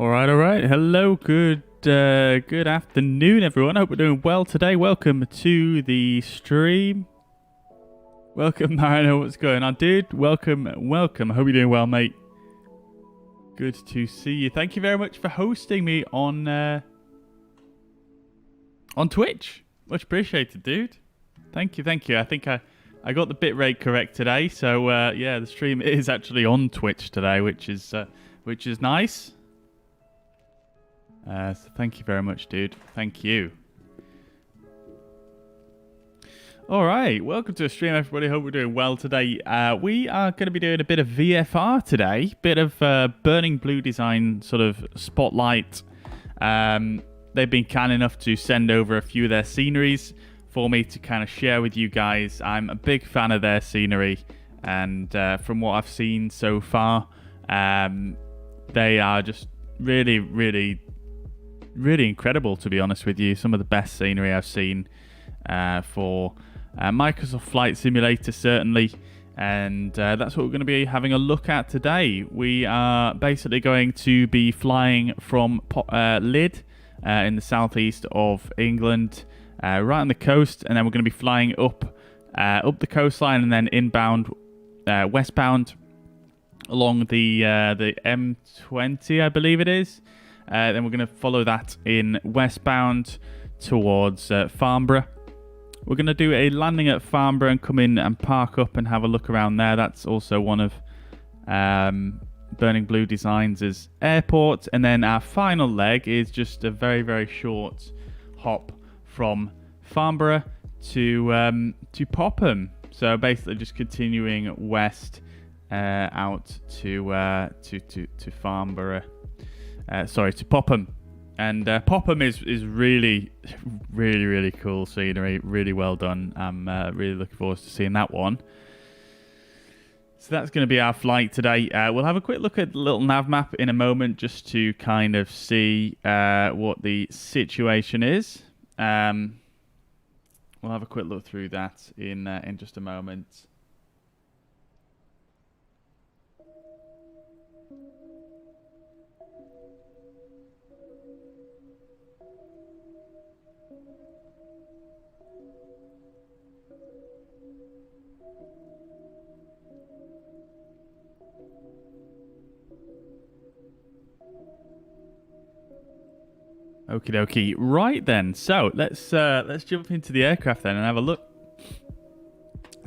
All right. Hello, good afternoon, everyone. I hope we're doing well today. Welcome to the stream. Welcome, Marino. What's going on, dude? Welcome. I hope you're doing well, mate. Good to see you. Thank you very much for hosting me on Twitch. Much appreciated, dude. Thank you. I think I got the bitrate correct today. So yeah, the stream is actually on Twitch today, which is nice. So thank you very much, dude. Thank you. All right, welcome to the stream, everybody. Hope we're doing well today. We are going to be doing a bit of VFR today, bit of Burning Blue Design sort of spotlight. They've been kind enough to send over a few of their sceneries for me to kind of share with you guys. I'm a big fan of their scenery, and from what I've seen so far, they are just really incredible, to be honest with you. Some of the best scenery I've seen for Microsoft Flight Simulator, certainly. And that's what we're going to be having a look at today. We are basically going to be flying from Lydd in the southeast of England, right on the coast, and then we're going to be flying up the coastline and then inbound, westbound along the M20, I believe it is. Then we're going to follow that in westbound towards Farnborough. We're going to do a landing at Farnborough and come in and park up and have a look around there. That's also one of Burning Blue Designs' airports. And then our final leg is just a very short hop from Farnborough to Popham. So basically just continuing west out to Farnborough. To Popham. And Popham is really cool scenery. Really well done. I'm really looking forward to seeing that one. So that's going to be our flight today. We'll have a quick look at the little nav map in a moment just to kind of see what the situation is. We'll have a quick look through that in just a moment. Okie dokie. Right then, so let's jump into the aircraft then and have a look.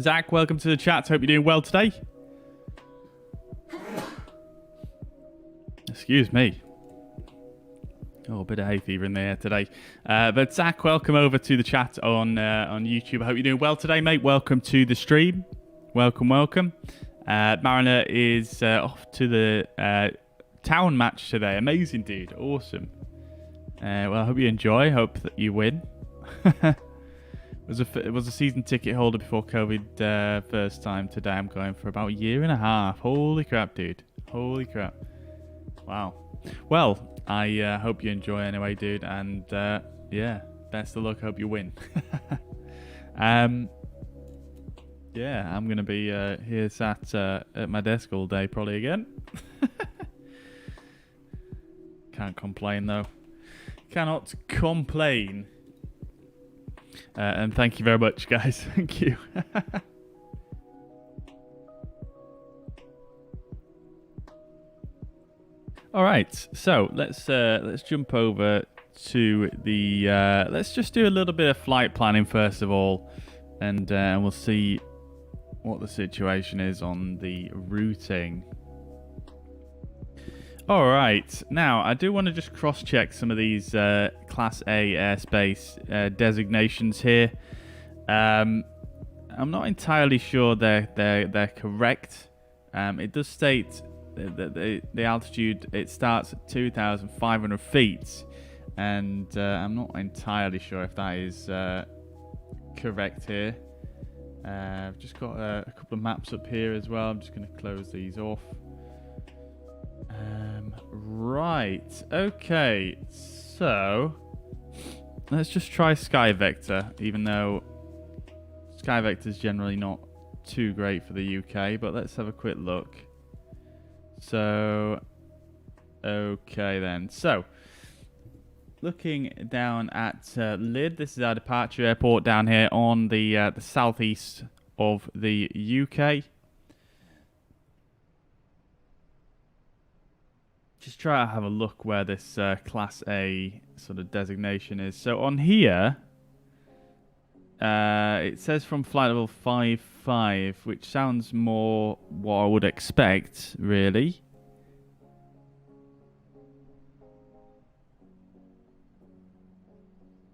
Zach, welcome to the chat. Hope you're doing well today. Excuse me. Oh, a bit of hay fever in the air today. But Zach, welcome over to the chat on YouTube. I hope you're doing well today, mate. Welcome to the stream. Welcome. Mariner is off to the town match today. Amazing, dude. Awesome. Well, I hope you enjoy. Hope that you win. was a season ticket holder before COVID. First time today. I'm going for about a year and a half. Holy crap, dude. Holy crap. Wow. Well, I hope you enjoy anyway, dude. And yeah, best of luck. Hope you win. Yeah, I'm going to be here sat at my desk all day probably again. Can't complain though. Cannot complain. And thank you very much, guys. Thank you. All right, so let's jump over to the. Let's just do a little bit of flight planning first of all, and we'll see what the situation is on the routing. All right, now I do want to just cross-check some of these Class A airspace designations here. I'm not entirely sure they're correct. It does state that the altitude, it starts at 2,500 feet, and I'm not entirely sure if that is correct here. I've just got a couple of maps up here as well. I'm just going to close these off. Right, okay, so let's just try Sky Vector, even though Sky Vector is generally not too great for the UK, but let's have a quick look. So Okay then, so looking down at Lydd, this is our departure airport down here on the southeast of the UK. Just try to have a look where this Class A sort of designation is. So on here, it says from flight level 55, which sounds more what I would expect, really.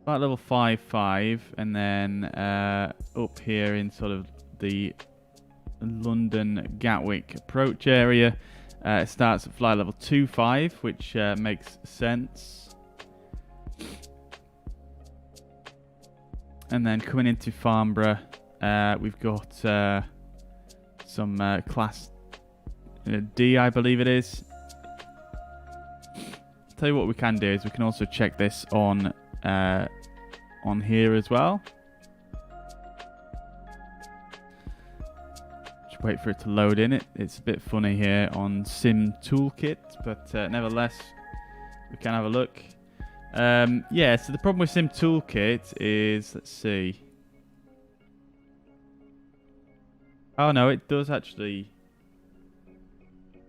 Flight level 55, and then up here in sort of the London Gatwick approach area, it starts at flight level 25, which makes sense. And then coming into Farnborough, we've got some Class D, I believe it is. Tell you what we can do is we can also check this on here as well. Just wait for it to load in. It's a bit funny here on Sim Toolkit, but nevertheless, we can have a look. Yeah, so the problem with Sim Toolkit is, let's see. Oh no, it does actually.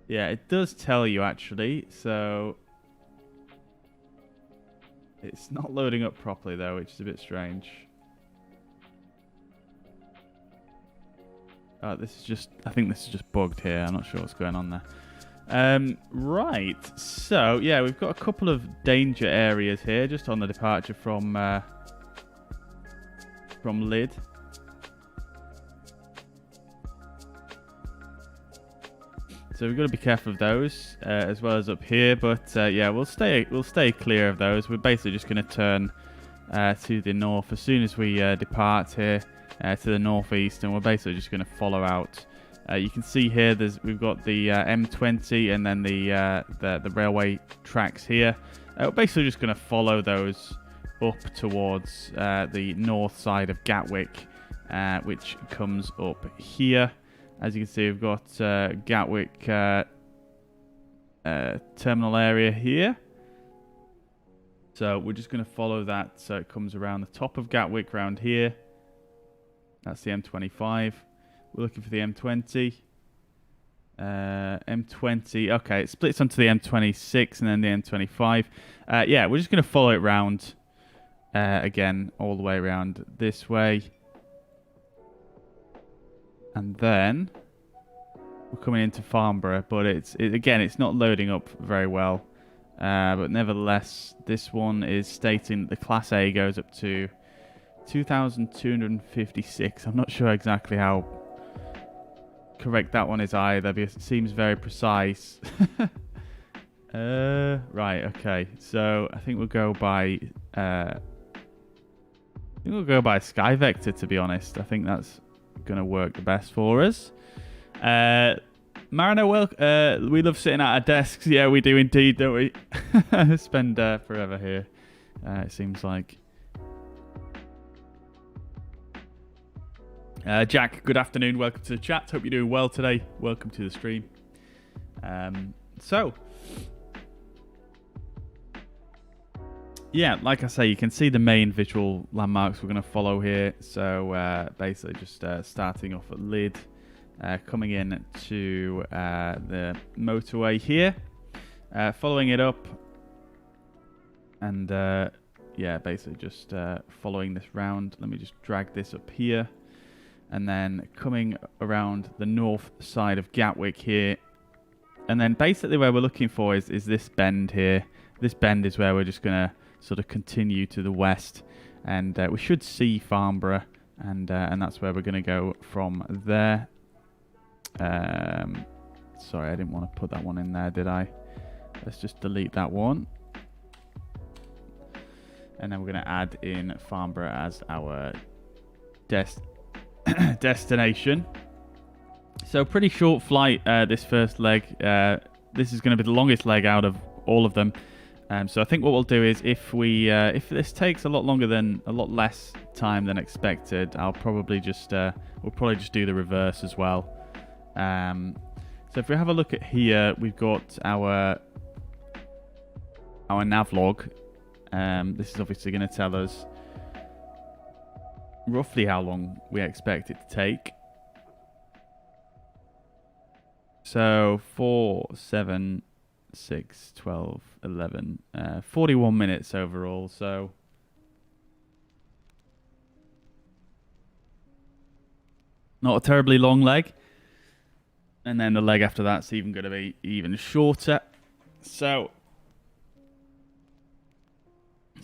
Yeah, it does tell you actually, so it's not loading up properly though, which is a bit strange. This is just, I think this is just bugged here. I'm not sure what's going on there. Right, so yeah, we've got a couple of danger areas here just on the departure from Lydd. So we've got to be careful of those, as well as up here. But yeah, we'll stay clear of those. We're basically just going to turn to the north as soon as we depart here to the northeast, and we're basically just going to follow out. You can see here, we've got the M20 and then the railway tracks here. We're basically just going to follow those up towards the north side of Gatwick, which comes up here. As you can see, we've got Gatwick terminal area here. So we're just going to follow that so it comes around the top of Gatwick around here. That's the M25. We're looking for the M20. M20, okay, it splits onto the M26 and then the M25. Yeah, we're just going to follow it round again, all the way around this way. And then we're coming into Farnborough, but again, it's not loading up very well. But nevertheless, this one is stating that the Class A goes up to 2,256. I'm not sure exactly how correct that one is either, because it seems very precise. Right, okay. So I think we'll go by Sky Vector, to be honest. I think that's gonna work the best for us. Mariner, we love sitting at our desks. Yeah, we do indeed, don't we? Spend forever here, it seems like. Jack, good afternoon. Welcome to the chat. Hope you're doing well today. Welcome to the stream. So, yeah, like I say, you can see the main visual landmarks we're going to follow here. So, basically just starting off at Lydd, coming in to the motorway here, following it up, and yeah, basically just following this round. Let me just drag this up here. And then coming around the north side of Gatwick here. And then basically where we're looking for is this bend here. This bend is where we're just going to sort of continue to the west. And we should see Farnborough. And that's where we're going to go from there. Sorry, I didn't want to put that one in there, did I? Let's just delete that one. And then we're going to add in Farnborough as our destination. So pretty short flight, this first leg. This is going to be the longest leg out of all of them. So I think what we'll do is if this takes a lot less time than expected, we'll probably just do the reverse as well. So if we have a look at here, we've got our our nav log. This is obviously going to tell us roughly how long we expect it to take. So 4, 7, 6, 12, 11, 41 minutes overall. So not a terribly long leg. And then the leg after that's even going to be even shorter. So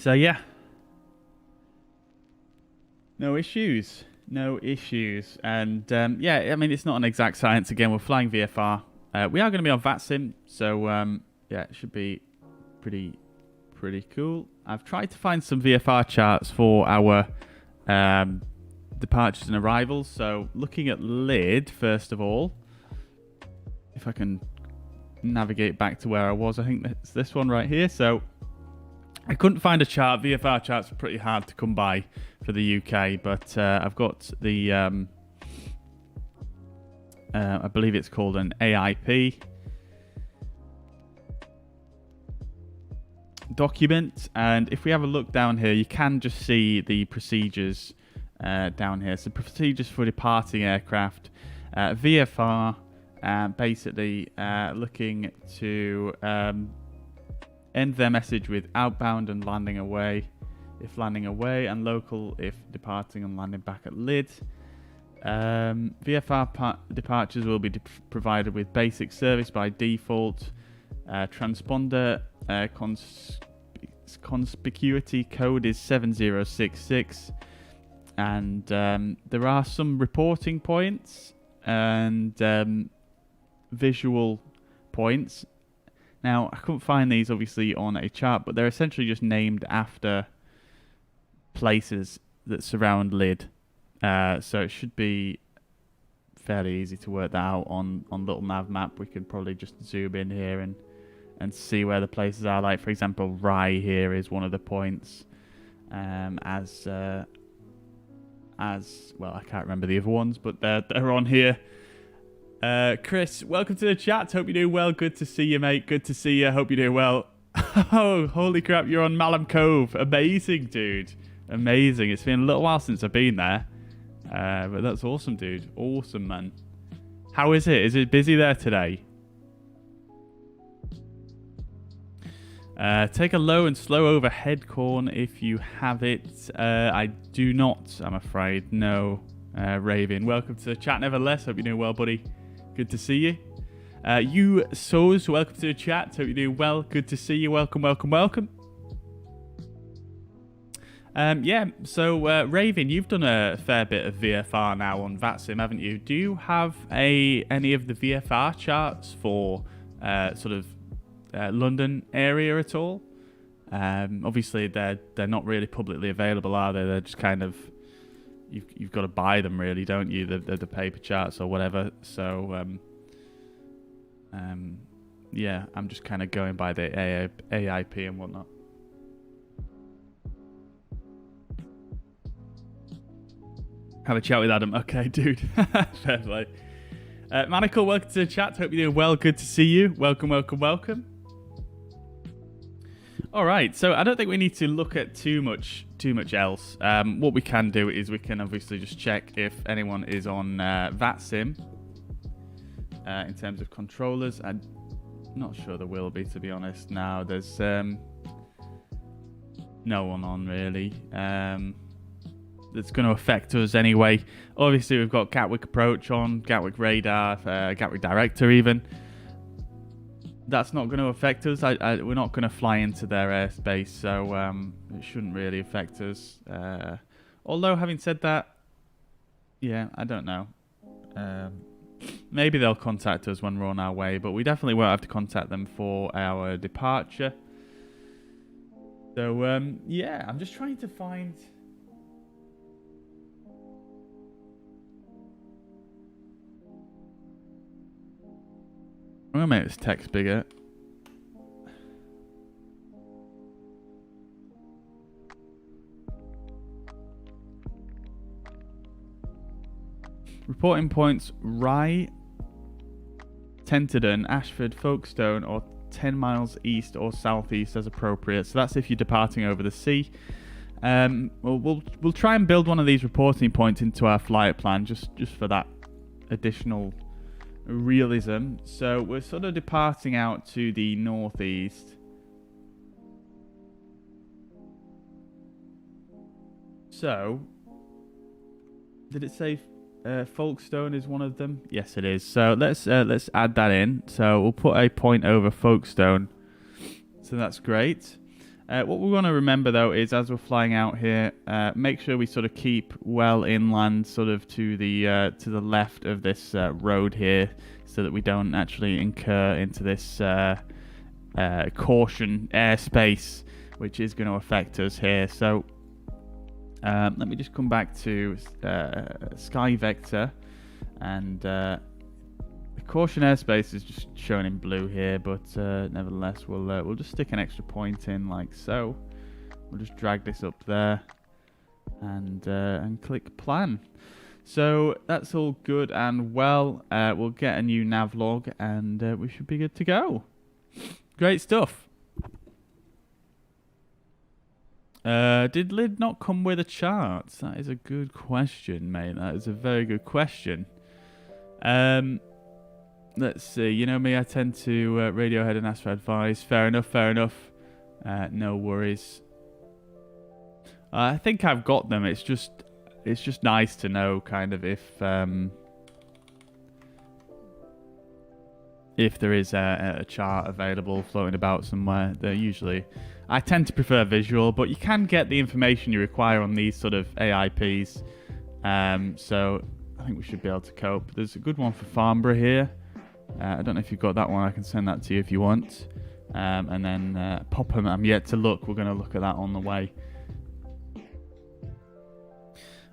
yeah. No issues. No issues. And yeah, I mean, it's not an exact science. Again, we're flying VFR. We are going to be on VATSIM. So yeah, it should be pretty cool. I've tried to find some VFR charts for our departures and arrivals. So looking at Lydd, first of all, if I can navigate back to where I was, I think it's this one right here. So I couldn't find a chart. VFR charts are pretty hard to come by for the UK, but I've got the, I believe it's called an AIP document. And if we have a look down here, you can just see the procedures down here. So procedures for departing aircraft, VFR, basically looking to end their message with outbound and landing away if landing away, and local if departing and landing back at Lydd. VFR departures will be provided with basic service by default. Transponder conspicuity code is 7066, and there are some reporting points and visual points. Now, I couldn't find these obviously on a chart, but they're essentially just named after places that surround Lydd. So it should be fairly easy to work that out on little nav map. We could probably just zoom in here and see where the places are. Like, for example, Rye here is one of the points. As well, I can't remember the other ones, but they're on here. Chris, welcome to the chat. Hope you're doing well. Good to see you, mate. Good to see you. Hope you're doing well. Oh, holy crap, you're on Malham Cove. Amazing, dude. Amazing. It's been a little while since I've been there. But that's awesome, dude. Awesome, man. How is it? Is it busy there today? Take a low and slow overhead corn if you have it. I do not, I'm afraid. No. Raven, welcome to the chat nevertheless. Hope you're doing well, buddy. Good to see you. You Soz, welcome to the chat. Hope you're doing well. Good to see you. Welcome, welcome, welcome. Yeah, so Raven, you've done a fair bit of VFR now on VATSIM, haven't you? Do you have any of the VFR charts for sort of London area at all? Obviously, they're not really publicly available, are they? They're just kind of you've got to buy them, really, don't you? The paper charts or whatever. So yeah, I'm just kind of going by the AIP and whatnot. Have a chat with Adam. Okay, dude. Fair play. Manacle, welcome to the chat. Hope you're doing well. Good to see you. Welcome, welcome, welcome. All right, so I don't think we need to look at too much else. What we can do is we can obviously just check if anyone is on VATSIM in terms of controllers. I'm not sure there will be, to be honest. Now there's no one on really. That's going to affect us anyway. Obviously, we've got Gatwick Approach on, Gatwick Radar, Gatwick Director even. That's not going to affect us. We're not going to fly into their airspace, so it shouldn't really affect us. Although, having said that, yeah, I don't know. Maybe they'll contact us when we're on our way, but we definitely won't have to contact them for our departure. So, yeah, I'm just trying to find... I'm going to make this text bigger. Reporting points: Rye, Tenterden, Ashford, Folkestone or 10 miles east or southeast as appropriate. So that's if you're departing over the sea. We'll try and build one of these reporting points into our flight plan just for that additional realism. So we're sort of departing out to the northeast. So, did it say Folkestone is one of them? Yes, it is. So let's add that in. So we'll put a point over Folkestone. So that's great. What we want to remember though is as we're flying out here, make sure we sort of keep well inland, sort of to the left of this road here, so that we don't actually incur into this caution airspace, which is going to affect us here. So let me just come back to Sky Vector, and the caution airspace is just shown in blue here, but nevertheless we'll just stick an extra point in like so. We'll just drag this up there and click plan. So that's all good and well. We'll get a new nav log and we should be good to go. Great stuff. Did Lydd not come with a chart? That is a good question, mate. That is a very good question. Let's see. You know me, I tend to radio ahead and ask for advice. Fair enough, fair enough. No worries. I think I've got them. It's just nice to know kind of if there is a chart available floating about somewhere. They're usually... I tend to prefer visual, but you can get the information you require on these sort of AIPs. So I think we should be able to cope. There's a good one for Farnborough here. I don't know if you've got that one. I can send that to you if you want. And then Popham, I'm yet to look. We're going to look at that on the way.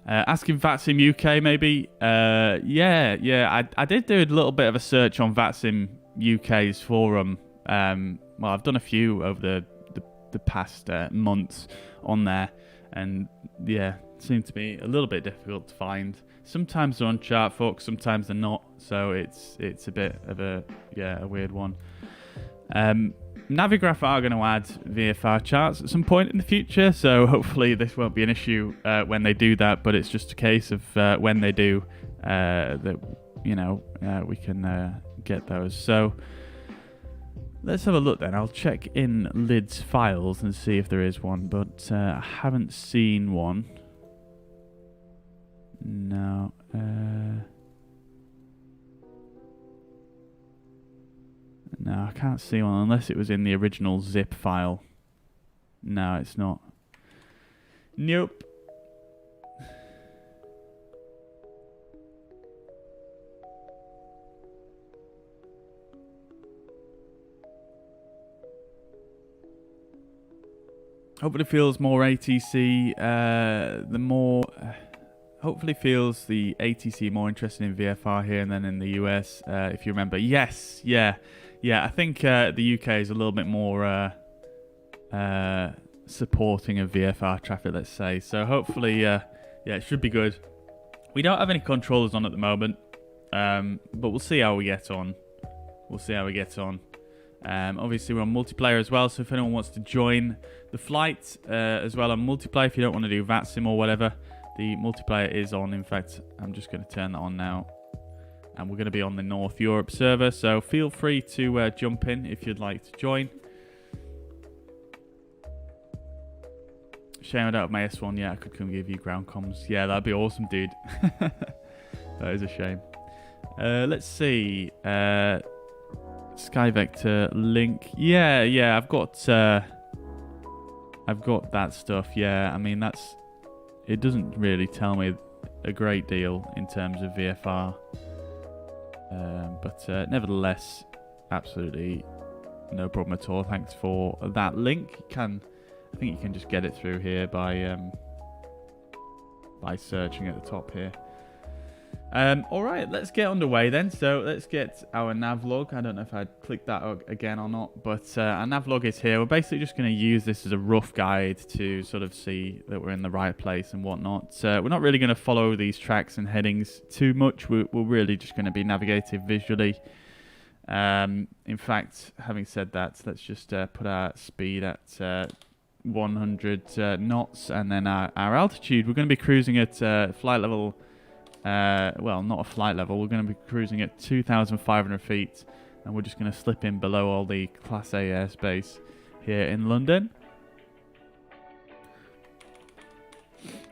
Asking VATSIM UK maybe. Yeah. I did do a little bit of a search on VATSIM UK's forum. Well, I've done a few over the past months on there, and yeah, it seemed to be a little bit difficult to find. Sometimes they're on Chartfox, sometimes they're not, so it's a bit of a weird one. Navigraph are going to add VFR charts at some point in the future, so hopefully this won't be an issue when they do that, but it's just a case of when they do that, we can get those. So let's have a look then. I'll check in Lydd's files and see if there is one, but I haven't seen one. No. No, I can't see one unless it was in the original zip file. No, it's not. Nope. Hopefully feels more ATC, hopefully feels the ATC more interested in VFR here and then in the US, if you remember. Yes, yeah, I think the UK is a little bit more supporting of VFR traffic, let's say. So hopefully, it should be good. We don't have any controllers on at the moment, but we'll see how we get on. Obviously, we're on multiplayer as well, so if anyone wants to join the flight as well on multiplayer, if you don't want to do VATSIM or whatever, the multiplayer is on. In fact, I'm just going to turn that on now. And we're going to be on the North Europe server, so feel free to jump in if you'd like to join. Shame I don't have my S1 yet. I could come give you ground comms. Yeah, that'd be awesome, dude. That is a shame. Let's see. Sky Vector link. Yeah, I've got that stuff. Yeah, I mean it doesn't really tell me a great deal in terms of VFR, but nevertheless, absolutely no problem at all. Thanks for that link. I think you can just get it through here by searching at the top here. Alright, let's get underway then. So let's get our nav log. I don't know if I clicked that again or not, but our nav log is here. We're basically just going to use this as a rough guide to sort of see that we're in the right place and whatnot. We're not really going to follow these tracks and headings too much. We're really just going to be navigating visually. In fact, having said that, let's just put our speed at 100 knots, and then our altitude, we're going to be cruising at flight level, well, not a flight level, we're going to be cruising at 2,500 feet, and we're just going to slip in below all the Class A airspace here in London.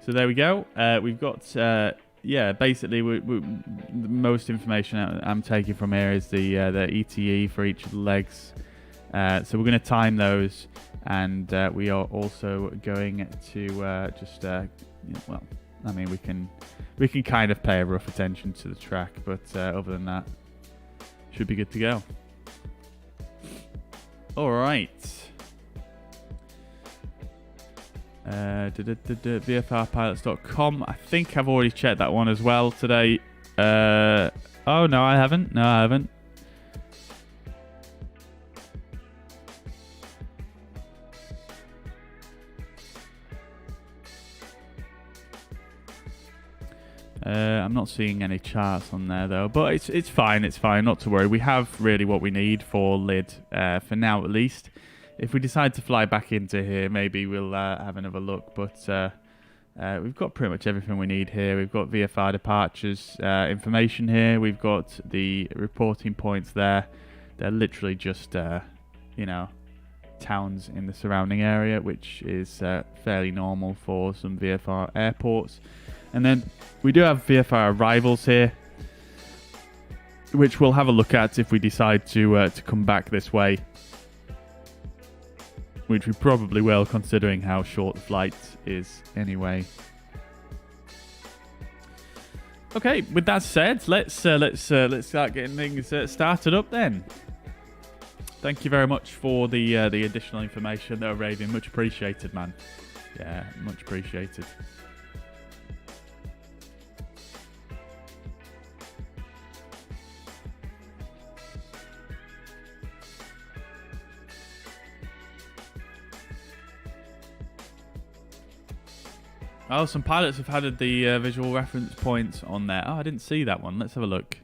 So there we go. We've got, yeah, basically, the most information I'm taking from here is the ETE for each of the legs. So we're going to time those, and we are also going to just, well, I mean, we can kind of pay a rough attention to the track, but other than that, should be good to go. All right. VFRpilots.com. I think I've already checked that one as well today. Oh, no, I haven't. No, I haven't. I'm not seeing any charts on there though, but it's fine. It's fine. Not to worry. We have really what we need for Lydd for now, at least. If we decide to fly back into here, maybe we'll have another look. But we've got pretty much everything we need here. We've got VFR departures information here. We've got the reporting points there. They're literally just you know, towns in the surrounding area, which is fairly normal for some VFR airports. And then we do have VFR arrivals here, which we'll have a look at if we decide to come back this way, which we probably will, considering how short the flight is anyway. Okay, with that said, let's start getting things started up then. Thank you very much for the additional information there, Raven. Much appreciated, man. Yeah, much appreciated. Oh, some pilots have added the visual reference points on there. Oh, I didn't see that one. Let's have a look.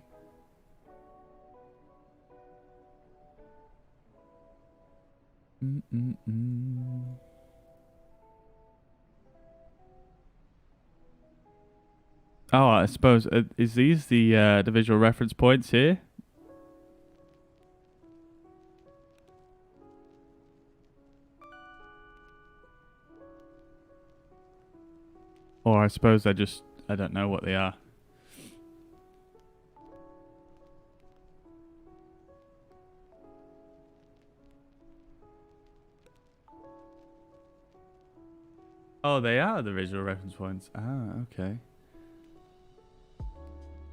Oh, I suppose is these the visual reference points here? Or I suppose I don't know what they are. Oh, they are the visual reference points. Ah, okay.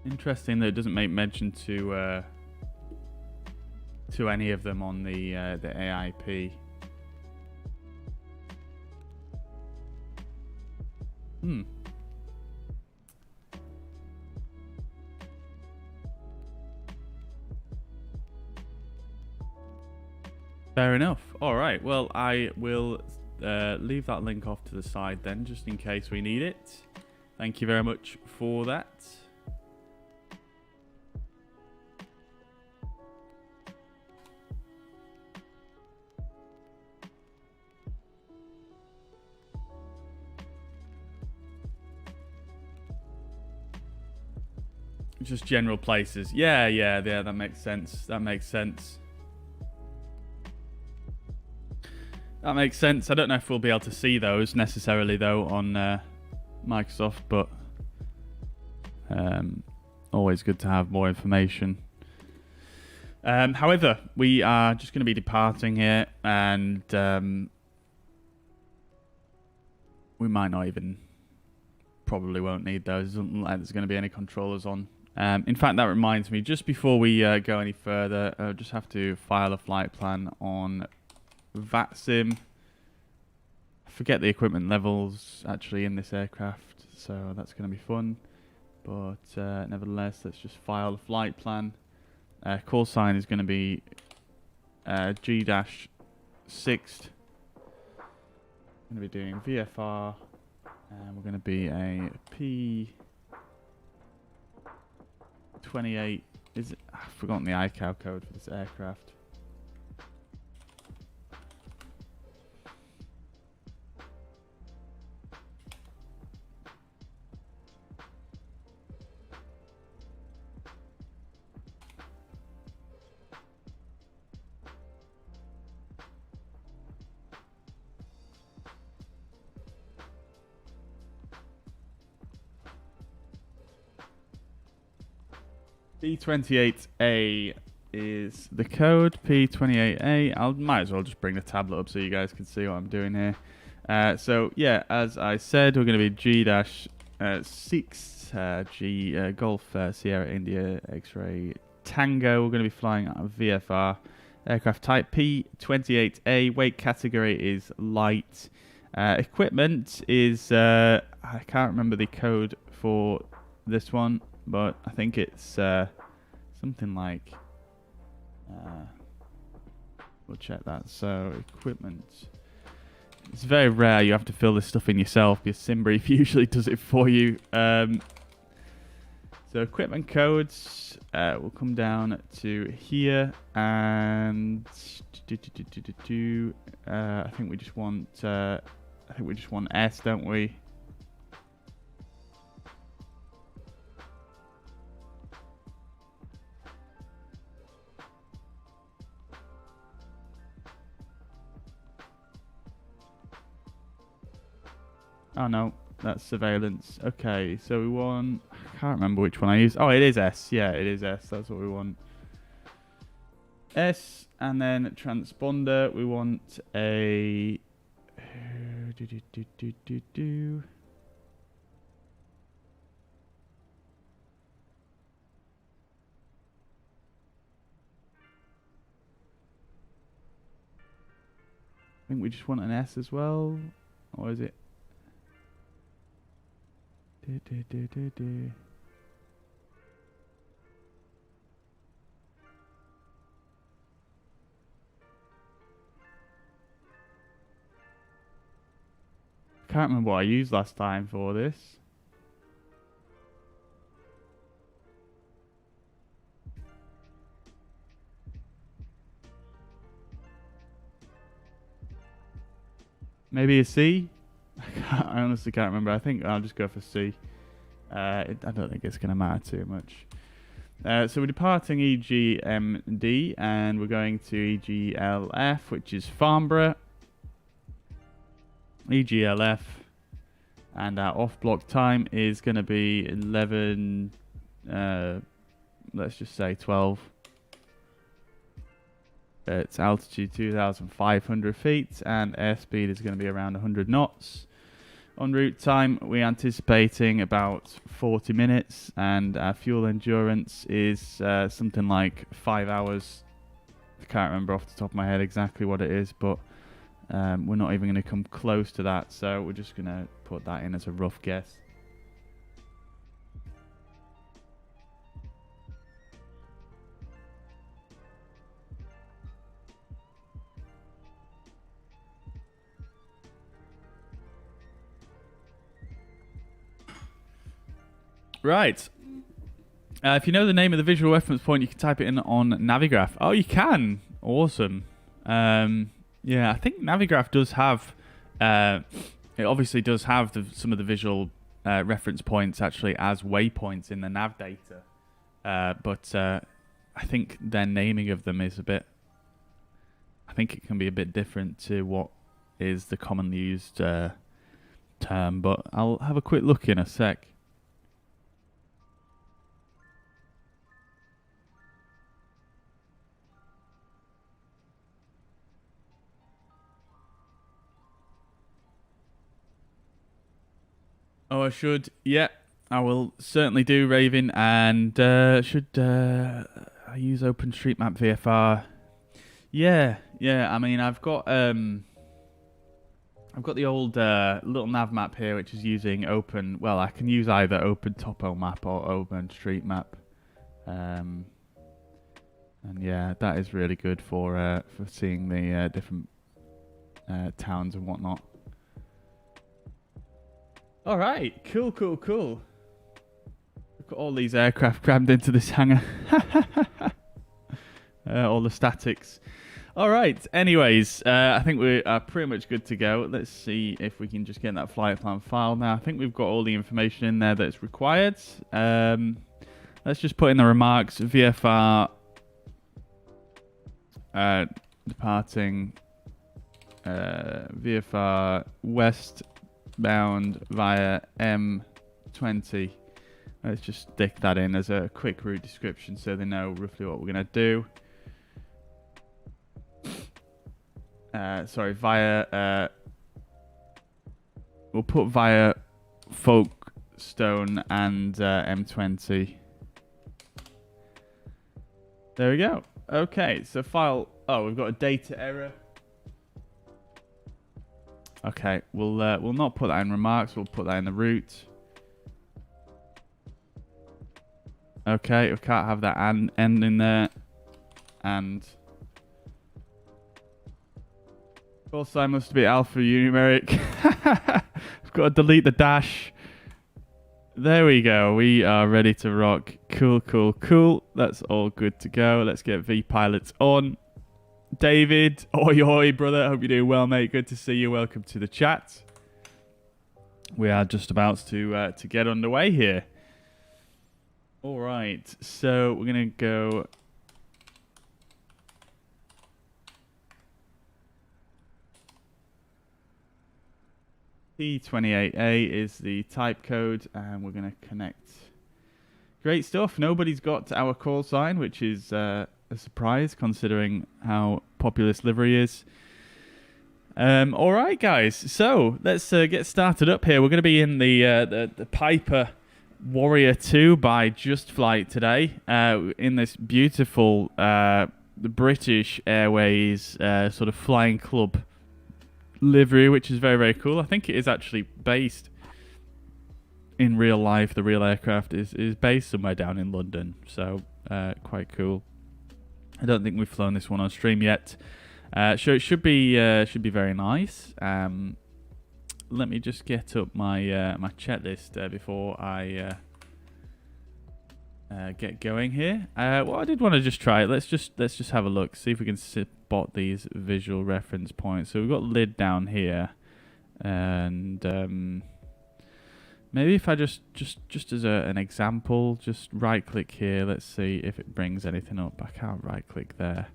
Interesting that it doesn't make mention to any of them on the AIP. Fair enough. All right. Well, I will leave that link off to the side then, just in case we need it. Thank you very much for that. Just general places. Yeah, that makes sense. That makes sense. That makes sense. I don't know if we'll be able to see those necessarily, though, on Microsoft, but always good to have more information. However, we are just going to be departing here, and we might not even... Probably won't need those. It doesn't look like there's going to be any controllers on. In fact, that reminds me, just before we go any further, I just have to file a flight plan on VATSIM. I forget the equipment levels actually in this aircraft, so that's going to be fun. But nevertheless, let's just file a flight plan. Call sign is going to be G-6. Going to be doing VFR, and we're going to be a P28 is it, I've forgotten the ICAO code for this aircraft. P28A is the code. P28A. I might as well just bring the tablet up so you guys can see what I'm doing here. So yeah, as I said, we're going to be G-6 G Golf Sierra India X-ray Tango. We're going to be flying out of VFR. Aircraft type P28A. Weight category is light. Equipment is I can't remember the code for this one, but I think it's something like we'll check that. So equipment, it's very rare you have to fill this stuff in yourself because SimBrief usually does it for you. So equipment codes will come down to here, and I think we just want S, don't we? Oh no, that's surveillance. Okay, so we want, I can't remember which one I used. Oh, it is S. Yeah, it is S. That's what we want. S, and then transponder, we want a I think we just want an S as well, or is it? Can't remember what I used last time for this. Maybe a C? I honestly can't remember. I think I'll just go for C. I don't think it's going to matter too much. So we're departing EGMD and we're going to EGLF, which is Farnborough. EGLF. And our off-block time is going to be 11, let's just say 12. It's altitude 2,500 feet and airspeed is going to be around 100 knots. En route time, we're anticipating about 40 minutes, and our fuel endurance is something like 5 hours. I can't remember off the top of my head exactly what it is, but we're not even going to come close to that, so we're just going to put that in as a rough guess. Right. If you know the name of the visual reference point, you can type it in on Navigraph. Oh, you can. Awesome. Yeah, I think Navigraph does have. It obviously does have some of the visual reference points actually as waypoints in the nav data, but I think their naming of them is a bit. I think it can be a bit different to what is the commonly used term, but I'll have a quick look in a sec. Oh, I should. Yeah, I will certainly do, Raven. And should I use OpenStreetMap VFR? Yeah. I mean, I've got the old little nav map here, which is using Open. Well, I can use either Open Topo Map or OpenStreetMap. And yeah, that is really good for seeing the different towns and whatnot. All right, cool. We've got all these aircraft crammed into this hangar. All the statics. All right. Anyways, I think we are pretty much good to go. Let's see if we can just get that flight plan file now. I think we've got all the information in there that's required. Let's just put in the remarks. VFR departing VFR westbound via M20. Let's just stick that in as a quick route description so they know roughly what we're going to do. Sorry, via... we'll put via Folkestone and M20. There we go. Okay, so file... Oh, we've got a data error. Okay, we'll not put that in remarks. We'll put that in the route. Okay, we can't have that end in there. And... Call sign must be alpha numeric. We've got to delete the dash. There we go. We are ready to rock. Cool, cool, cool. That's all good to go. Let's get V-Pilots on. David, oi, oi, brother. Hope you're doing well, mate. Good to see you. Welcome to the chat. We are just about to get underway here. All right. So we're going to go... T28A is the type code, and we're going to connect. Great stuff. Nobody's got our call sign, which is a surprise considering how popular this livery is. All right, guys. So let's get started up here. We're going to be in the Piper Warrior 2 by JustFlight today, in this beautiful the British Airways sort of flying club livery, which is very, very cool. I think it is actually based in real life. The real aircraft is based somewhere down in London, so quite cool. I don't think we've flown this one on stream yet, so it should be very nice. Let me just get up my my chat list before I get going here. Well, I did want to just try it. Let's just have a look, see if we can spot these visual reference points. So we've got Lydd down here, and maybe if I just as an example, just right click here. Let's see if it brings anything up. I can't right click there,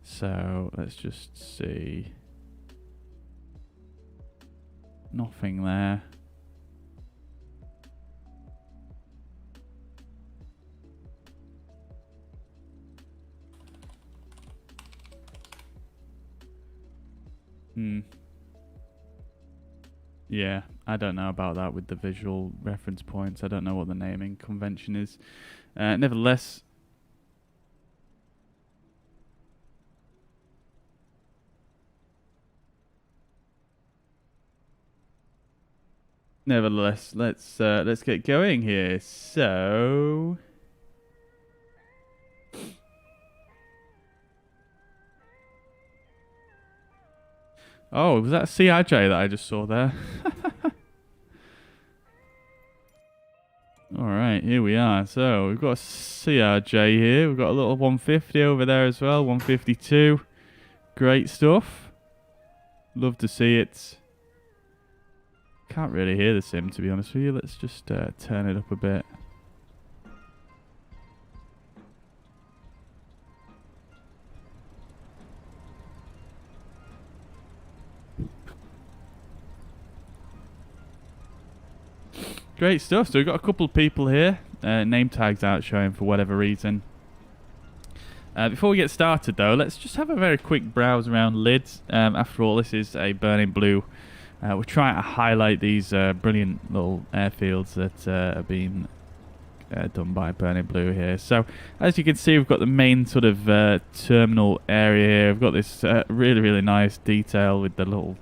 so let's just see. Nothing there. Yeah, I don't know about that with the visual reference points. I don't know what the naming convention is. Nevertheless, let's get going here. So. Oh, was that a CRJ that I just saw there? Alright, here we are. So, we've got a CRJ here. We've got a little 150 over there as well. 152. Great stuff. Love to see it. Can't really hear the sim, to be honest with you. Let's just turn it up a bit. Great stuff. So we've got a couple of people here. Name tags out showing for whatever reason. Before we get started, though, let's just have a very quick browse around Lydd. After all, this is a burning blue. We're trying to highlight these brilliant little airfields that are being done by Burning Blue here. So, as you can see, we've got the main sort of terminal area here. We've got this really, really nice detail with the little,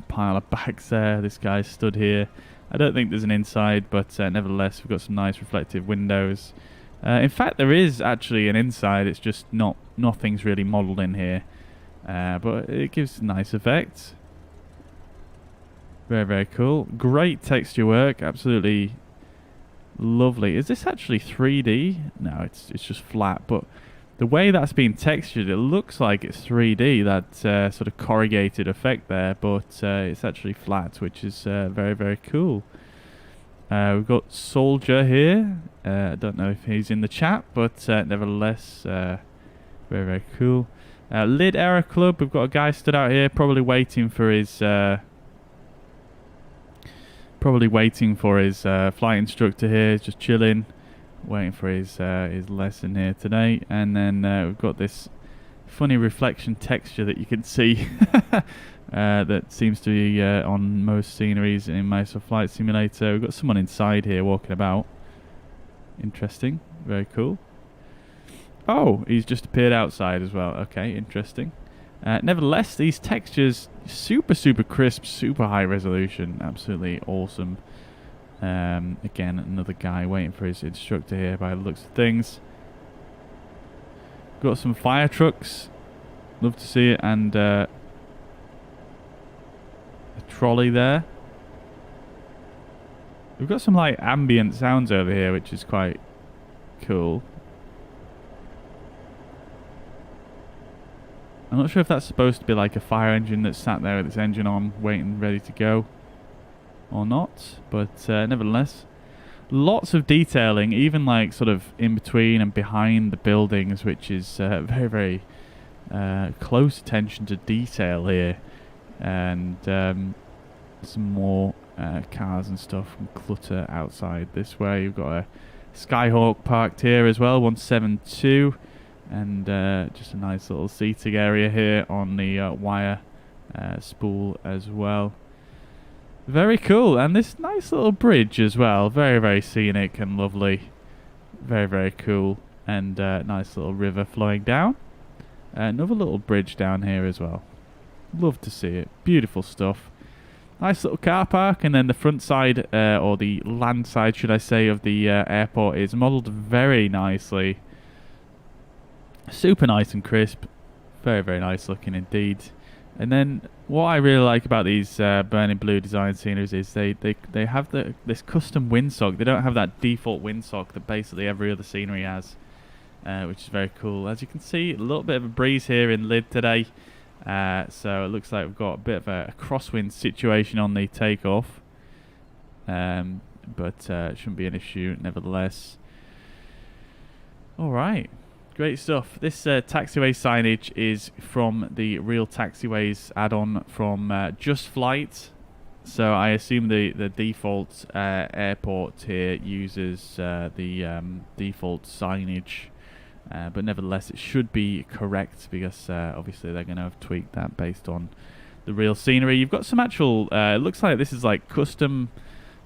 pile of bags there. This guy stood here. I don't think there's an inside, but nevertheless, we've got some nice reflective windows. In fact, there is actually an inside. It's just nothing's really modelled in here, but it gives a nice effect. Very, very cool. Great texture work. Absolutely Lovely. Is this actually 3D? No, it's just flat, but the way that's been textured, it looks like it's 3D, that sort of corrugated effect there, but it's actually flat, which is very, very cool. We've got Soldier here. I don't know if he's in the chat, but nevertheless, very, very cool. Lydd Error Club, we've got a guy stood out here, probably waiting for his flight instructor here, just chilling, waiting for his lesson here today. And then we've got this funny reflection texture that you can see that seems to be on most sceneries in Microsoft Flight Simulator. We've got someone inside here walking about. Interesting, very cool. Oh, he's just appeared outside as well. Okay, interesting. Nevertheless, these textures, super, super crisp, super high resolution. Absolutely awesome. Again, another guy waiting for his instructor here by the looks of things. Got some fire trucks. Love to see it. And a trolley there. We've got some like ambient sounds over here, which is quite cool. I'm not sure if that's supposed to be like a fire engine that's sat there with its engine on, waiting, ready to go, or not. But nevertheless, lots of detailing, even like sort of in between and behind the buildings, which is very, very close attention to detail here. And some more cars and stuff and clutter outside this way. You've got a Skyhawk parked here as well, 172. And just a nice little seating area here on the wire spool as well. Very cool. And this nice little bridge as well. Very, very scenic and lovely. Very, very cool. And nice little river flowing down. Another little bridge down here as well. Love to see it. Beautiful stuff. Nice little car park. And then the front side, or the land side, should I say, of the airport is modelled very nicely. Super nice and crisp. Very, very nice looking indeed. And then what I really like about these burning blue design sceneries is they have this custom windsock. They don't have that default windsock that basically every other scenery has, which is very cool. As you can see, a little bit of a breeze here in Lydd today. So it looks like we've got a bit of a crosswind situation on the takeoff. But it shouldn't be an issue nevertheless. Alright. Great stuff. This taxiway signage is from the Real Taxiways add-on from JustFlight. So I assume the default airport here uses the default signage. But nevertheless, it should be correct because obviously they're going to have tweaked that based on the real scenery. You've got some actual... it looks like this is like custom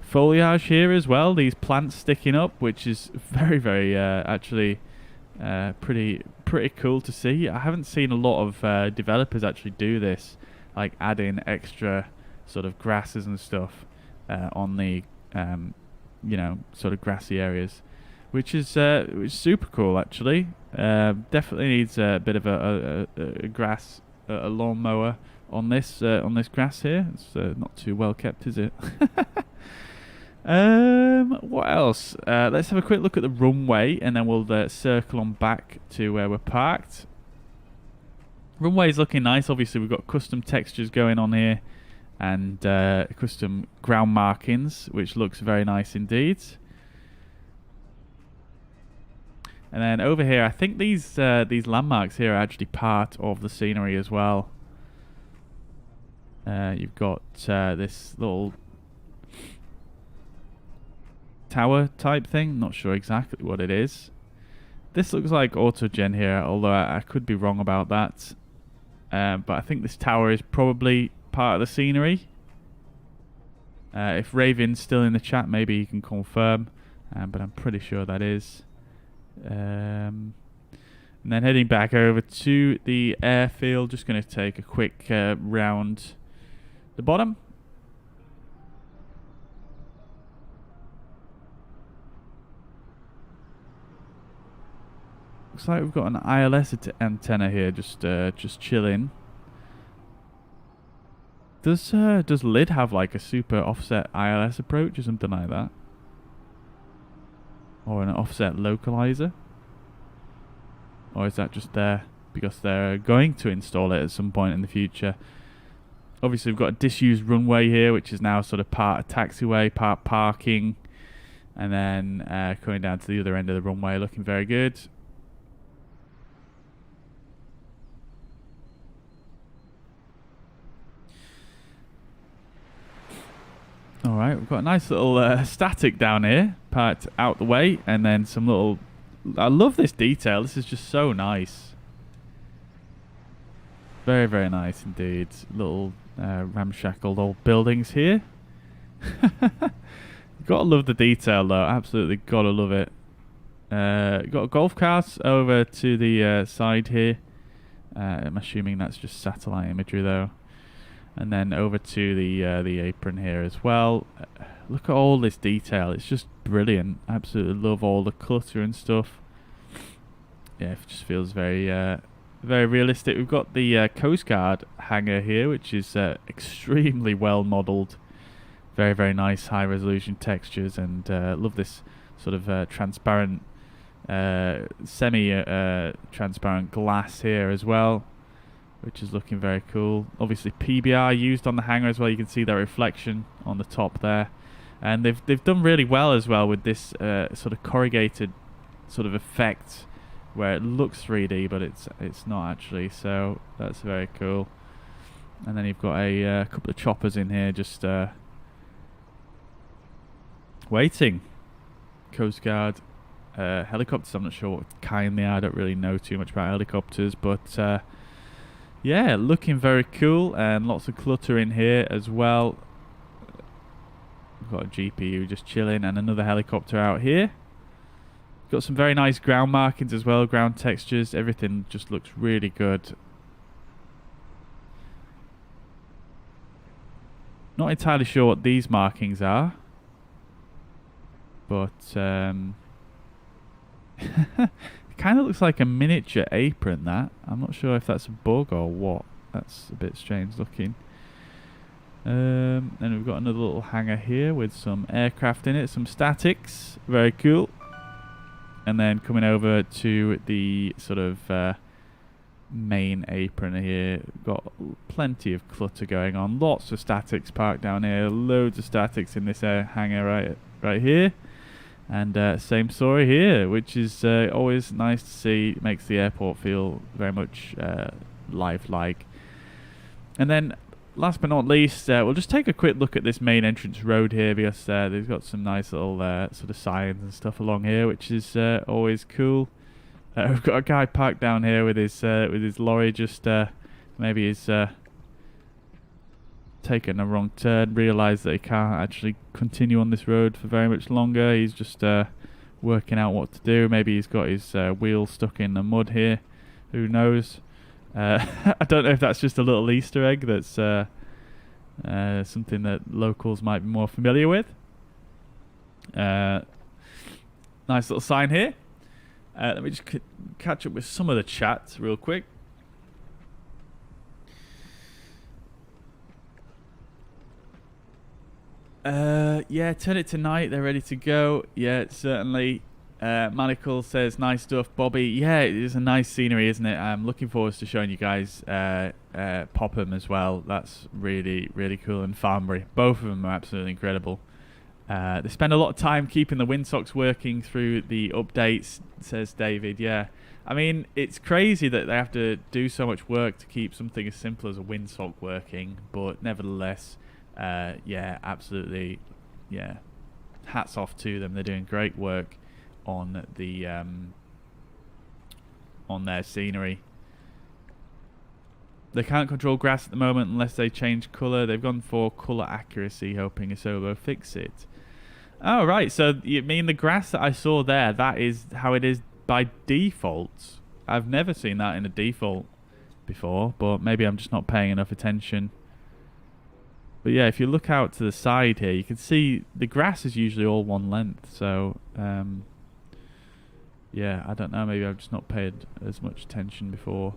foliage here as well. These plants sticking up, which is very, very actually... pretty cool to see. I haven't seen a lot of developers actually do this, like add in extra sort of grasses and stuff on the you know, sort of grassy areas, which is super cool actually. Definitely needs a bit of a grass, a lawnmower on this grass here. It's not too well kept, is it? What else? Let's have a quick look at the runway and then we'll circle on back to where we're parked. Runway is looking nice. Obviously we've got custom textures going on here and custom ground markings, which looks very nice indeed. And then over here, I think these landmarks here are actually part of the scenery as well. You've got this little tower type thing. Not sure exactly what it is. This looks like autogen here, although I could be wrong about that. But I think this tower is probably part of the scenery. If Raven's still in the chat, maybe he can confirm. But I'm pretty sure that is. And then heading back over to the airfield, just going to take a quick round the bottom. Looks like we've got an ILS antenna here, just chilling. Does Lydd have like a super offset ILS approach or something like that? Or an offset localizer. Or is that just there because they're going to install it at some point in the future? Obviously, we've got a disused runway here, which is now sort of part of taxiway, part parking. And then coming down to the other end of the runway, looking very good. Alright, we've got a nice little static down here, parked out the way, and then some little... I love this detail, this is just so nice. Very, very nice indeed. Little ramshackled old buildings here. Gotta love the detail though, absolutely gotta love it. Got golf carts over to the side here. I'm assuming that's just satellite imagery though. And then over to the apron here as well. Look at all this detail, it's just brilliant. Absolutely love all the clutter and stuff. Yeah, it just feels very very realistic. We've got the Coast Guard hangar here, which is extremely well modelled. Very, very nice high resolution textures, and love this sort of transparent, semi-transparent glass here as well, which is looking very cool. Obviously PBR used on the hangar as well. You can see that reflection on the top there, and they've done really well as well with this sort of corrugated sort of effect where it looks 3D but it's not actually. So that's very cool. And then you've got a couple of choppers in here just waiting. Coast Guard helicopters. I'm not sure what kind they are. I don't really know too much about helicopters, but yeah, looking very cool, and lots of clutter in here as well. We've got a GPU just chilling, and another helicopter out here. Got some very nice ground markings as well, ground textures. Everything just looks really good. Not entirely sure what these markings are, but it kind of looks like a miniature apron, that. I'm not sure if that's a bug or what. That's a bit strange looking. Then we've got another little hangar here with some aircraft in it, some statics. Very cool. And then coming over to the sort of main apron here, got plenty of clutter going on. Lots of statics parked down here. Loads of statics in this hangar right here. And same story here, which is always nice to see. Makes the airport feel very much lifelike. And then last but not least, we'll just take a quick look at this main entrance road here, because they've got some nice little sort of signs and stuff along here, which is always cool. We've got a guy parked down here with his lorry, just maybe he's taken a wrong turn, realised that he can't actually continue on this road for very much longer. He's just working out what to do. Maybe he's got his wheel stuck in the mud here. Who knows? I don't know if that's just a little Easter egg that's something that locals might be more familiar with. Nice little sign here. Let me just catch up with some of the chat real quick. Yeah, turn it to night. They're ready to go. Yeah, certainly. Manacle says, nice stuff, Bobby. Yeah, it is a nice scenery, isn't it? I'm looking forward to showing you guys Popham as well. That's really, really cool. And Farnborough. Both of them are absolutely incredible. They spend a lot of time keeping the windsocks working through the updates, says David. Yeah, I mean, it's crazy that they have to do so much work to keep something as simple as a windsock working, but nevertheless, yeah, absolutely, yeah, hats off to them. They're doing great work on the on their scenery. They can't control grass at the moment unless they change colour. They've gone for colour accuracy, hoping Asobo fix it. Oh, right. So you mean the grass that I saw there, that is how it is by default? I've never seen that in a default before, but maybe I'm just not paying enough attention. But yeah, if you look out to the side here, you can see the grass is usually all one length. So, yeah, I don't know. Maybe I've just not paid as much attention before.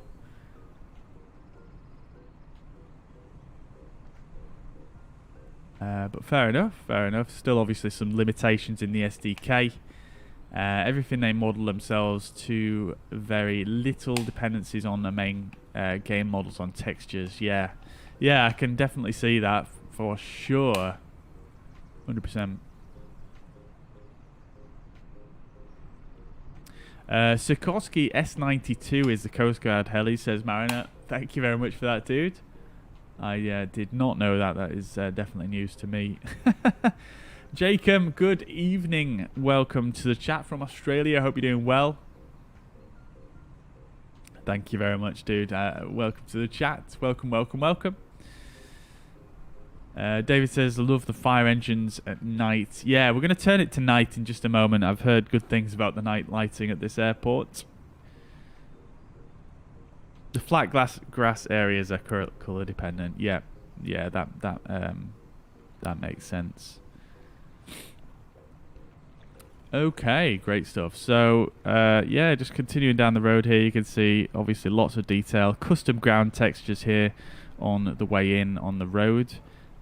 But fair enough, fair enough. Still obviously some limitations in the SDK. Everything they model themselves to very little dependencies on the main game models on textures. Yeah, I can definitely see that for sure. 100%. Sikorsky S92 is the Coast Guard heli, says Mariner. Thank you very much for that, dude. I did not know that. That is definitely news to me. Jacob, good evening. Welcome to the chat from Australia. I hope you're doing well. Thank you very much, dude. Welcome to the chat. Welcome. David says, I love the fire engines at night. Yeah, we're going to turn it to night in just a moment. I've heard good things about the night lighting at this airport. The flat grass areas are color dependent. Yeah, that makes sense. Okay, great stuff. So, yeah, just continuing down the road here, you can see obviously lots of detail. Custom ground textures here on the way in on the road.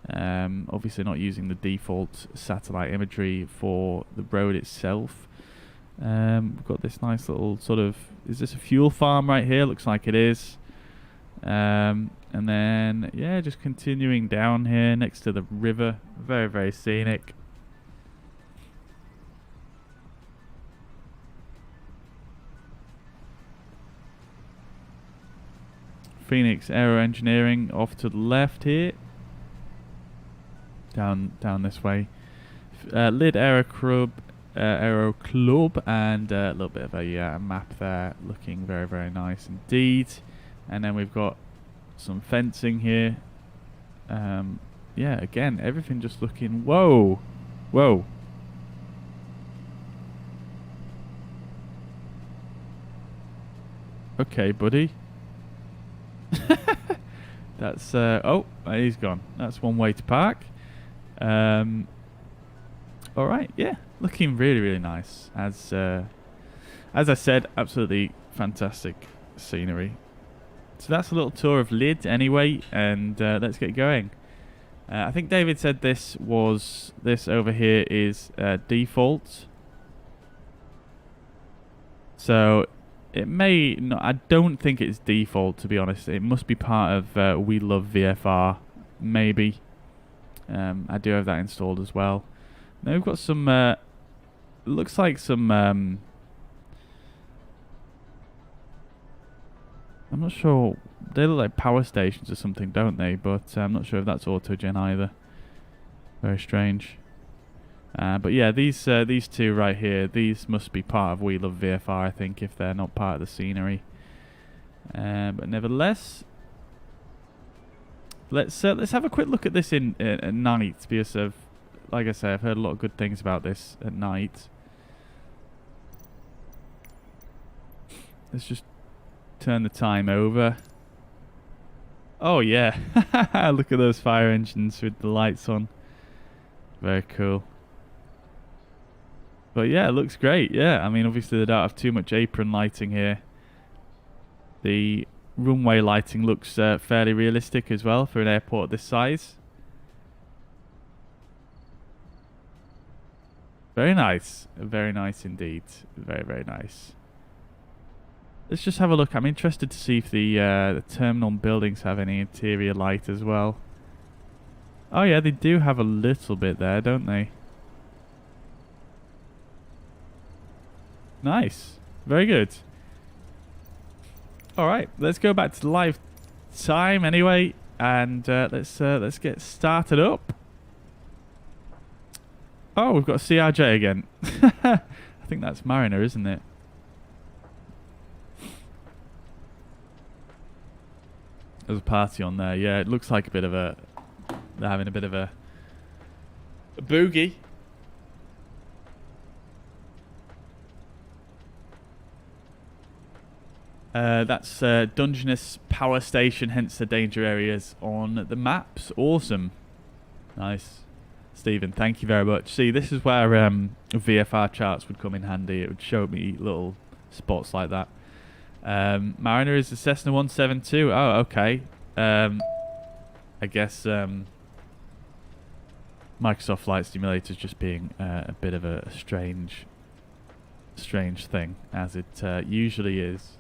Obviously not using the default satellite imagery for the road itself. We've got this nice little sort of, is this a fuel farm right here? Looks like it is. And then, yeah, just continuing down here next to the river. Very, very scenic. Phoenix Aero Engineering off to the left here. Down this way. Lydd Aero Club, and a little bit of a map there, looking very, very nice indeed. And then we've got some fencing here. Yeah, again, everything just looking, whoa. Okay, buddy. That's oh, he's gone. That's one way to park. All right, yeah, looking really, really nice. As I said, absolutely fantastic scenery. So that's a little tour of Lydd anyway, and let's get going. I think David said this over here is default. So it may not, I don't think it's default, to be honest. It must be part of We Love VFR, maybe. I do have that installed as well. Now we've got some, looks like some, I'm not sure, they look like power stations or something, don't they? But I'm not sure if that's autogen either. Very strange. But yeah, these two right here, these must be part of We Love VFR, I think, if they're not part of the scenery. But nevertheless, let's have a quick look at this at night, because like I say, I've heard a lot of good things about this at night. Let's just turn the time over. Oh yeah, look at those fire engines with the lights on. Very cool. But yeah, it looks great. Yeah, I mean, obviously they don't have too much apron lighting here. The runway lighting looks fairly realistic as well for an airport this size. Very nice. Very nice indeed. Very, very nice. Let's just have a look. I'm interested to see if the terminal buildings have any interior light as well. Oh yeah, they do have a little bit there, don't they? Nice. Very good. Alright, let's go back to the live time anyway, and let's get started up. Oh, we've got CRJ again. I think that's Mariner, isn't it? There's a party on there. Yeah, it looks like a bit of a... They're having a bit of a boogie. That's Dungeness Power Station, hence the danger areas on the maps. Awesome. Nice. Stephen, thank you very much. See, this is where VFR charts would come in handy. It would show me little spots like that. Mariner is the Cessna 172. Oh, okay. I guess Microsoft Flight Simulator is just being a bit of a strange strange thing, as it usually is.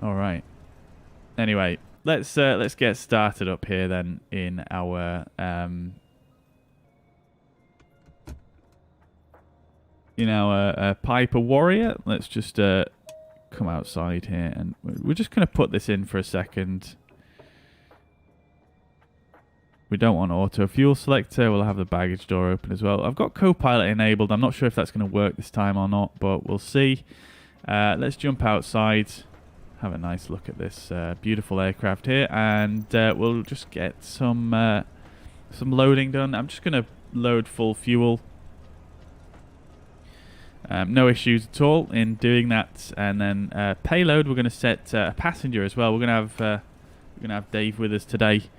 All right. Anyway, let's get started up here then in our Piper Warrior. Let's just come outside here, and we're just going to put this in for a second. We don't want auto fuel selector. We'll have the baggage door open as well. I've got Copilot enabled. I'm not sure if that's going to work this time or not, but we'll see. Let's jump outside, have a nice look at this beautiful aircraft here, and we'll just get some loading done. I'm just going to load full fuel. No issues at all in doing that, and then payload. We're going to set a passenger as well. We're going to have Dave with us today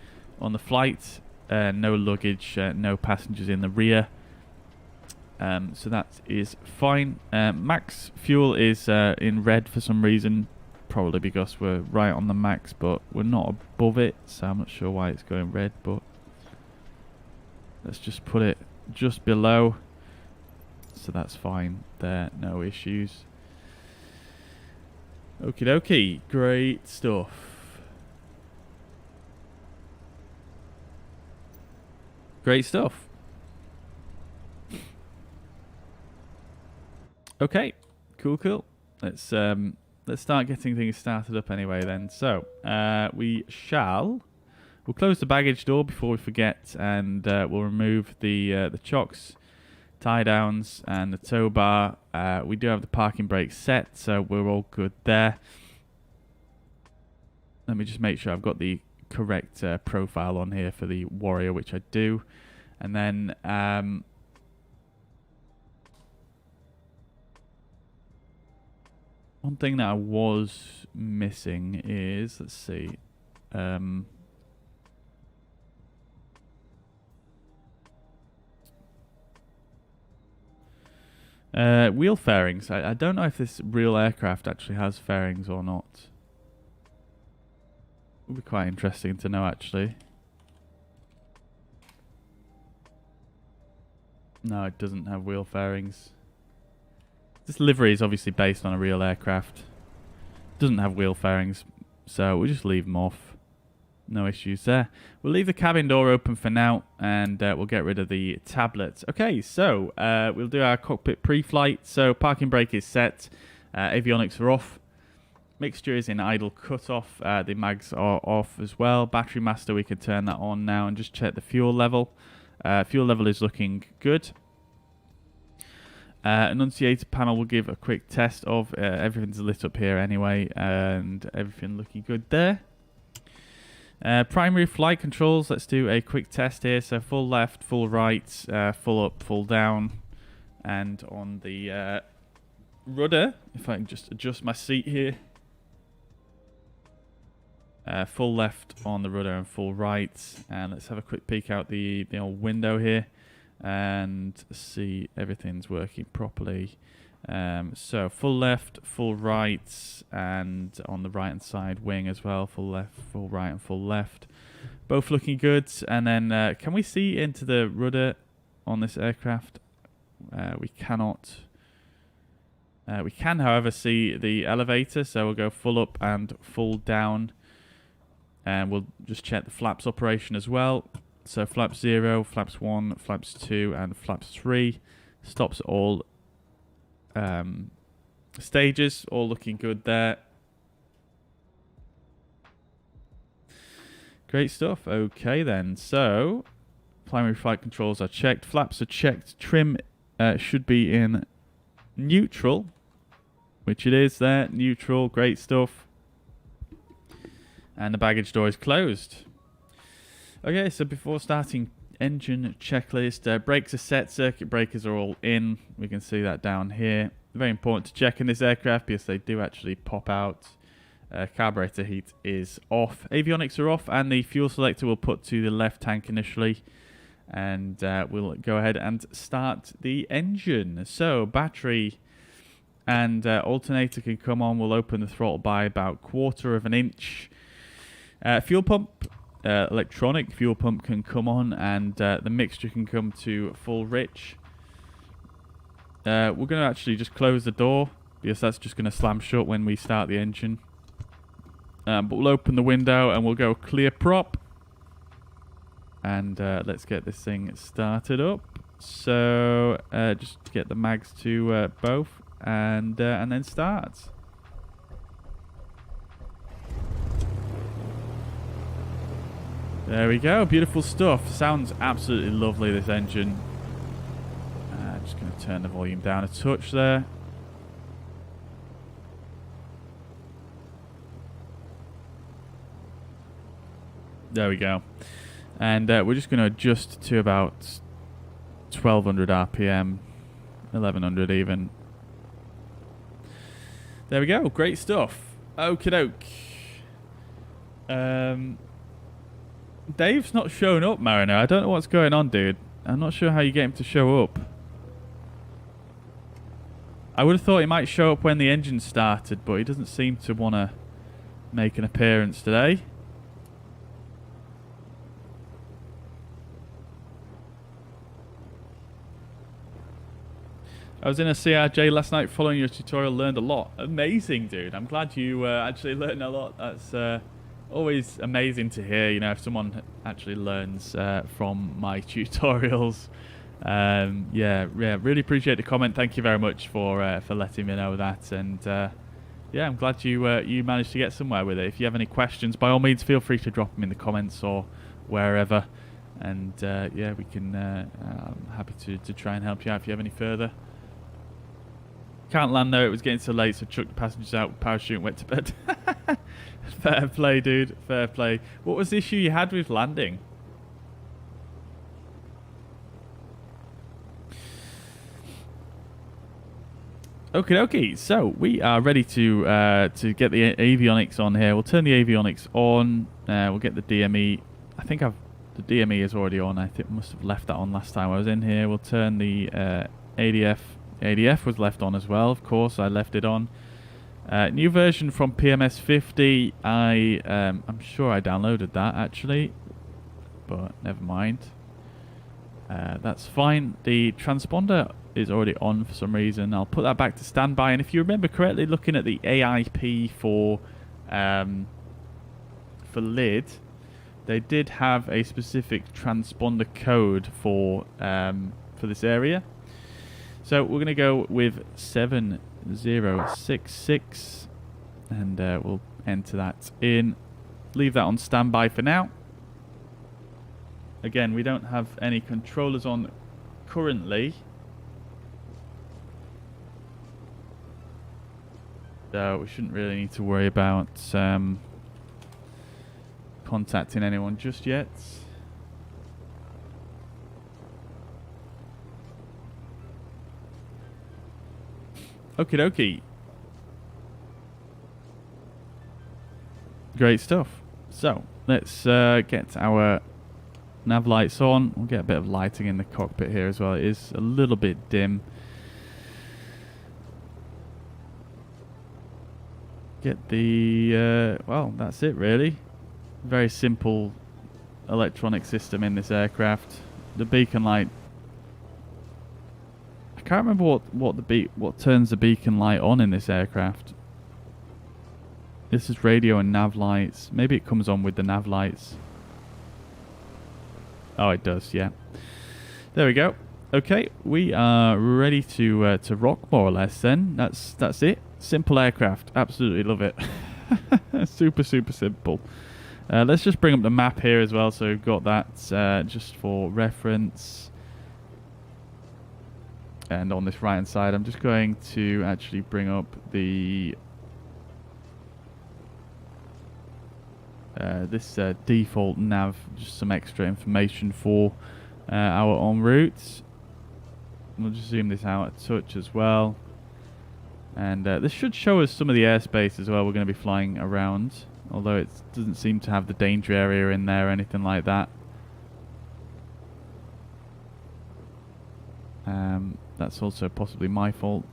on the flight. No luggage, no passengers in the rear. So that is fine. Max fuel is in red for some reason, probably because we're right on the max, but we're not above it, so I'm not sure why it's going red, but let's just put it just below. So that's fine there, no issues. Okie dokie, great stuff. Great stuff. Okay, cool. Let's start getting things started up anyway then. So we'll close the baggage door before we forget, and we'll remove the chocks, tie downs, and the tow bar. We do have the parking brake set, so we're all good there. Let me just make sure I've got the correct profile on here for the Warrior, which I do. And then one thing that I was missing is, let's see, wheel fairings. I don't know if this real aircraft actually has fairings or not. It would be quite interesting to know, actually. No, it doesn't have wheel fairings. This livery is obviously based on a real aircraft. It doesn't have wheel fairings, so we'll just leave them off. No issues there. We'll leave the cabin door open for now, and we'll get rid of the tablets. Okay, so we'll do our cockpit pre-flight. So parking brake is set. Avionics are off. Mixture is in idle cutoff. The mags are off as well. Battery master, we can turn that on now and just check the fuel level. Fuel level is looking good. Annunciator panel will give a quick test of everything's lit up here anyway, and everything looking good there. Primary flight controls, let's do a quick test here. So full left, full right, full up, full down, and on the rudder, if I can just adjust my seat here. Full left on the rudder and full right, and let's have a quick peek out the old window here and see everything's working properly. So full left, full right, and on the right hand side wing as well, full left, full right, and full left, both looking good. And then can we see into the rudder on this aircraft? We cannot. We can, however, see the elevator, so we'll go full up and full down. And we'll just check the flaps operation as well. So flaps 0, flaps 1, flaps 2, and flaps 3. Stops all stages, all looking good there. Great stuff. Okay then, so primary flight controls are checked, flaps are checked, trim should be in neutral, which it is there, neutral, great stuff. And the baggage door is closed. Okay, so before starting engine checklist, brakes are set, circuit breakers are all in. We can see that down here. Very important to check in this aircraft because they do actually pop out. Carburetor heat is off. Avionics are off, and the fuel selector will put to the left tank initially. And we'll go ahead and start the engine. So battery and alternator can come on. We'll open the throttle by about 1/4 of an inch. Fuel pump electronic fuel pump can come on, and the mixture can come to full rich. We're going to actually just close the door, because that's just going to slam shut when we start the engine. But we'll open the window and we'll go clear prop. And let's get this thing started up. So just get the mags to both, and then start. There we go, beautiful stuff. Sounds absolutely lovely, this engine. Just going to turn the volume down a touch there. There we go. And we're just going to adjust to about 1200 RPM, 1100 even. There we go, great stuff. Okie doke. Dave's not showing up, Mariner. I don't know what's going on, dude. I'm not sure how you get him to show up. I would have thought he might show up when the engine started, but he doesn't seem to want to make an appearance today. I was in a CRJ last night following your tutorial, learned a lot. Amazing, dude. I'm glad you actually learned a lot. That's always amazing to hear, you know, if someone actually learns from my tutorials. Yeah, really appreciate the comment. Thank you very much for letting me know that. And yeah, I'm glad you managed to get somewhere with it. If you have any questions, by all means, feel free to drop them in the comments or wherever. And yeah, we can. I'm happy to try and help you out if you have any further. Can't land there, it was getting so late, so chucked the passengers out with parachute and went to bed. Fair play, dude, fair play. What was the issue you had with landing? Okay, so we are ready to get the avionics on here. We'll turn the avionics on, we'll get the DME. I think the DME is already on. I think I must have left that on last time I was in here. We'll turn the ADF. ADF was left on as well, of course. I left it on. New version from PMS50. I'm sure I downloaded that actually, but never mind. That's fine. The transponder is already on for some reason. I'll put that back to standby. And if you remember correctly, looking at the AIP for Lydd, they did have a specific transponder code for this area. So we're going to go with 7066, and we'll enter that in. Leave that on standby for now. Again, we don't have any controllers on currently, so we shouldn't really need to worry about contacting anyone just yet. Okie dokie. Great stuff. So, let's get our nav lights on. We'll get a bit of lighting in the cockpit here as well. It is a little bit dim. Get the... well, that's it really. Very simple electronic system in this aircraft. The beacon light... I can't remember what turns the beacon light on in this aircraft. This is radio and nav lights. Maybe it comes on with the nav lights. Oh, it does, yeah. There we go. Okay, we are ready to rock more or less then. That's it. Simple aircraft. Absolutely love it. Super simple. Let's just bring up the map here as well, so we've got that just for reference. And on this right hand side, I'm just going to actually bring up the this default nav, just some extra information for our en route. We'll just zoom this out a touch as well, and this should show us some of the airspace as well we're going to be flying around, although it doesn't seem to have the danger area in there or anything like that. That's also possibly my fault.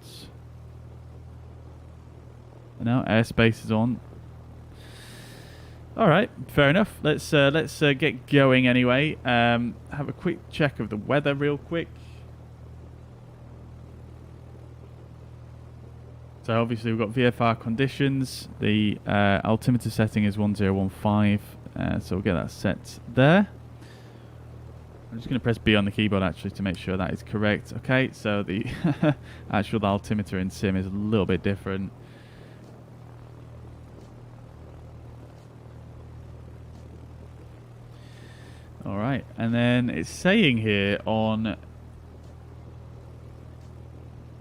No, airspace is on. All right, fair enough. Let's get going anyway. Have a quick check of the weather real quick. So obviously we've got VFR conditions. The altimeter setting is 1015, so we'll get that set there. I'm just going to press B on the keyboard actually to make sure that is correct. Okay, so the actual altimeter in sim is a little bit different. All right, and then it's saying here on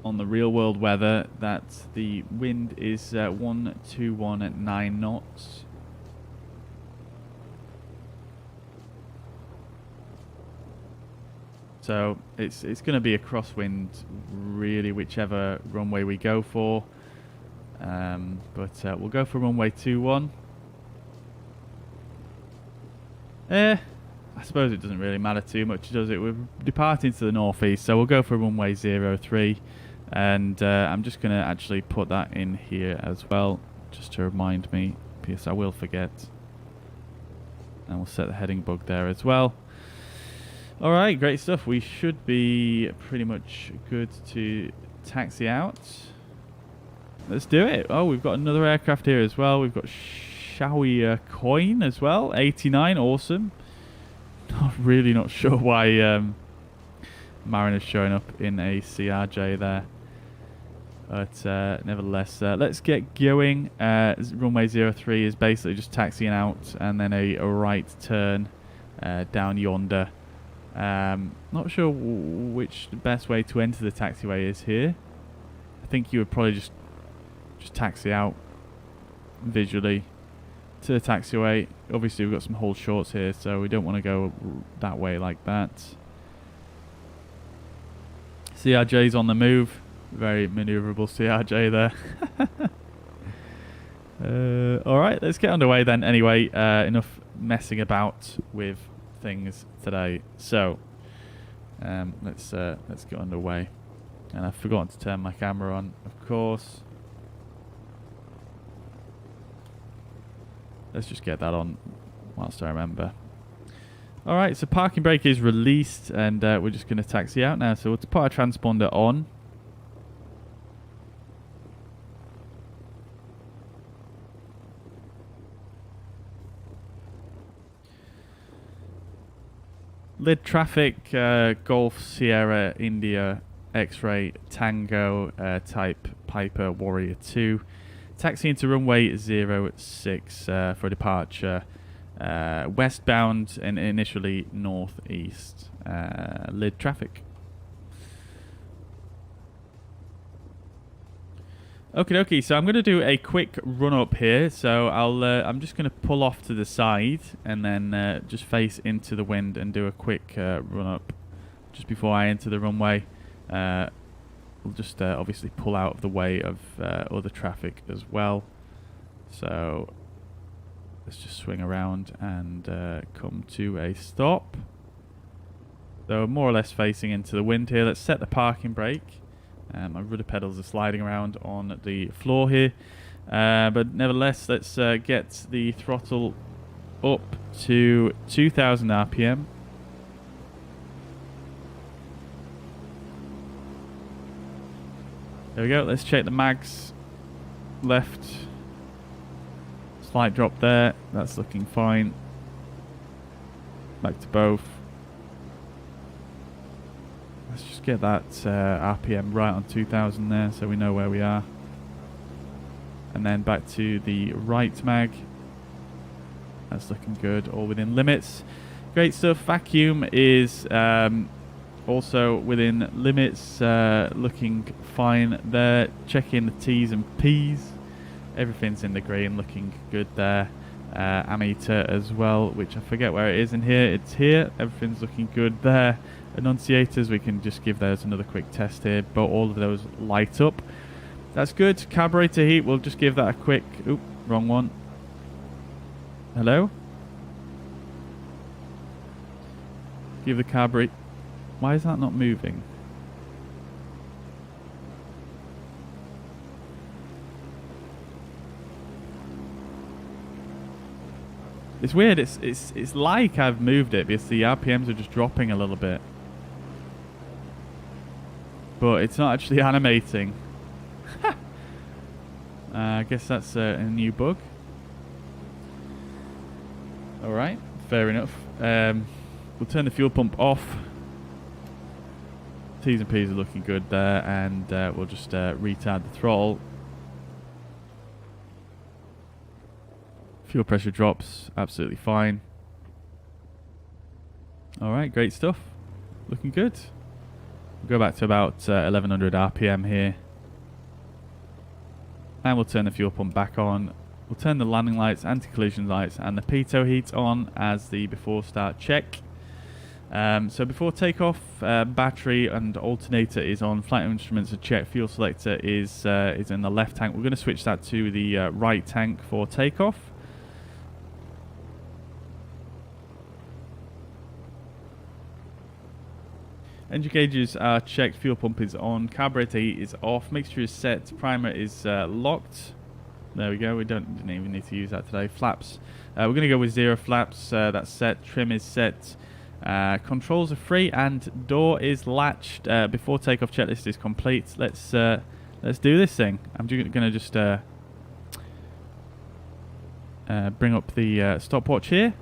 the real world weather that the wind is 121 at 9 knots. So it's going to be a crosswind, really, whichever runway we go for. But we'll go for runway 21. I suppose it doesn't really matter too much, does it? We're departing to the northeast, so we'll go for runway 03. And I'm just going to actually put that in here as well, just to remind me, because I will forget. And we'll set the heading bug there as well. Alright, great stuff. We should be pretty much good to taxi out. Let's do it. Oh, we've got another aircraft here as well. We've got Shawi Coin as well. 89, awesome. Really not sure why Mariner's showing up in a CRJ there. But nevertheless, let's get going. Runway 03 is basically just taxiing out and then a right turn down yonder. Not sure which the best way to enter the taxiway is here. I think you would probably just taxi out visually to the taxiway. Obviously we've got some hold shorts here, so we don't want to go that way like that. CRJ's on the move. Very maneuverable CRJ there. Alright, let's get underway then anyway. Enough messing about with things today. So let's get underway. And I've forgotten to turn my camera on, of course. Let's just get that on whilst I remember. Alright, so parking brake is released and we're just going to taxi out now. So we'll put our transponder on. Lydd traffic, Golf Sierra India X-ray Tango type Piper Warrior 2. Taxi into runway 06 for departure. Westbound and initially northeast. Lydd traffic. Okie dokie, so I'm going to do a quick run up here. So I'm just going to pull off to the side and then just face into the wind and do a quick run up just before I enter the runway. We'll just obviously pull out of the way of other traffic as well. So let's just swing around and come to a stop. So more or less facing into the wind here. Let's set the parking brake. My rudder pedals are sliding around on the floor here. But nevertheless, let's get the throttle up to 2000 RPM. There we go. Let's check the mags. Left. Slight drop there. That's looking fine. Back to both. Let's just get that RPM right on 2000 there so we know where we are. And then back to the right mag. That's looking good. All within limits. Great stuff. Vacuum is also within limits. Looking fine there. Checking the T's and P's. Everything's in the green. Looking good there. Ammeter as well, which I forget where it is in here. It's here. Everything's looking good there. Enunciators, we can just give those another quick test here, but all of those light up. That's good. Carburetor heat, we'll just give that a quick... Oop, wrong one. Hello? Give the carburetor... Why is that not moving? It's weird. It's like I've moved it because the RPMs are just dropping a little bit, but it's not actually animating. I guess that's a new bug. All right, fair enough. We'll turn the fuel pump off. T's and P's are looking good there, and we'll just retard the throttle. Fuel pressure drops absolutely fine. All right, great stuff. Looking good. We'll go back to about 1100 RPM here. And we'll turn the fuel pump back on. We'll turn the landing lights, anti-collision lights, and the pitot heat on as the before start check. So before takeoff, battery and alternator is on. Flight instruments are checked. Fuel selector is in the left tank. We're going to switch that to the right tank for takeoff. Engine gauges are checked. Fuel pump is on. Carburetor heat is off. Mixture is set. Primer is locked. There we go. We didn't even need to use that today. Flaps. We're going to go with 0 flaps. That's set. Trim is set. Controls are free and door is latched. Before takeoff checklist is complete. Let's do this thing. I'm going to just bring up the stopwatch here.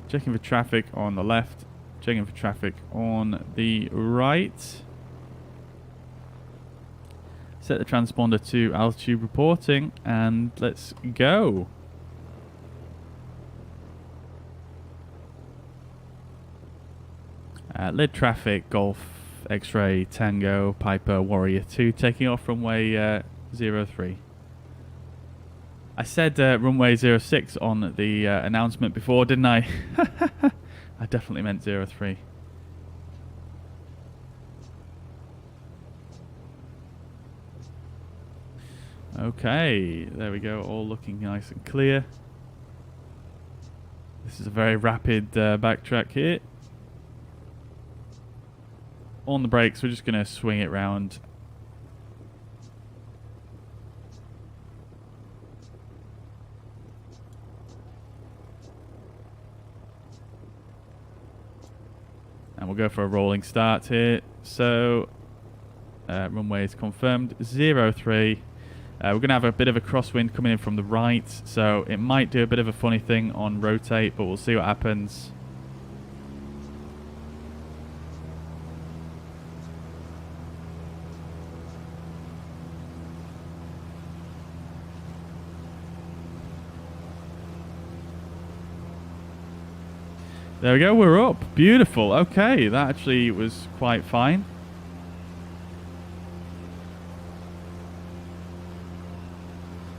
Checking for traffic on the left. Checking for traffic on the right. Set the transponder to altitude reporting and let's go. Lydd traffic, Golf, X-ray, Tango, Piper, Warrior 2, taking off runway 03. I said runway 06 on the announcement before, didn't I? I definitely meant 03. Okay, there we go, all looking nice and clear. This is a very rapid backtrack here. On the brakes, we're just going to swing it round. And we'll go for a rolling start here. So, runway is confirmed, 03. We're going to have a bit of a crosswind coming in from the right, so it might do a bit of a funny thing on rotate, but we'll see what happens. There we go, we're up. Beautiful. Okay, that actually was quite fine.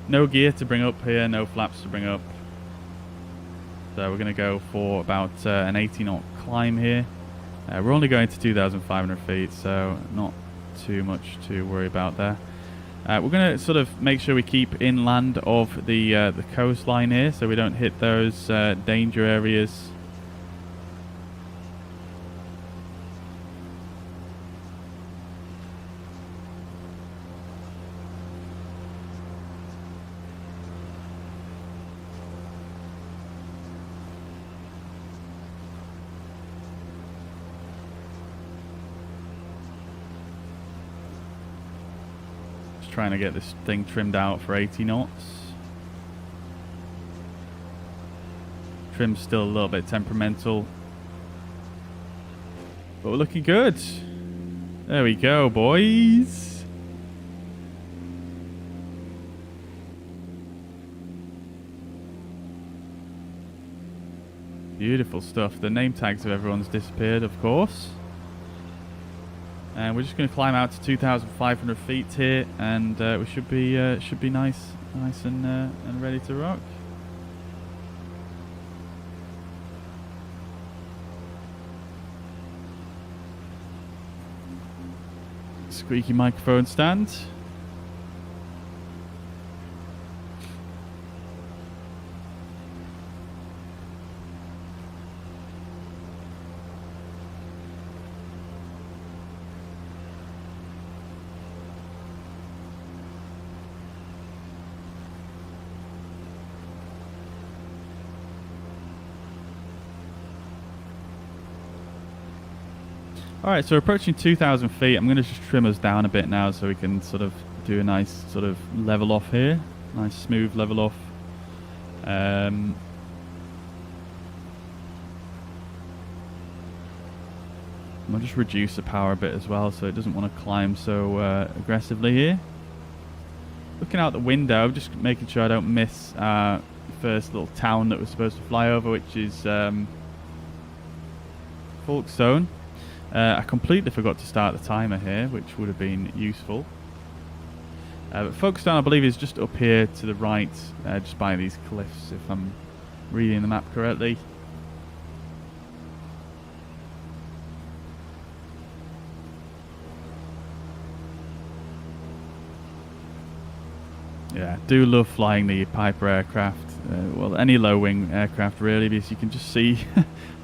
No gear to bring up here, no flaps to bring up. So we're going to go for about an 80 knot climb here. We're only going to 2,500 feet, so not too much to worry about there. We're going to sort of make sure we keep inland of the coastline here, so we don't hit those danger areas. Trying to get this thing trimmed out for 80 knots. Trim's still a little bit temperamental, but we're looking good. There we go, boys. Beautiful stuff. The name tags of everyone's disappeared, of course. And we're just going to climb out to 2,500 feet here, and we should be nice and ready to rock. Squeaky microphone stand. Alright, so we're approaching 2,000 feet. I'm going to just trim us down a bit now so we can sort of do a nice sort of level off here. Nice smooth level off. I'll just reduce the power a bit as well so it doesn't want to climb so aggressively here. Looking out the window, just making sure I don't miss the first little town that we're supposed to fly over, which is Folkestone. I completely forgot to start the timer here, which would have been useful. But Folkestone, I believe, is just up here to the right, just by these cliffs, if I'm reading the map correctly. Yeah, do love flying the Piper aircraft. Well, any low-wing aircraft really, because you can just see.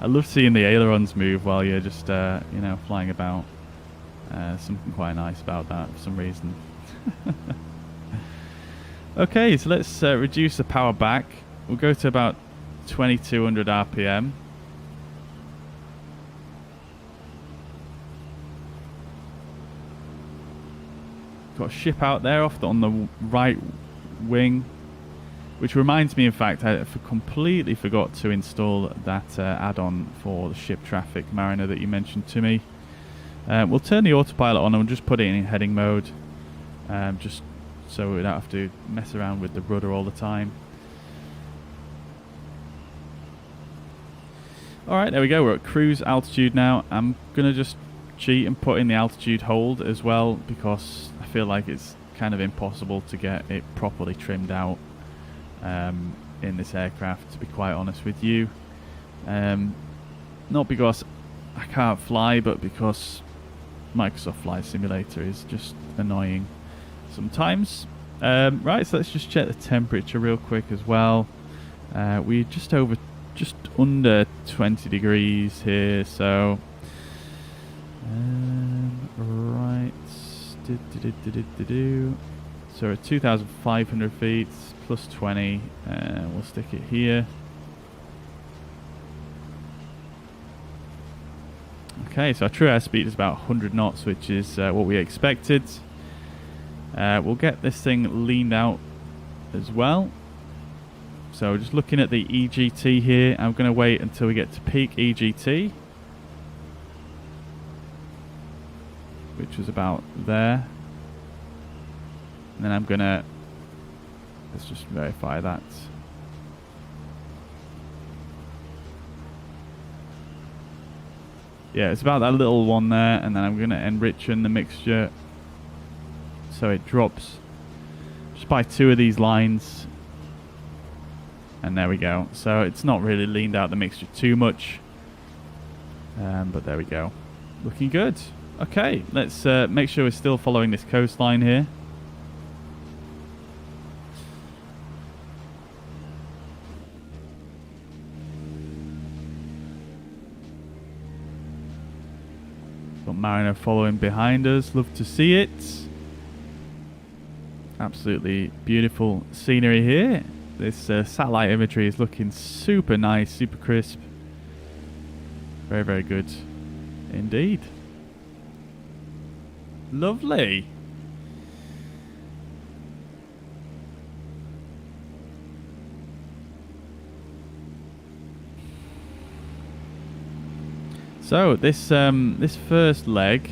I love seeing the ailerons move while you're just, you know, flying about. Something quite nice about that for some reason. Okay, so let's reduce the power back. We'll go to about 2200 RPM. Got a ship out there on the right wing, which reminds me, in fact, I completely forgot to install that add-on for the ship traffic mariner that you mentioned to me. We'll turn the autopilot on and we'll just put it in heading mode, just so we don't have to mess around with the rudder all the time. Alright, there we go, we're at cruise altitude now. I'm going to just cheat and put in the altitude hold as well, because I feel like it's kind of impossible to get it properly trimmed out in this aircraft, to be quite honest with you. Not because I can't fly, but because Microsoft Flight Simulator is just annoying sometimes. Right, so let's just check the temperature real quick as well. We're just under 20 degrees here, so right. So we're at 2,500 feet plus 20. We'll stick it here. Okay, so our true airspeed is about 100 knots, which is what we expected. We'll get this thing leaned out as well. So just looking at the EGT here, I'm going to wait until we get to peak EGT, which was about there. And then I'm going to, let's just verify that. Yeah, it's about that little one there, and then I'm going to enrich in the mixture so it drops just by 2 of these lines. And there we go. So it's not really leaned out the mixture too much, but there we go. Looking good. Okay, let's make sure we're still following this coastline here. Got Mariner following behind us. Love to see it. Absolutely beautiful scenery here. This satellite imagery is looking super nice, super crisp. Very, very good indeed. Lovely. So this this first leg,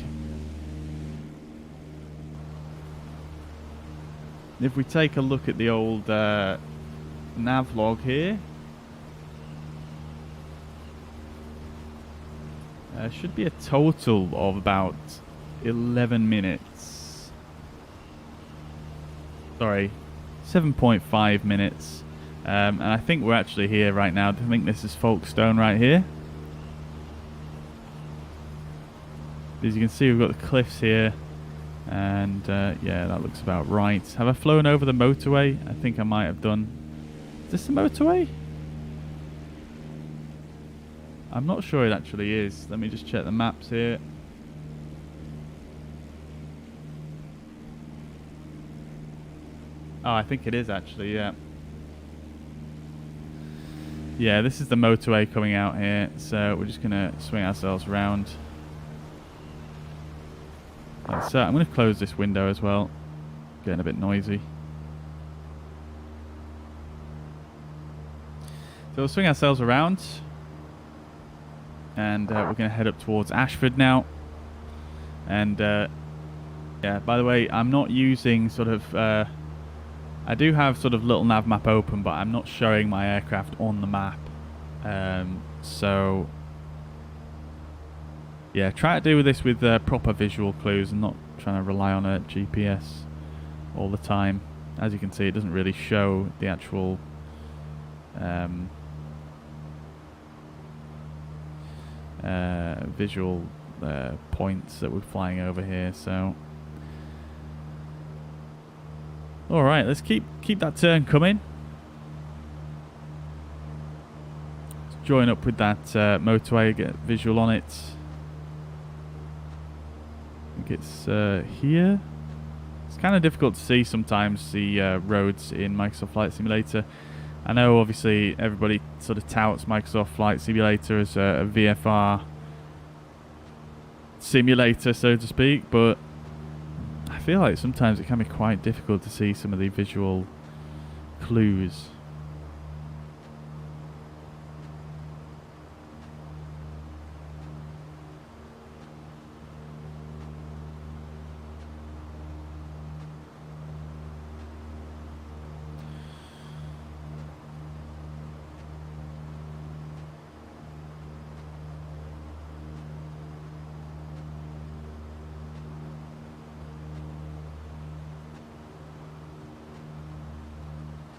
if we take a look at the old nav log here, should be a total of about 11 minutes. Sorry, 7.5 minutes. And I think we're actually here right now. I think this is Folkestone right here. As you can see, we've got the cliffs here. And yeah, that looks about right. Have I flown over the motorway? I think I might have done. Is this the motorway? I'm not sure it actually is. Let me just check the maps here. Oh, I think it is actually, yeah. Yeah, this is the motorway coming out here. So we're just going to swing ourselves around. So I'm going to close this window as well. Getting a bit noisy. So we'll swing ourselves around. And we're going to head up towards Ashford now. And yeah, by the way, I'm not using sort of... I do have sort of little nav map open, but I'm not showing my aircraft on the map. So... yeah, try to do this with proper visual clues and not trying to rely on a GPS all the time. As you can see, it doesn't really show the actual visual points that we're flying over here. So, all right, let's keep that turn coming. Let's join up with that motorway, get visual on it. I think it's here. It's kind of difficult to see sometimes the roads in Microsoft Flight Simulator. I know obviously everybody sort of touts Microsoft Flight Simulator as a VFR simulator, so to speak, but I feel like sometimes it can be quite difficult to see some of the visual clues.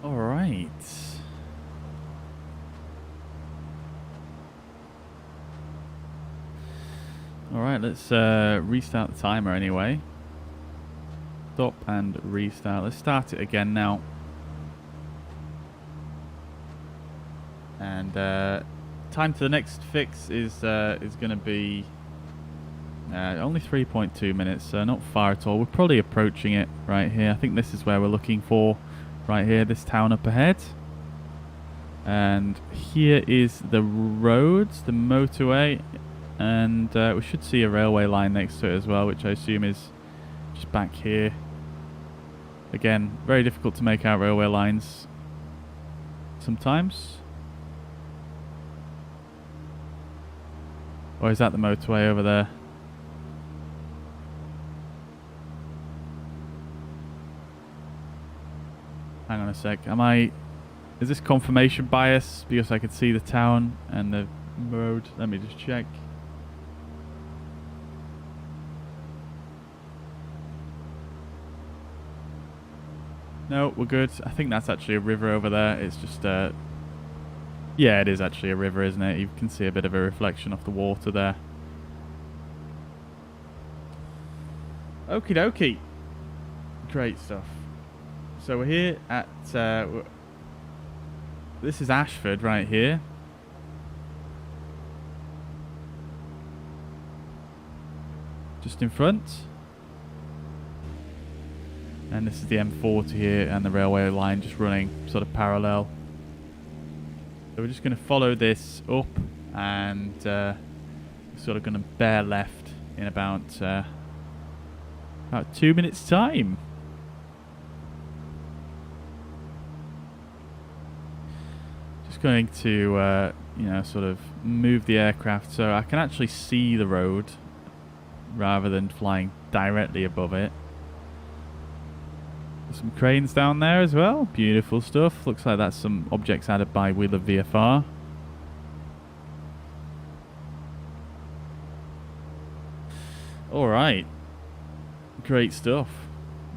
Alright. Alright, let's restart the timer anyway. Stop and restart. Let's start it again now. And time to the next fix is going to be only 3.2 minutes, so not far at all. We're probably approaching it right here. I think this is where we're looking for. Right here, this town up ahead. And here is the roads, the motorway. And we should see a railway line next to it as well, which I assume is just back here. Again, very difficult to make out railway lines sometimes. Or is that the motorway over there? Hang on a sec. Is this confirmation bias? Because I could see the town and the road. Let me just check. No, we're good. I think that's actually a river over there. It's just yeah, it is actually a river, isn't it? You can see a bit of a reflection off the water there. Okie dokie. Great stuff. So we're here at, this is Ashford right here. Just in front. And this is the M40 here and the railway line just running sort of parallel. So we're just going to follow this up and sort of going to bear left in about 2 minutes time. Going to you know, sort of move the aircraft so I can actually see the road rather than flying directly above it. There's some cranes down there as well. Beautiful stuff. Looks like that's some objects added by Wheeler VFR. Alright. Great stuff.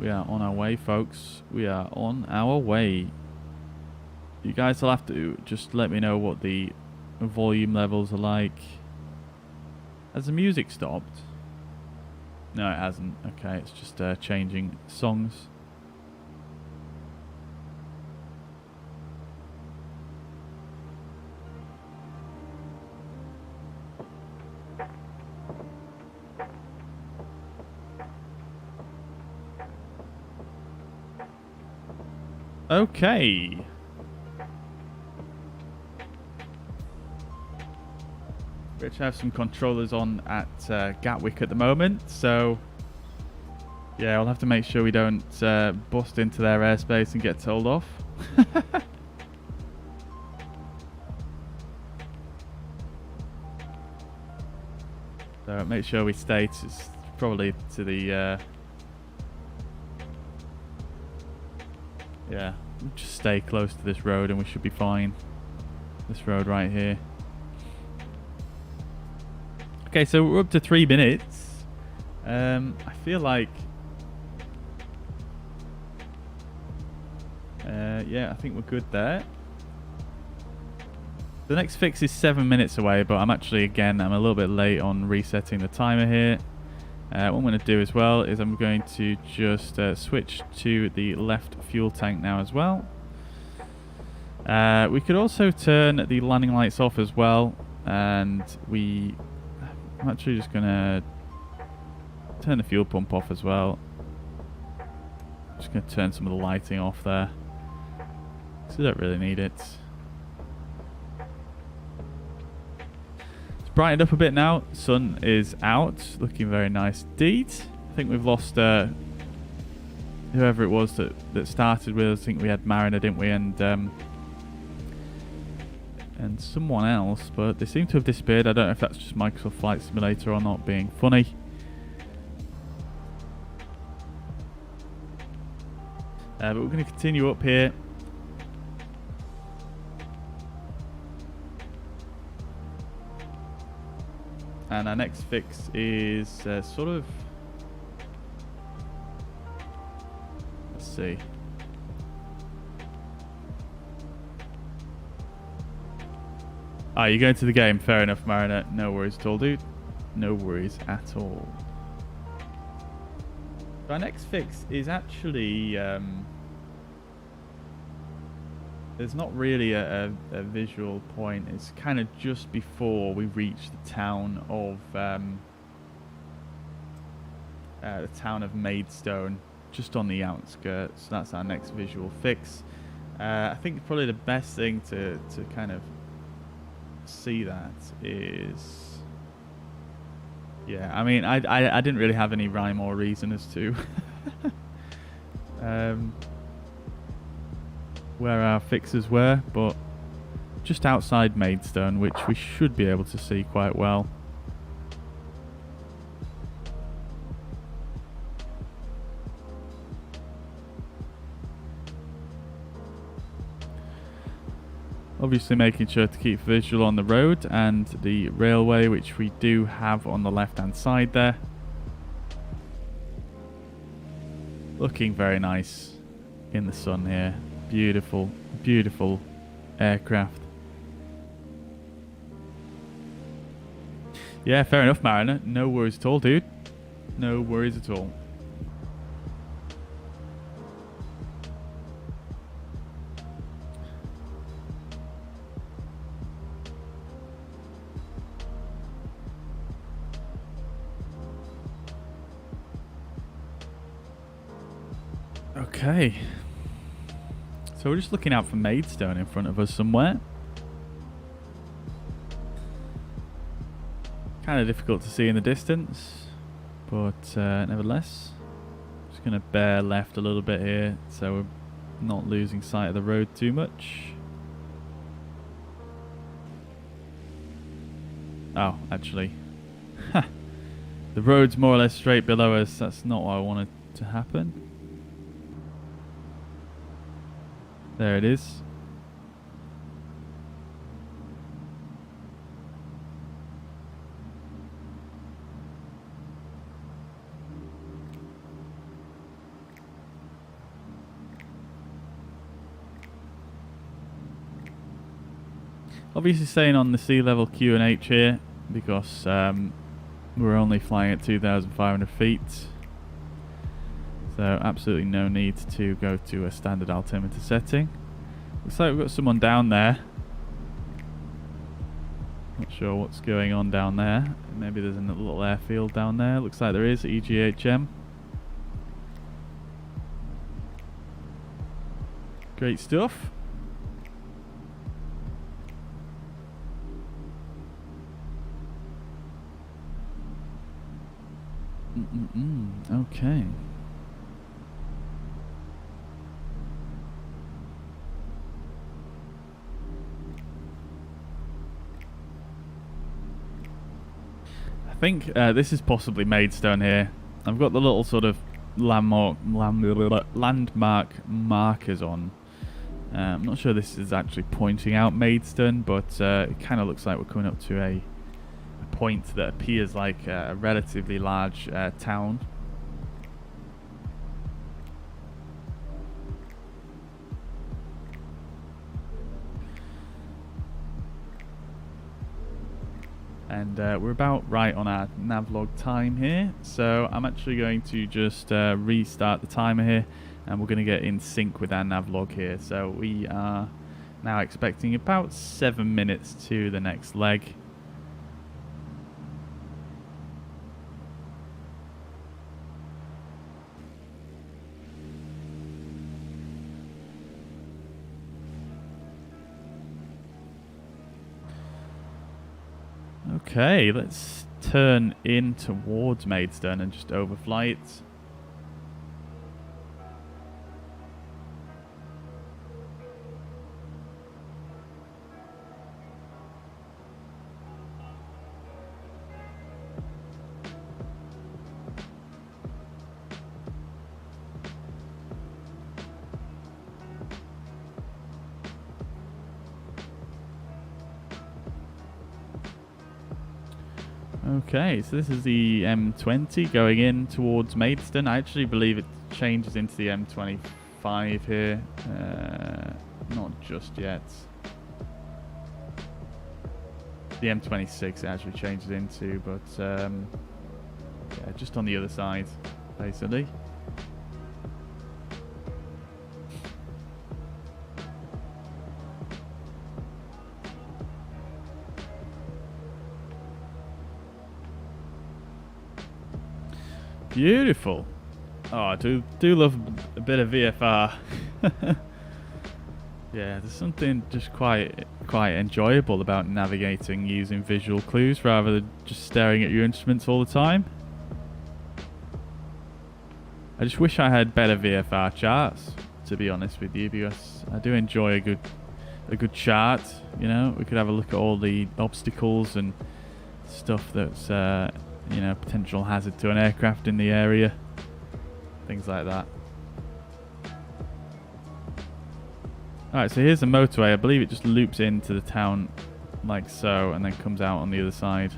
We are on our way, folks. We are on our way. You guys will have to just let me know what the volume levels are like. Has the music stopped? No, it hasn't. Okay, it's just changing songs. Okay. Which have some controllers on at Gatwick at the moment, so Yeah, we'll have to make sure we don't bust into their airspace and get told off. So make sure we stay probably to the... yeah, just stay close to this road and we should be fine. This road right here. Okay, so we're up to 3 minutes. I feel like... yeah, I think we're good there. The next fix is 7 minutes away, but I'm a little bit late on resetting the timer here. What I'm going to do as well is I'm going to just switch to the left fuel tank now as well. We could also turn the landing lights off as well, and I'm actually just going to turn the fuel pump off as well. Just going to turn some of the lighting off there. So we don't really need it. It's brightened up a bit now. Sun is out, looking very nice indeed. I think we've lost whoever it was that started with us. I think we had Mariner, didn't we? And someone else, but they seem to have disappeared. I don't know if that's just Microsoft Flight Simulator or not being funny. But we're going to continue up here. And our next fix is sort of... Let's see. Ah, you're going to the game. Fair enough, Mariner. No worries at all, dude. No worries at all. So our next fix is actually... there's not really a visual point. It's kind of just before we reach the town of Maidstone, just on the outskirts. That's our next visual fix. I think probably the best thing to kind of see that is, yeah. I mean, I didn't really have any rhyme or reason as to where our fixes were, but just outside Maidstone, which we should be able to see quite well. Obviously making sure to keep visual on the road and the railway, which we do have on the left hand side there. Looking very nice in the sun here. Beautiful, beautiful aircraft. Yeah, fair enough, Mariner. No worries at all, dude. No worries at all. Okay. So we're just looking out for Maidstone in front of us somewhere. Kind of difficult to see in the distance, but nevertheless, just going to bear left a little bit here so we're not losing sight of the road too much. Oh, actually, the road's more or less straight below us. That's not what I wanted to happen. There it is. Obviously staying on the sea level Q&H here because we're only flying at 2,500 feet. So absolutely no need to go to a standard altimeter setting. Looks like we've got someone down there. Not sure what's going on down there. Maybe there's a little airfield down there. Looks like there is, EGHM. Great stuff. Okay. think this is possibly Maidstone here. I've got the little sort of landmark markers on. I'm not sure this is actually pointing out Maidstone, but it kind of looks like we're coming up to a point that appears like a relatively large town. And we're about right on our navlog time here, so I'm actually going to just restart the timer here, and we're going to get in sync with our navlog here. So we are now expecting about 7 minutes to the next leg. Okay, let's turn in towards Maidstone and just overfly it. Okay, so this is the M20 going in towards Maidstone. I actually believe it changes into the M25 here. Not just yet. The M26 it actually changes into, but yeah, just on the other side, basically. Beautiful. Oh, I do love a bit of VFR. Yeah, there's something just quite enjoyable about navigating using visual clues rather than just staring at your instruments all the time. I just wish I had better VFR charts, to be honest with you, because I do enjoy a good chart. You know, we could have a look at all the obstacles and stuff that's you know, potential hazard to an aircraft in the area, things like that. Alright, so here's the motorway. I believe it just loops into the town like so and then comes out on the other side.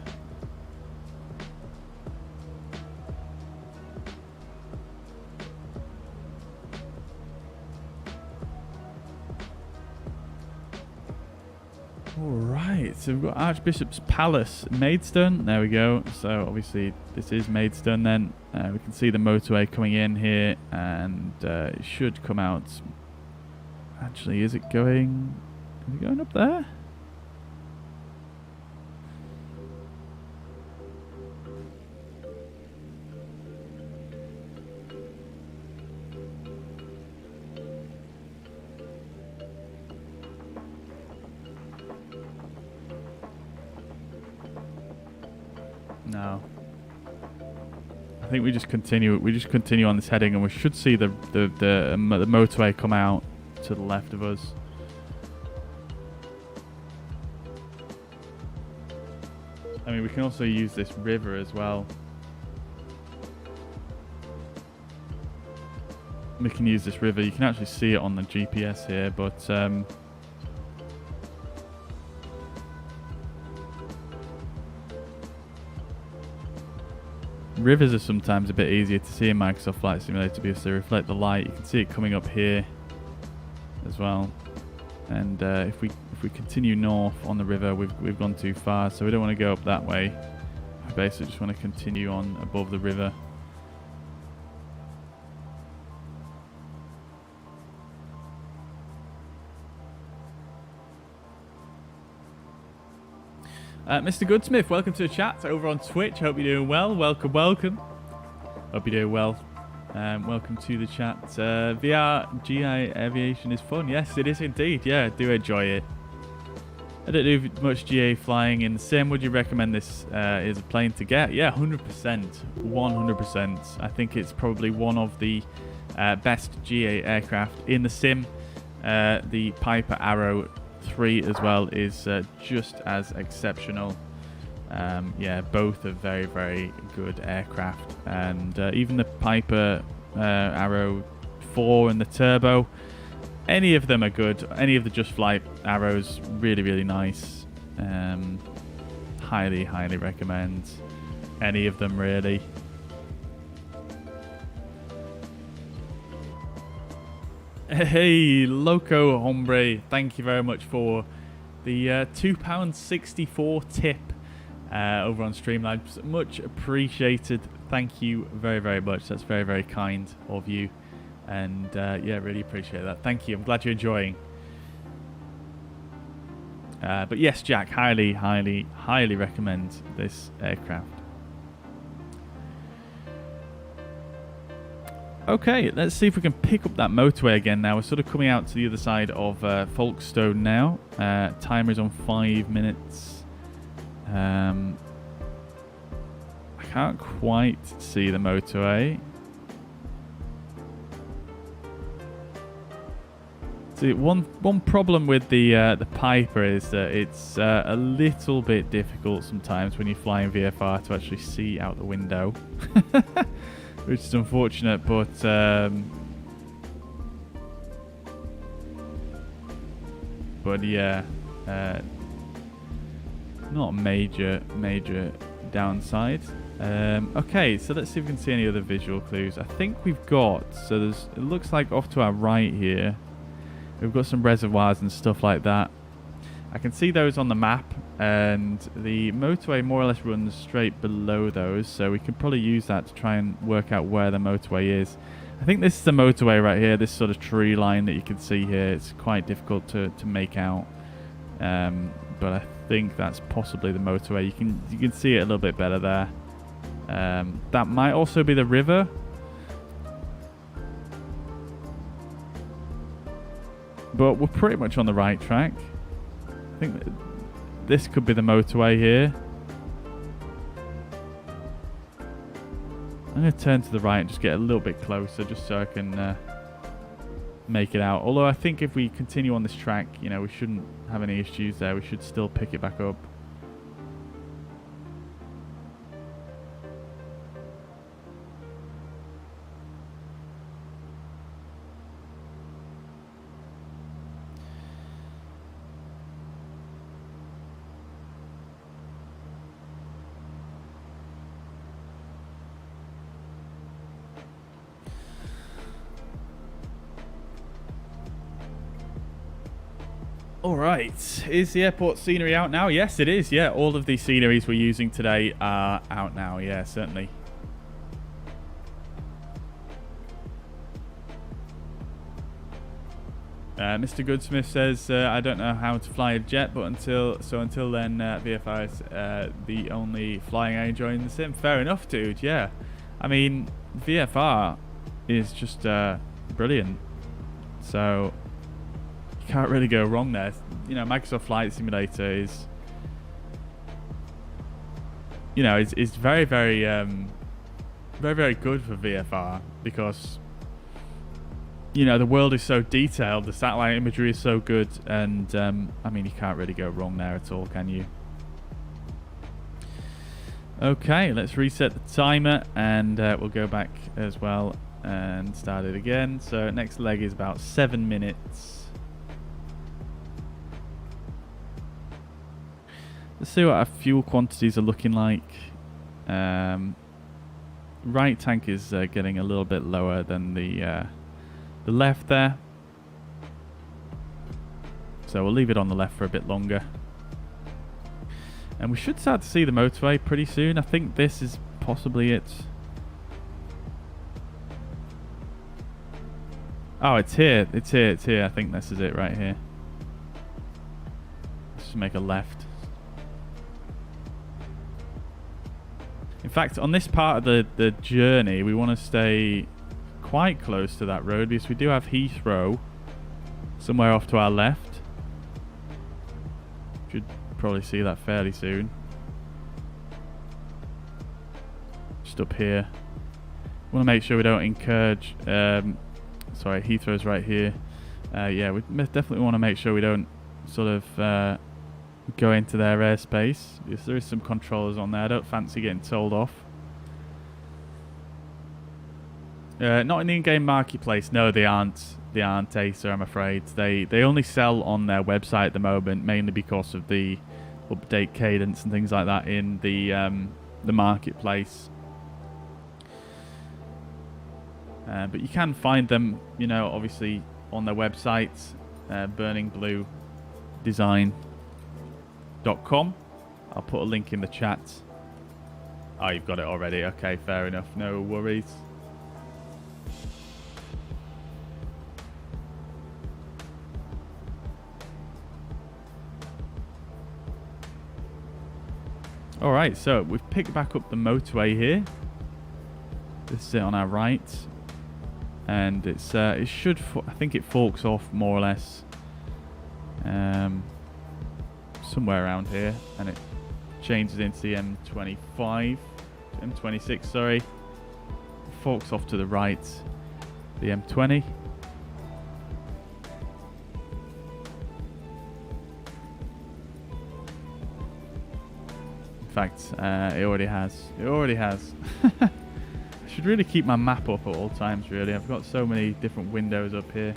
Alright, so we've got Archbishop's Palace, Maidstone. There we go. So obviously this is Maidstone then. We can see the motorway coming in here, and it should come out. Actually, is it going up there? No. I think we just continue. We just continue on this heading, and we should see the motorway come out to the left of us. I mean, we can also use this river as well. We can use this river. You can actually see it on the GPS here, but rivers are sometimes a bit easier to see in Microsoft Flight Simulator because they reflect the light. You can see it coming up here as well. And if we continue north on the river, we've gone too far, so we don't want to go up that way. We basically just want to continue on above the river. Mr. Goodsmith, welcome to the chat over on Twitch. Hope you're doing well. Welcome, welcome. Hope you're doing well. Welcome to the chat. VR GI aviation is fun. Yes, it is indeed. Yeah, I do enjoy it. I don't do much GA flying in the sim. Would you recommend this as a plane to get? Yeah, 100%. 100%. I think it's probably one of the best GA aircraft in the sim. The Piper Arrow 3 as well is just as exceptional. Yeah, both are very, very good aircraft. And even the Piper Arrow 4 and the Turbo, any of them are good. Any of the JustFlight Arrows, really, really nice. Highly, highly recommend any of them, really. Hey, Loco Hombre, thank you very much for the £2.64 tip over on Streamlabs. Much appreciated. Thank you very, very much. That's very, very kind of you. And yeah, really appreciate that. Thank you. I'm glad you're enjoying. But yes, Jack, highly, highly, highly recommend this aircraft. Okay, let's see if we can pick up that motorway again now. We're sort of coming out to the other side of Folkestone now. Timer is on 5 minutes. I can't quite see the motorway. See, one problem with the Piper is that it's a little bit difficult sometimes when you fly in VFR to actually see out the window, which is unfortunate. But yeah, not a major downside. Okay, so let's see if we can see any other visual clues. I think we've got, so there's, it looks like off to our right here, we've got some reservoirs and stuff like that. I can see those on the map, and the motorway more or less runs straight below those, so we can probably use that to try and work out where the motorway is. I think this is the motorway right here, this sort of tree line that you can see here. It's quite difficult to make out, but I think that's possibly the motorway. You can see it a little bit better there. That might also be the river. But we're pretty much on the right track. I think this could be the motorway here. I'm going to turn to the right and just get a little bit closer just so I can make it out. Although I think if we continue on this track, you know, we shouldn't have any issues there. We should still pick it back up. Alright, is the airport scenery out now? Yes, it is. Yeah, all of the sceneries we're using today are out now. Yeah, certainly. Mr. Goodsmith says, I don't know how to fly a jet, but until then, VFR is the only flying I enjoy in the sim. Fair enough, dude. Yeah. I mean, VFR is just brilliant. So you can't really go wrong there. You know, Microsoft Flight Simulator is, you know, is very, very, very, very good for VFR because, you know, the world is so detailed, the satellite imagery is so good, and I mean, you can't really go wrong there at all, can you? Okay, let's reset the timer, and we'll go back as well and start it again. So next leg is about 7 minutes. Let's see what our fuel quantities are looking like. Right tank is getting a little bit lower than the left there. So we'll leave it on the left for a bit longer. And we should start to see the motorway pretty soon. I think this is possibly it. Oh, it's here. It's here. It's here. I think this is it right here. Let's just make a left. In fact, on this part of the journey, we want to stay quite close to that road because we do have Heathrow somewhere off to our left. Should probably see that fairly soon. Just up here. Want to make sure we don't encourage. Sorry, Heathrow's right here. Yeah, we definitely want to make sure we don't sort of go into their airspace. Yes, there is some controllers on there. I don't fancy getting told off. Not in the in-game marketplace. No, they aren't. They aren't, Acer, I'm afraid. They only sell on their website at the moment, mainly because of the update cadence and things like that in the marketplace. But you can find them, you know, obviously on their website, burningbluedesign.com. I'll put a link in the chat. Oh, you've got it already. Okay, fair enough. No worries. Alright, so we've picked back up the motorway here. This is it on our right. And it's it should, I think it forks off more or less somewhere around here, and it changes into the M26, sorry. Forks off to the right, the M20. In fact, it already has. It already has. I should really keep my map up at all times, really. I've got so many different windows up here.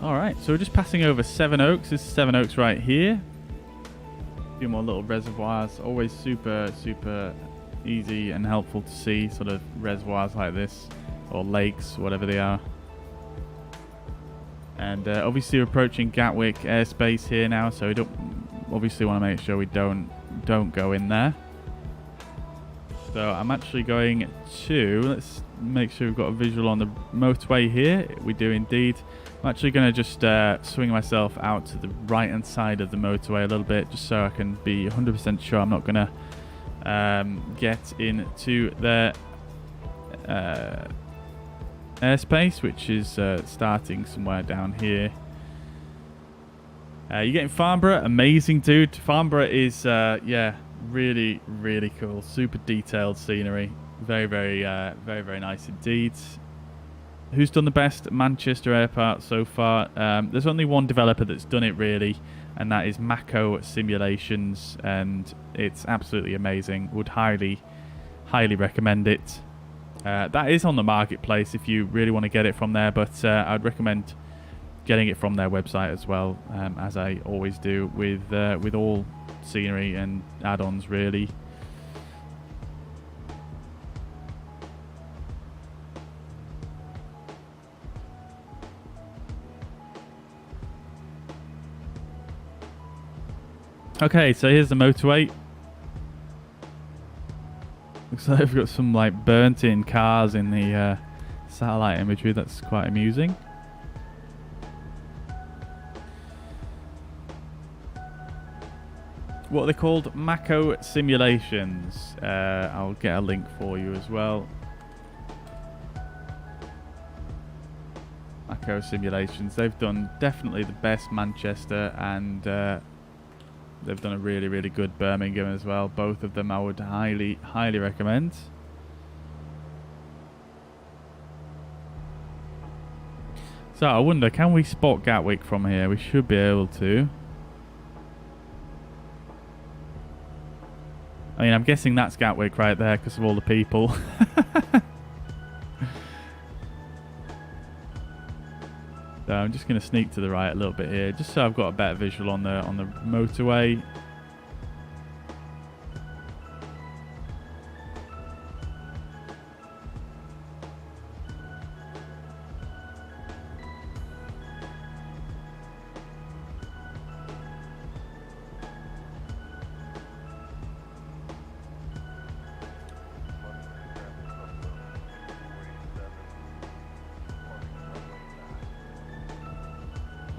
Alright, so we're just passing over Seven Oaks. This is Seven Oaks right here. A few more little reservoirs. Always super easy and helpful to see sort of reservoirs like this, or lakes, whatever they are. And obviously we're approaching Gatwick airspace here now, so we don't obviously want to make sure we don't go in there. So I'm actually going to, let's make sure we've got a visual on the motorway here. We do indeed. I'm actually going to just swing myself out to the right hand side of the motorway a little bit, just so I can be 100% sure I'm not going to get into their airspace, which is starting somewhere down here. You're getting Farnborough. Amazing, dude. Farnborough is, yeah, really cool. Super detailed scenery. Very nice indeed. Who's done the best Manchester airport so far? There's only one developer that's done it, really, and that is Mako Simulations, and it's absolutely amazing. Would highly recommend it. That is on the marketplace if you really want to get it from there, but I'd recommend getting it from their website as well, as I always do with all scenery and add-ons, really. Okay, so here's the motorway. Looks like we've got some like burnt in cars in the satellite imagery. That's quite amusing. What are they called? Mako Simulations. I'll get a link for you as well. Mako Simulations. They've done definitely the best Manchester, and they've done a really good Birmingham as well. Both of them I would highly recommend. So I wonder, can we spot Gatwick from here? We should be able to. I mean, I'm guessing that's Gatwick right there because of all the people. So I'm just going to sneak to the right a little bit here, just so I've got a better visual on the motorway.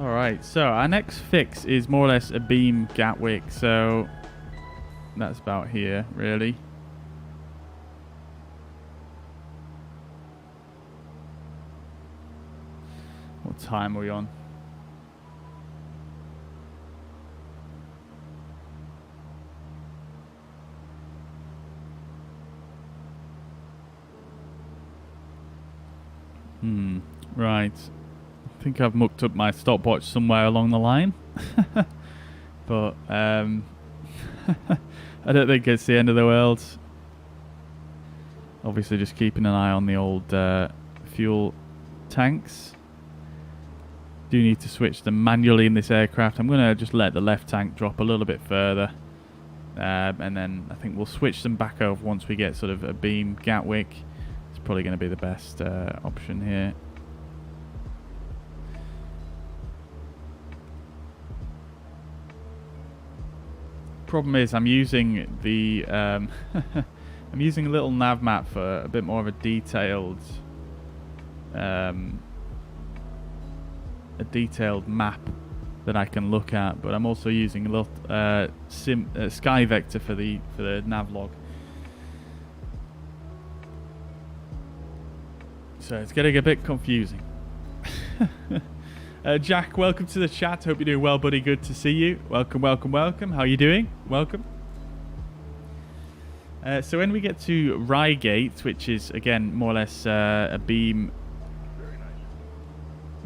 Alright, so our next fix is more or less a beam Gatwick, so that's about here, really. What time are we on? Right. I think I've mucked up my stopwatch somewhere along the line. But I don't think it's the end of the world. Obviously just keeping an eye on the old fuel tanks. Do need to switch them manually in this aircraft. I'm going to just let the left tank drop a little bit further. And then I think we'll switch them back over once we get sort of a beam Gatwick. It's probably going to be the best option here. Problem is I'm using the I'm using a little nav map for a bit more of a detailed map that I can look at, but I'm also using a little sky vector for the nav log. So it's getting a bit confusing. Jack, welcome to the chat. Hope you're doing well, buddy. Good to see you. Welcome, welcome, welcome. How are you doing? Welcome. So when we get to Reigate, which is, again, more or less a beam...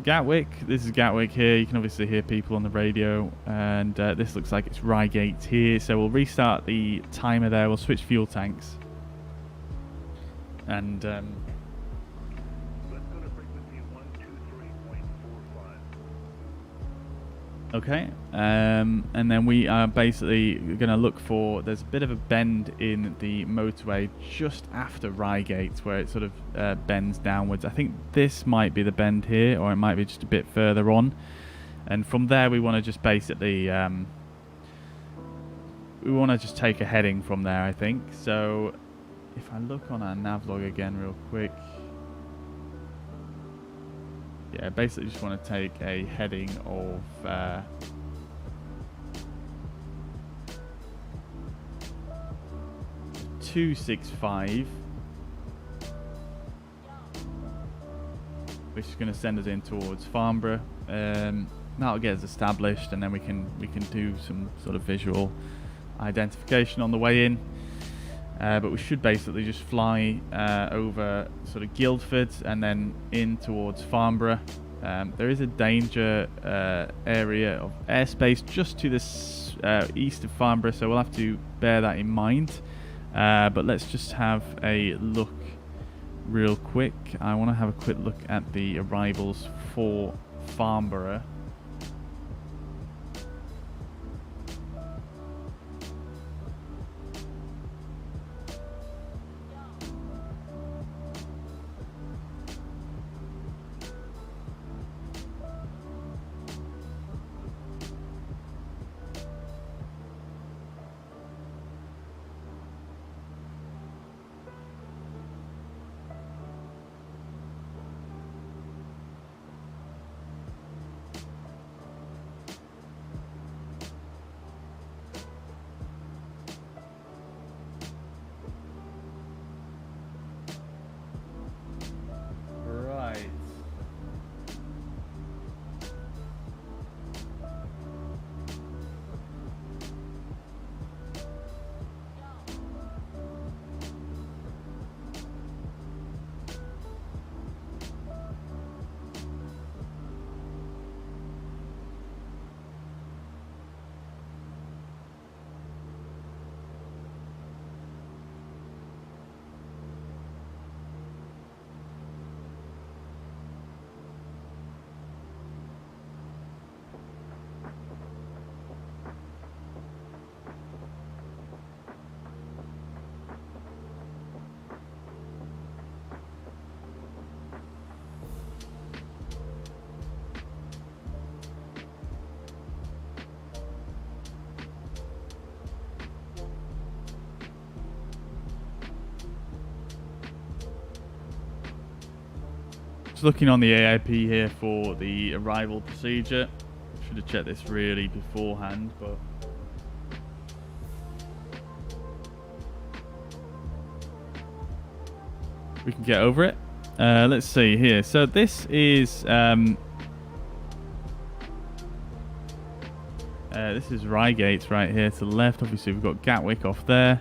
Gatwick. This is Gatwick here. You can obviously hear people on the radio. And this looks like it's Reigate here. So we'll restart the timer there. We'll switch fuel tanks. And... okay, and then we are basically going to look for, there's a bit of a bend in the motorway just after Reigate where it sort of bends downwards. I think this might be the bend here, or it might be just a bit further on. And from there we want to just basically, we want to just take a heading from there, I think. So if I look on our navlog again real quick. Yeah, basically just want to take a heading of 265, which is going to send us in towards Farnborough. That'll get us established, and then we can do some sort of visual identification on the way in. But we should basically just fly over sort of Guildford and then in towards Farnborough. There is a danger area of airspace just to the east of Farnborough, so we'll have to bear that in mind. But let's just have a look real quick. I want to have a quick look at the arrivals for Farnborough. Just looking on the AIP here for the arrival procedure. Should have checked this really beforehand, but we can get over it. Let's see here. So this is This is Reigate right here to the left. Obviously, we've got Gatwick off there.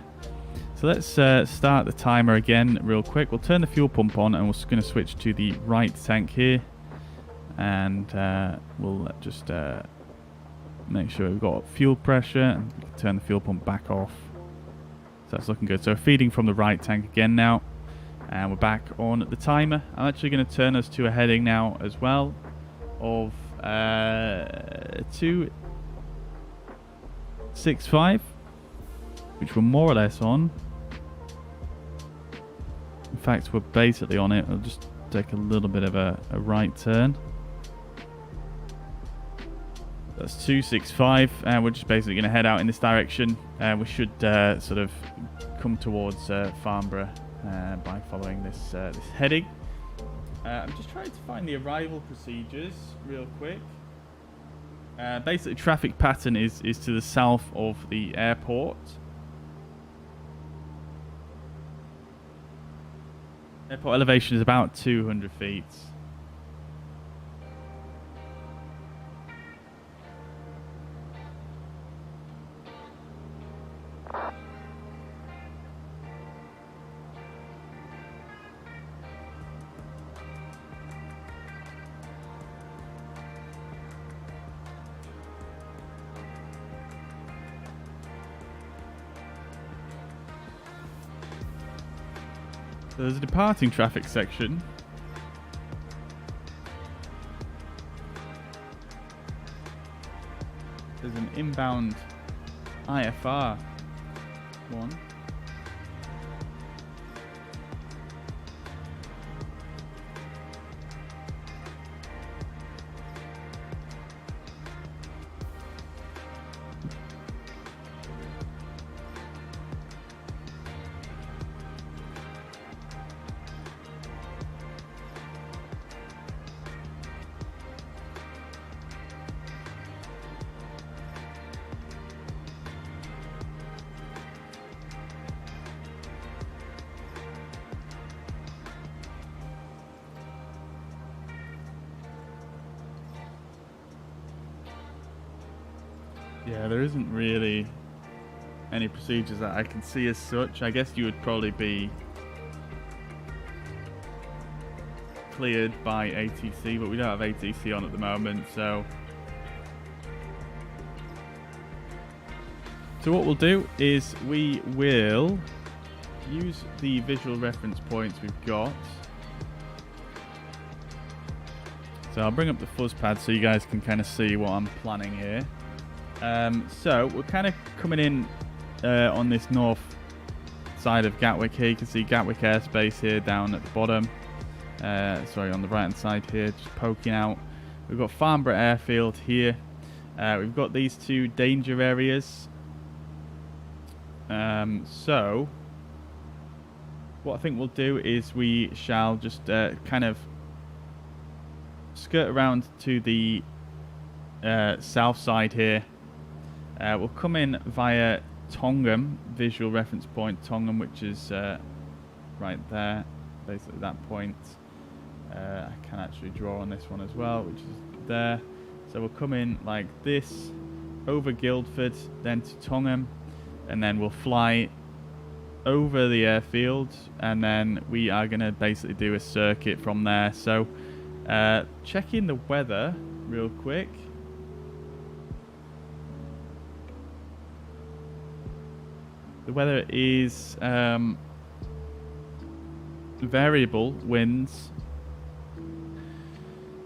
So let's start the timer again real quick. We'll turn the fuel pump on and we're going to switch to the right tank here. And we'll just make sure we've got fuel pressure and we can turn the fuel pump back off. So that's looking good. So feeding from the right tank again now. And we're back on the timer. I'm actually going to turn us to a heading now as well of 265, which we're more or less on. In fact, we're basically on it. I'll just take a little bit of a right turn. That's 265, and we're just basically going to head out in this direction. We should sort of come towards Farnborough by following this this heading. I'm just trying to find the arrival procedures real quick. Basically, traffic pattern is to the south of the airport. Airport elevation is about 200 feet. So there's a departing traffic section. There's an inbound IFR one. Yeah, there isn't really any procedures that I can see as such. I guess you would probably be cleared by ATC, but we don't have ATC on at the moment, so what we'll do is we will use the visual reference points we've got. So I'll bring up the fuzz pad so you guys can kind of see what I'm planning here. So we're kind of coming in on this north side of Gatwick here. You can see Gatwick airspace here down at the bottom. Sorry, on the right hand side here, just poking out. We've got Farnborough airfield here. We've got these two danger areas. So what I think we'll do is we shall just kind of skirt around to the south side here. We'll come in via Tongham, visual reference point Tongham, which is right there, basically that point. I can actually draw on this one as well, which is there. So we'll come in like this, over Guildford, then to Tongham, and then we'll fly over the airfield, and then we are going to basically do a circuit from there. So checking the weather real quick. The weather is variable winds.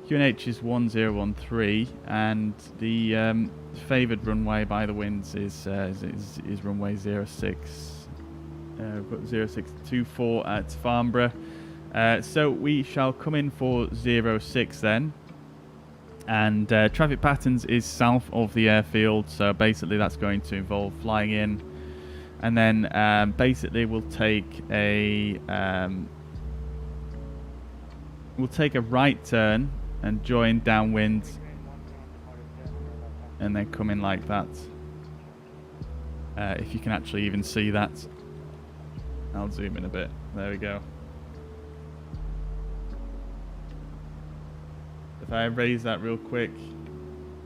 QNH is 1013, and the favoured runway by the winds is runway 06. We've got 0624 at Farnborough. So we shall come in for 06 then. And traffic patterns is south of the airfield, so basically that's going to involve flying in. And then basically we'll take a right turn and join downwind, and then come in like that. If you can actually even see that, I'll zoom in a bit. There we go. If I raise that real quick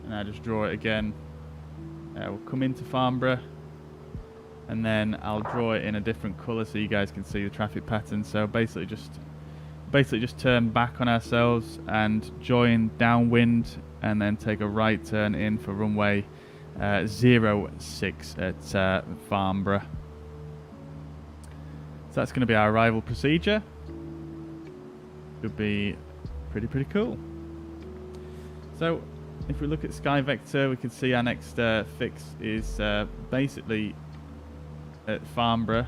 and I just draw it again, We'll come into Farnborough, and then I'll draw it in a different colour so you guys can see the traffic pattern. So basically just turn back on ourselves and join downwind, and then take a right turn in for runway 06 at Farnborough. So that's going to be our arrival procedure. Should be pretty cool. So if we look at Sky Vector, we can see our next fix is basically at Farnborough.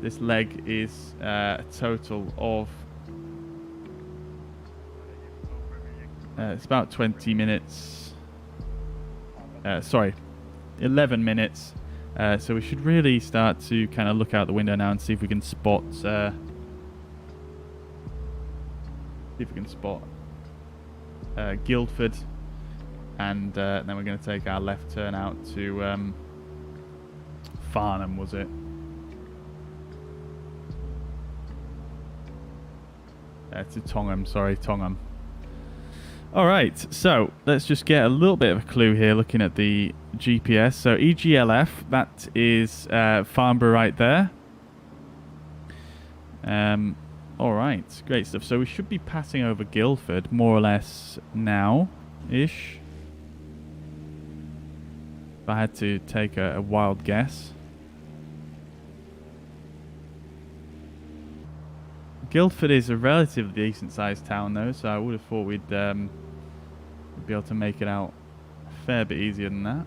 This leg is a total of it's about 20 minutes. Sorry, 11 minutes. So we should really start to kind of look out the window now and see if we can spot Guildford, and then we're going to take our left turn out to Farnham, was it? To Tongham, sorry, Tongham. Alright, so let's just get a little bit of a clue here looking at the GPS. So EGLF, that is Farnborough right there. Alright, great stuff. So we should be passing over Guildford more or less now-ish. If I had to take a wild guess. Guildford is a relatively decent sized town though, so I would have thought we'd be able to make it out a fair bit easier than that.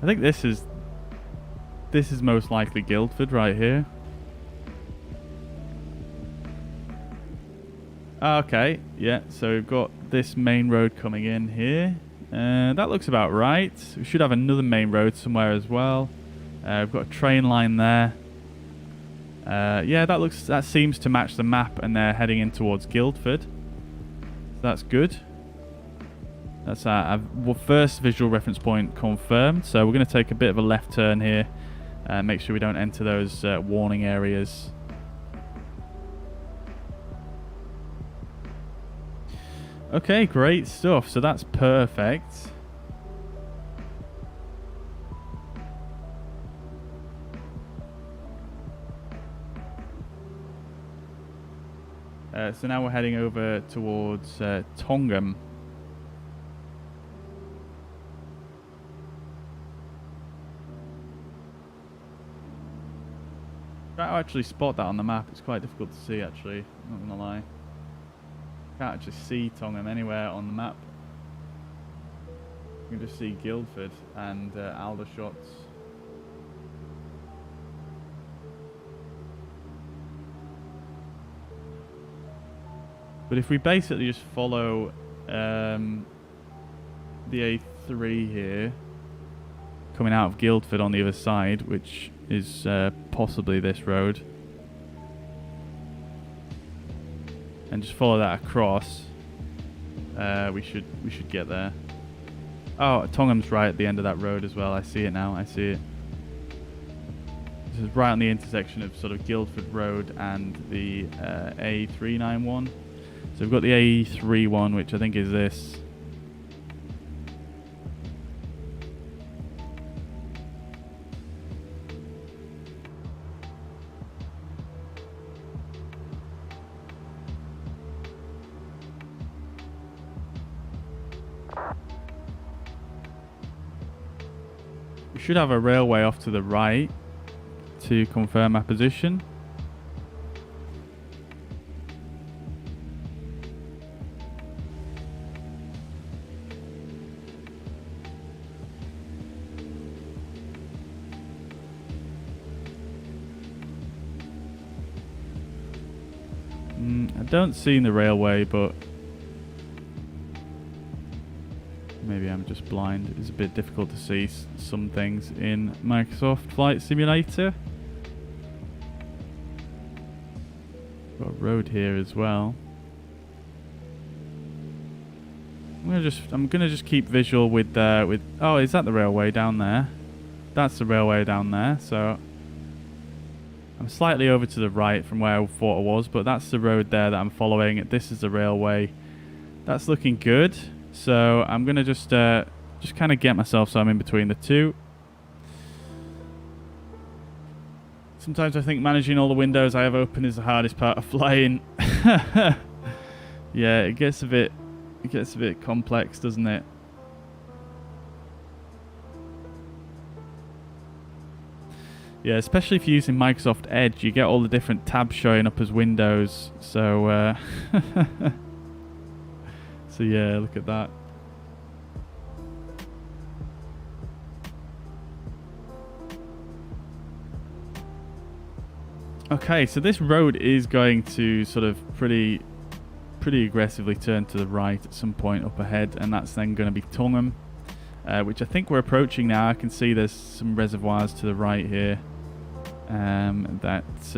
I think this is most likely Guildford right here. Okay, yeah, so we've got this main road coming in here. That looks about right. We should have another main road somewhere as well. We've got a train line there. Yeah, that seems to match the map, and they're heading in towards Guildford. So that's good. That's our first visual reference point confirmed. So we're going to take a bit of a left turn here. Make sure we don't enter those warning areas. Okay, great stuff. So that's perfect. So now we're heading over towards Tongham. Try to actually spot that on the map. It's quite difficult to see, actually. Not gonna lie. Can't actually see Tongham anywhere on the map. You can just see Guildford and Aldershot. But if we basically just follow the A3 here, coming out of Guildford on the other side, which is possibly this road, and just follow that across, we should get there. Oh, Tongham's right at the end of that road as well. I see it now. I see it. This is right on the intersection of sort of Guildford Road and the A391. So we've got the A3 one, which I think is this. We should have a railway off to the right to confirm our position. I don't see the railway, but Maybe I'm just blind. It's a bit difficult to see some things in Microsoft Flight Simulator. Got a road here as well. I'm gonna just keep visual with oh, is that the railway down there? That's the railway down there. So I'm slightly over to the right from where I thought I was, but that's the road there that I'm following. This is the railway. That's looking good. So I'm gonna just kind of get myself so I'm in between the two. Sometimes I think managing all the windows I have open is the hardest part of flying. Yeah, it gets a bit complex, doesn't it? Yeah, especially if you're using Microsoft Edge, you get all the different tabs showing up as windows. So, so yeah, look at that. Okay, so this road is going to sort of pretty aggressively turn to the right at some point up ahead, and that's then going to be Popham, which I think we're approaching now. I can see there's some reservoirs to the right here. In fact,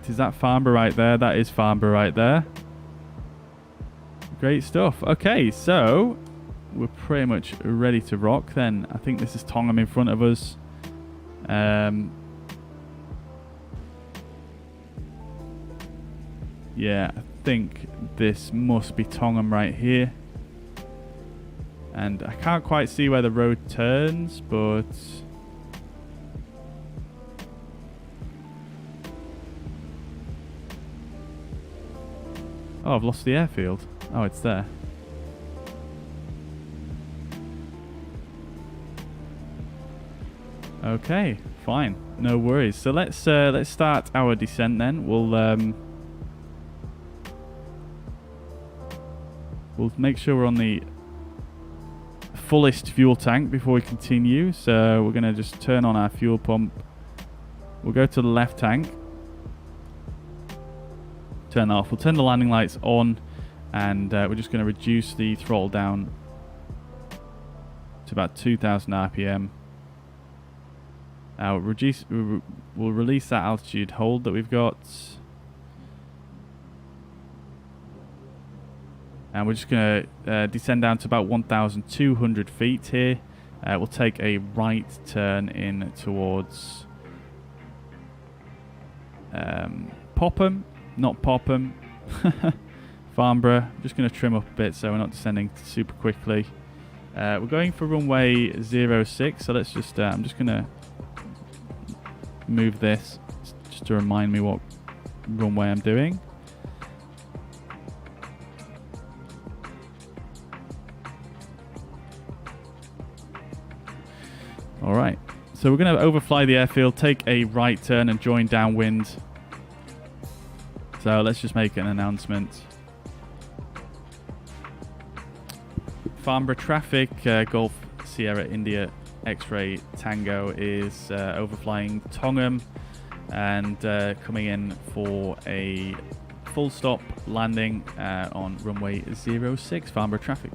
is that Farnborough right there? That is Farnborough right there. Great stuff. Okay, so we're pretty much ready to rock then. I think this is Popham in front of us. Yeah, I think this must be Popham right here. And I can't quite see where the road turns, but... Oh, I've lost the airfield. Oh, it's there. Okay, fine. No worries. So let's start our descent then. We'll make sure we're on the fullest fuel tank before we continue. So we're going to just turn on our fuel pump. We'll go to the left tank. Turn that off. We'll turn the landing lights on, and we're just going to reduce the throttle down to about 2,000 RPM. We'll release that altitude hold that we've got. And we're just going to descend down to about 1,200 feet here. We'll take a right turn in towards Popham, not Popham, Farnborough. I'm just going to trim up a bit so we're not descending super quickly. We're going for runway 06, so let's just, I'm just going to move this just to remind me what runway I'm doing. Alright, so we're going to overfly the airfield, take a right turn and join downwind. So let's just make an announcement. Farnborough traffic, Golf Sierra India X-Ray Tango is overflying Popham and coming in for a full stop landing on runway 06, Farnborough traffic.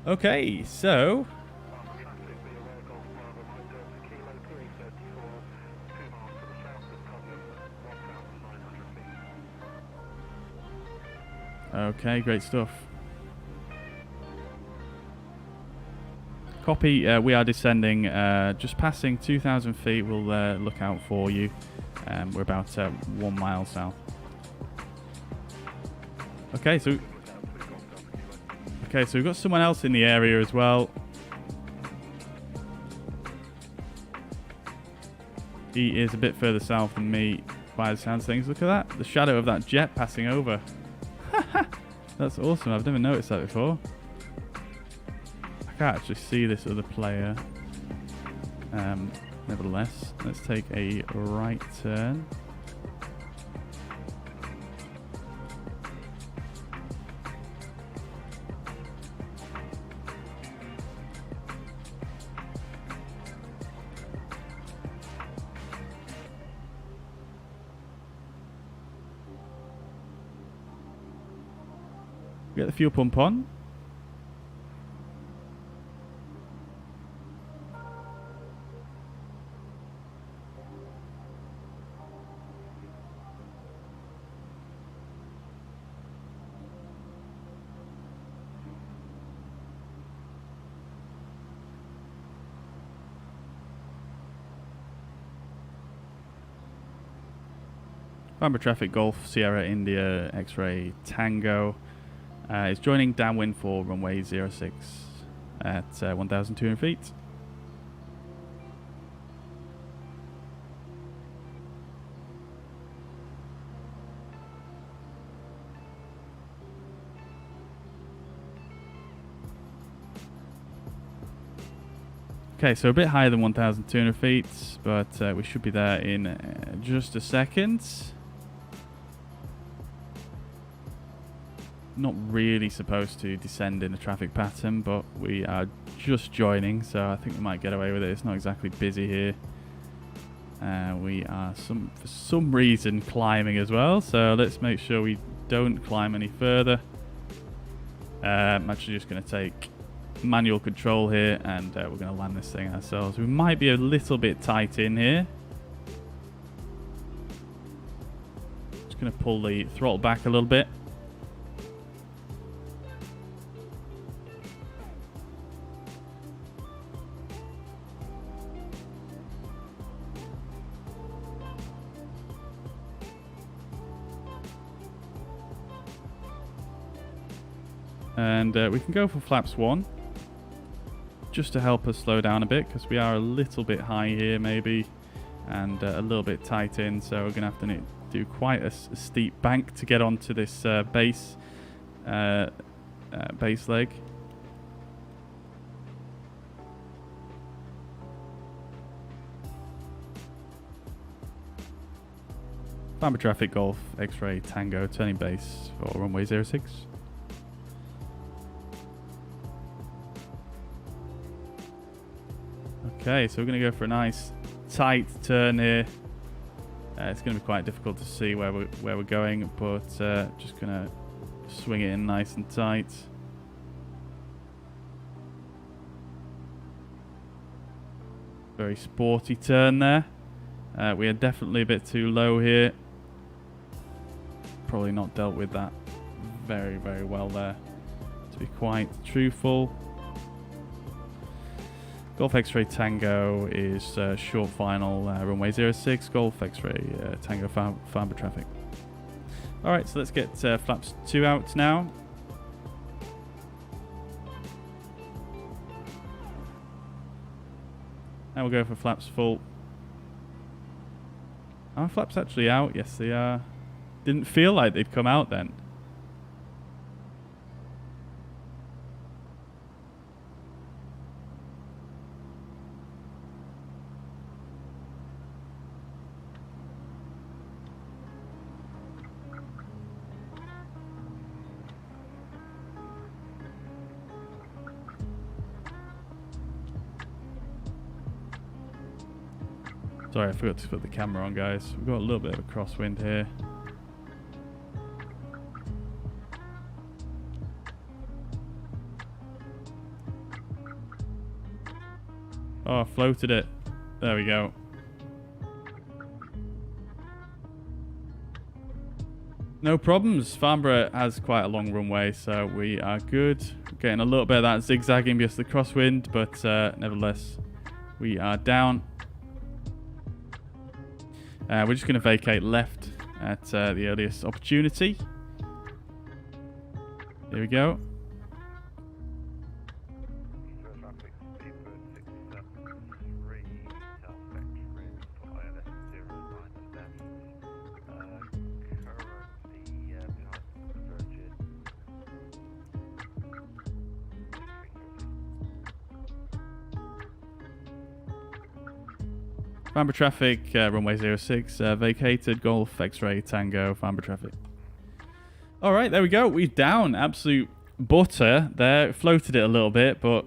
Okay, so okay, great stuff. Copy, we are descending, just passing 2,000 feet. We'll look out for you. We're about 1 mile south. Okay, so we've got someone else in the area as well. He is a bit further south than me by the sounds of things. Look at that, the shadow of that jet passing over. That's awesome, I've never noticed that before. I can't actually see this other player. Nevertheless, let's take a right turn. Get the fuel pump on. Farnborough traffic, Golf, Sierra, India, X-ray, Tango. It's joining downwind for runway 06 at 1,200 feet. Okay, so a bit higher than 1,200 feet, but we should be there in just a second. Not really supposed to descend in a traffic pattern, but we are just joining, so I think we might get away with it. It's not exactly busy here. We are for some reason climbing as well, so let's make sure we don't climb any further. I'm actually just going to take manual control here, and we're going to land this thing ourselves. We might be a little bit tight in here. Just going to pull the throttle back a little bit. And we can go for flaps 1, just to help us slow down a bit, because we are a little bit high here maybe, and a little bit tight in, so we're going to have to do quite a steep bank to get onto this base leg. Farnborough traffic, Golf, X-ray, Tango, turning base for runway 06. Okay, so we're going to go for a nice tight turn here. It's going to be quite difficult to see where we're going, but just going to swing it in nice and tight. Very sporty turn there. We are definitely a bit too low here. Probably not dealt with that very, very well there, to be quite truthful. Golf X-ray Tango is short final, runway 06, Golf X-ray Tango Farnborough traffic. Alright, so let's get flaps 2 out now. And we'll go for flaps full. Are flaps actually out? Yes, they are. Didn't feel like they'd come out then. Sorry, I forgot to put the camera on, guys. We've got a little bit of a crosswind here. Oh, I floated it. There we go. No problems. Farnborough has quite a long runway, so we are good. Getting a little bit of that zigzagging because of the crosswind, but nevertheless, we are down. We're just going to vacate left at the earliest opportunity. Here we go. Farnborough traffic, runway 06, vacated, Golf, X-ray, Tango, Farnborough traffic. Alright, there we go. We're down. Absolute butter there. Floated it a little bit, but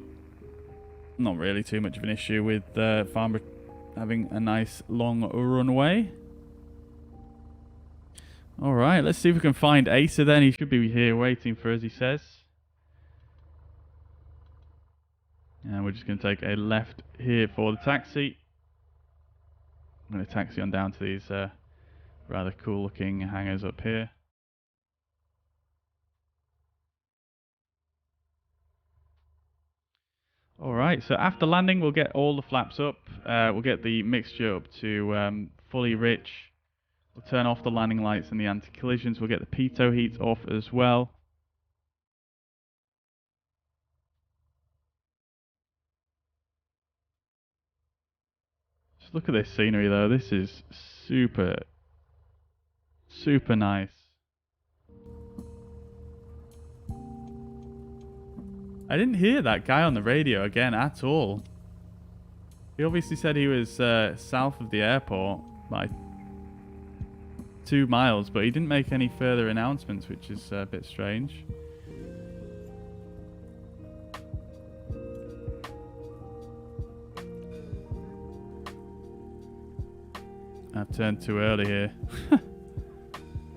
not really too much of an issue with Farnborough having a nice long runway. All right, let's see if we can find Asa then. He should be here waiting for us, he says. And we're just going to take a left here for the taxi. I'm going to taxi on down to these rather cool looking hangars up here. Alright, so after landing we'll get all the flaps up. We'll get the mixture up to fully rich. We'll turn off the landing lights and the anti-collisions. We'll get the pitot heat off as well. Just look at this scenery though. This is super nice. I didn't hear that guy on the radio again at all. He obviously said he was south of the airport by 2 miles, but he didn't make any further announcements, which is a bit strange. I've turned too early here. I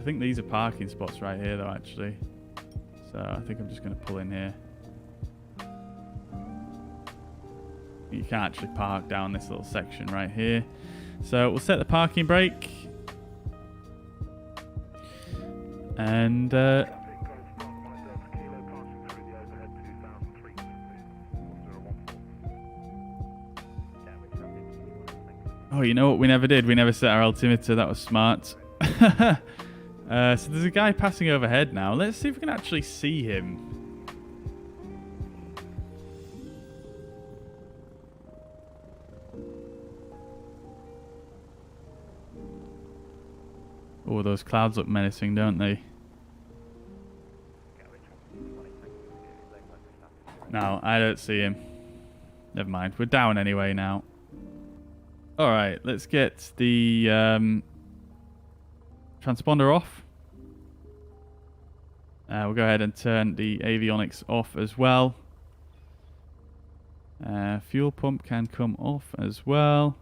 think these are parking spots right here though, actually. So I think I'm just going to pull in here. You can't actually park down this little section right here. So we'll set the parking brake. And oh, you know what we never did? We never set our altimeter. That was smart. So there's a guy passing overhead now. Let's see if we can actually see him. Oh, those clouds look menacing, don't they? No, I don't see him. Never mind. We're down anyway now. Alright, let's get the transponder off. We'll go ahead and turn the avionics off as well. Fuel pump can come off as well.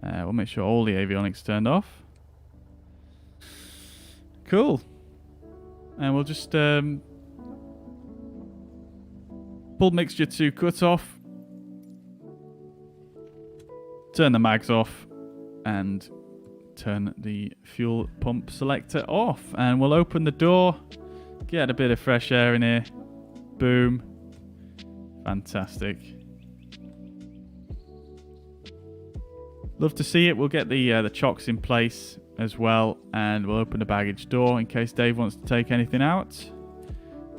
We'll make sure all the avionics turned off. Cool. And we'll just pull mixture to cut off. Turn the mags off. And turn the fuel pump selector off. And we'll open the door. Get a bit of fresh air in here. Boom. Fantastic. Love to see it. We'll get the chocks in place as well, and we'll open the baggage door in case Dave wants to take anything out.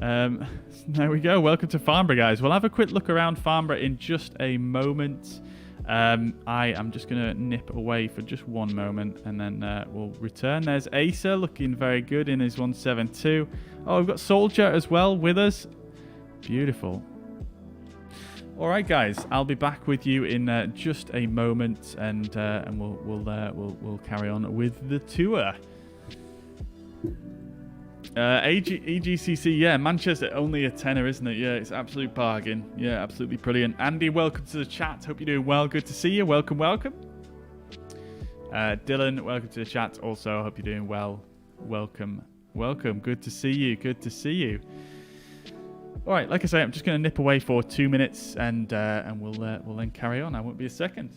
There we go. Welcome to Farnborough, guys. We'll have a quick look around Farnborough in just a moment. I am just going to nip away for just one moment, and then we'll return. There's Asa looking very good in his 172. Oh, we've got Soldier as well with us. Beautiful. Alright guys, I'll be back with you in just a moment, and we'll carry on with the tour. EGCC, yeah, Manchester, only a tenner, isn't it? Yeah, it's absolute bargain. Yeah, absolutely brilliant. Andy, welcome to the chat. Hope you're doing well. Good to see you. Welcome, welcome. Dylan, welcome to the chat. Also, hope you're doing well. Welcome, welcome. Good to see you. Good to see you. All right, like I say, I'm just going to nip away for 2 minutes, and we'll then carry on. I won't be a second.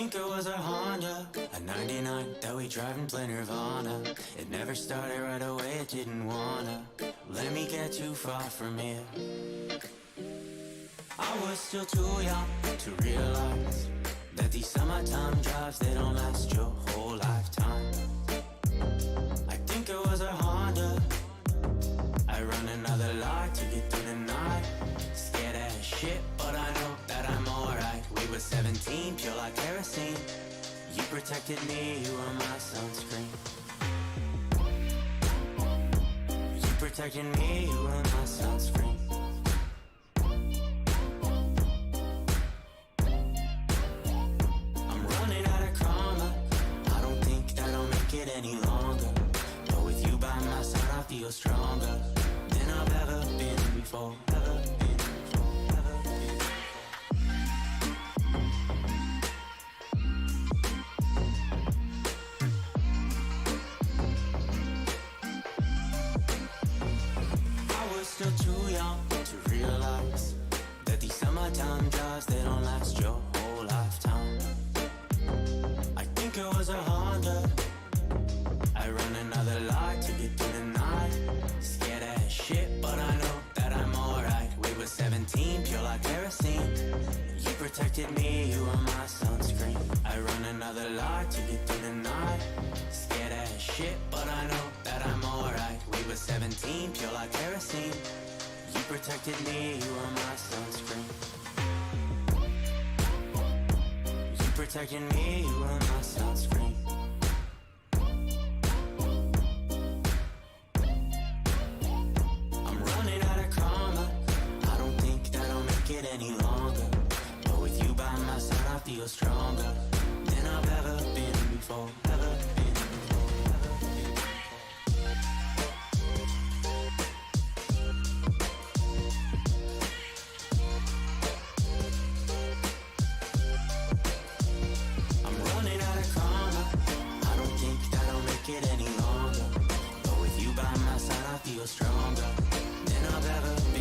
think it was a Honda, a 99 that we drive and play Nirvana. It never started right away, it didn't wanna let me get too far from here. I was still too young to realize that these summertime drives, they don't last your whole lifetime. I think it was a Honda, I run another lot to get through the night. Scared as shit, but I know that I'm alright. We were 17, pure like kerosene. You protected me, you were my sunscreen. You protected me, you were my sunscreen. I'm running out of karma, I don't think that I'll make it any longer. But with you by my side, I feel stronger than I've ever been before. Still too young to realize that these summertime drives, they don't last your whole lifetime. I think it was a Honda, I run another light to get through the night. Scared as shit, but I know that I'm alright. We were 17, pure like kerosene. You protected me, you were my sunscreen. I run another light to get through the night. Scared as shit, but I know that I'm alright. We were 17, pure like kerosene. You protected me, you were my sunscreen. You protected me, you were my sunscreen. I'm running out of karma, I don't think that I'll make it any longer. But with you by my side, I feel stronger than I've ever been before.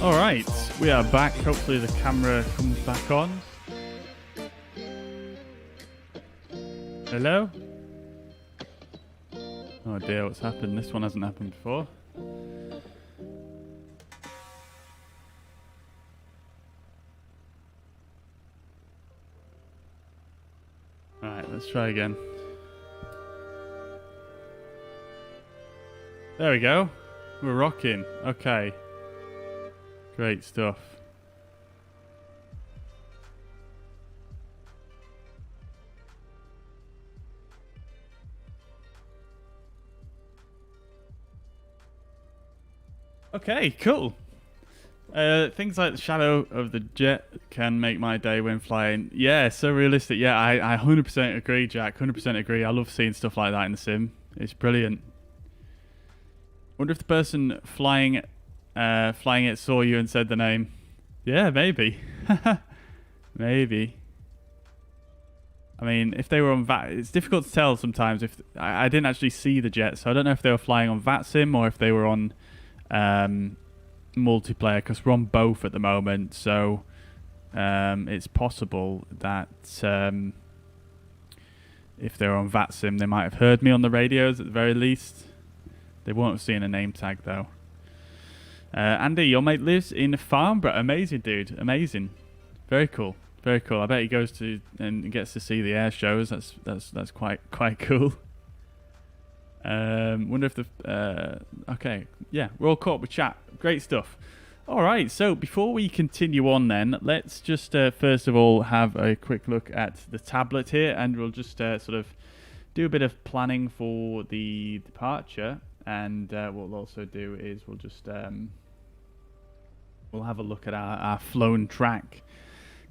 Alright, we are back. Hopefully the camera comes back on. Hello? Oh dear, what's happened? This one hasn't happened before. Alright, let's try again. There we go. We're rocking. Okay. Great stuff. Okay, cool. Things like the shadow of the jet can make my day when flying. Yeah, so realistic. Yeah, I 100% agree, Jack. 100% agree. I love seeing stuff like that in the sim. It's brilliant. Wonder if the person flying it saw you and said the name. Yeah, maybe. Maybe. I mean, if they were on it's difficult to tell sometimes. If I didn't actually see the jet, so I don't know if they were flying on VATSIM or if they were on multiplayer, because we're on both at the moment. So it's possible that if they were on VATSIM, they might have heard me on the radios at the very least. They won't have seen a name tag though. Andy, your mate lives in Farnborough. Amazing, dude. Amazing. Very cool. Very cool. I bet he goes to and gets to see the air shows. That's quite cool. Wonder if the okay, yeah, we're all caught up with chat. Great stuff. All right. So before we continue on, then let's just first of all have a quick look at the tablet here, and we'll just sort of do a bit of planning for the departure. And what we'll also do is we'll just we'll have a look at our flown track.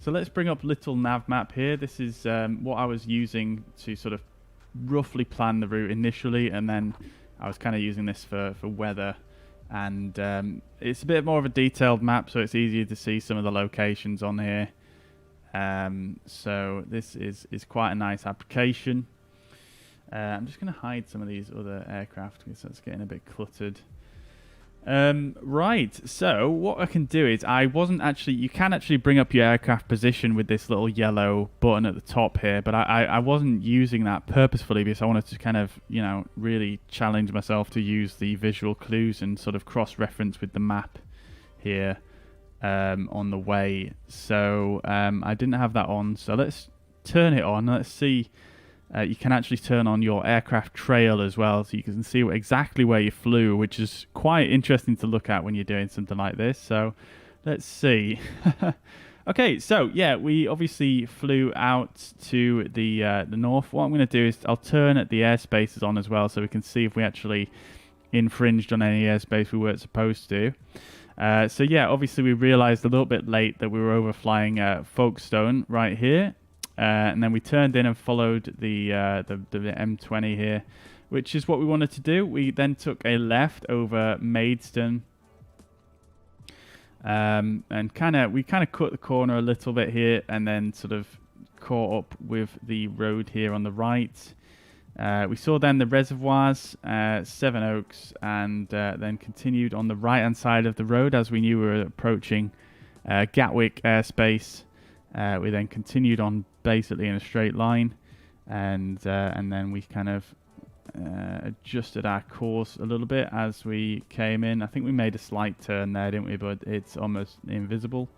So let's bring up little nav map here. This is what I was using to sort of roughly plan the route initially, and then I was kind of using this for weather. And it's a bit more of a detailed map, so it's easier to see some of the locations on here. So this is quite a nice application. I'm just going to hide some of these other aircraft because that's getting a bit cluttered. Right, so what I can do is you can actually bring up your aircraft position with this little yellow button at the top here, but I wasn't using that purposefully because I wanted to kind of, really challenge myself to use the visual clues and sort of cross-reference with the map here on the way. So I didn't have that on, so let's turn it on. Let's see. You can actually turn on your aircraft trail as well, so you can see exactly where you flew, which is quite interesting to look at when you're doing something like this. So let's see. Okay, so yeah, we obviously flew out to the north. What I'm going to do is I'll turn the airspaces on as well, so we can see if we actually infringed on any airspace we weren't supposed to. So yeah, obviously we realized a little bit late that we were overflying Folkestone right here. And then we turned in and followed the M20 here, which is what we wanted to do. We then took a left over Maidstone, and we kind of cut the corner a little bit here, and then sort of caught up with the road here on the right. We saw then the reservoirs, Seven Oaks, and then continued on the right-hand side of the road as we knew we were approaching Gatwick airspace. We then continued on basically in a straight line, and then we kind of adjusted our course a little bit as we came in. I think we made a slight turn there, didn't we? But it's almost invisible.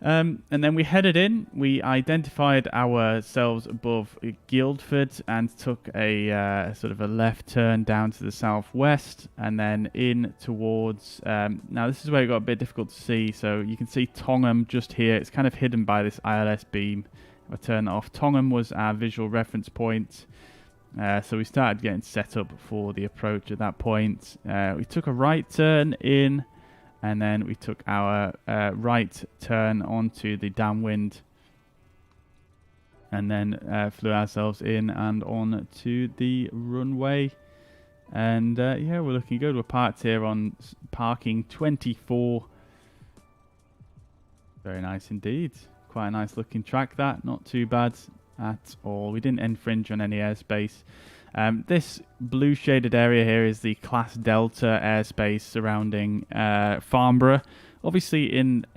And then we headed in. We identified ourselves above Guildford and took a sort of a left turn down to the southwest, and then in towards. Now this is where it got a bit difficult to see. So you can see Tongham just here. It's kind of hidden by this ILS beam. If I turn that off, Tongham was our visual reference point. So we started getting set up for the approach at that point. We took a right turn in. And then we took our right turn onto the downwind, and then flew ourselves in and on to the runway. And yeah, we're looking good. We're parked here on parking 24. Very nice indeed. Quite a nice looking track, that. Not too bad at all. We didn't infringe on any airspace. This blue shaded area here is the Class Delta airspace surrounding Farnborough. Obviously in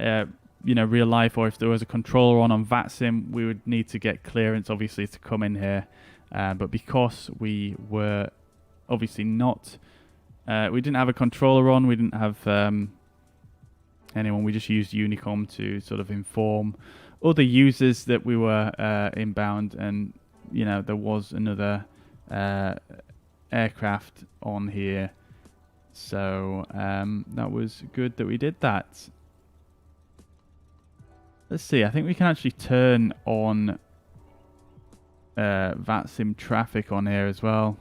real life, or if there was a controller on VATSIM, we would need to get clearance obviously to come in here. But because we were obviously not, we didn't have a controller on, we didn't have anyone, we just used Unicom to sort of inform other users that we were inbound, and there was another aircraft on here, so that was good that we did that. Let's see, I think we can actually turn on VATSIM traffic on here as well.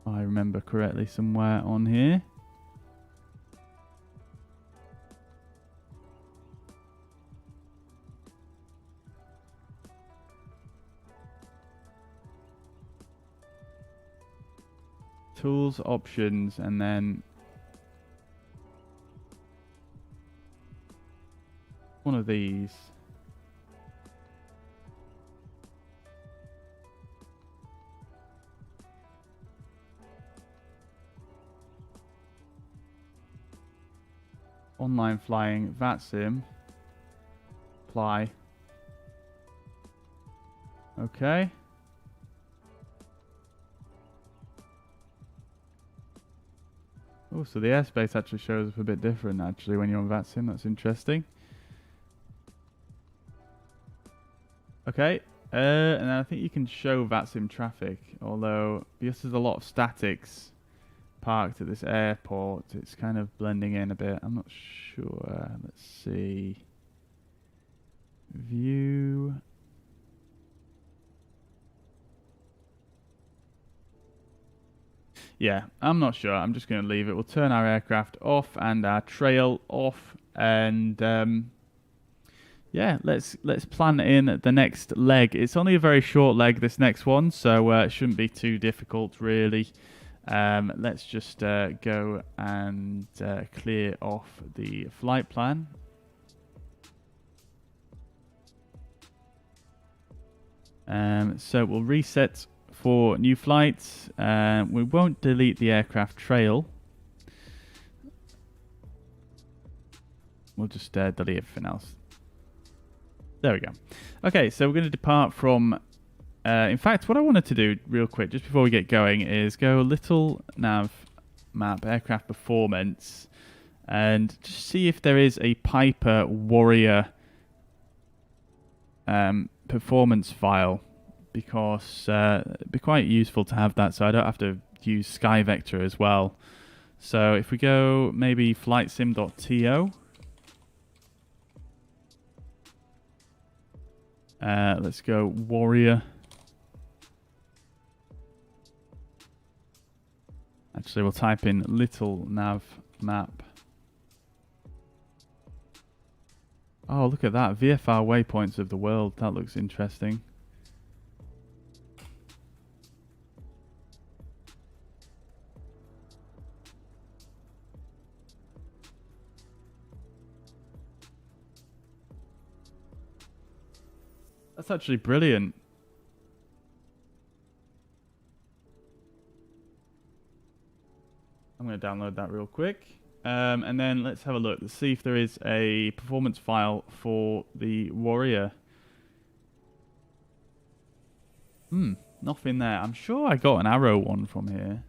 If I remember correctly, somewhere on here. Tools, options, and then one of these. Online flying, VATSIM, apply. Okay. Oh, so the airspace actually shows up a bit different actually when you're on VATSIM. That's interesting. Okay, and then I think you can show VATSIM traffic, although because there's a lot of statics parked at this airport, it's kind of blending in a bit. I'm not sure. Let's see. View. Yeah, I'm not sure. I'm just going to leave it. We'll turn our aircraft off and our trail off, and yeah, let's plan in the next leg. It's only a very short leg, this next one, so it shouldn't be too difficult really. Let's just go and clear off the flight plan. So we'll reset for new flights. We won't delete the aircraft trail. We'll just delete everything else. There we go. Okay, so we're going to depart from... in fact, what I wanted to do real quick, just before we get going, is go little nav map aircraft performance and just see if there is a Piper Warrior performance file, because it'd be quite useful to have that so I don't have to use SkyVector as well. So if we go maybe flightsim.to, let's go Warrior. Actually, we'll type in little nav map. Oh, look at that. VFR waypoints of the world. That looks interesting. That's actually brilliant. I'm going to download that real quick. And then let's have a look. Let's see if there is a performance file for the Warrior. Nothing there. I'm sure I got an Arrow one from here.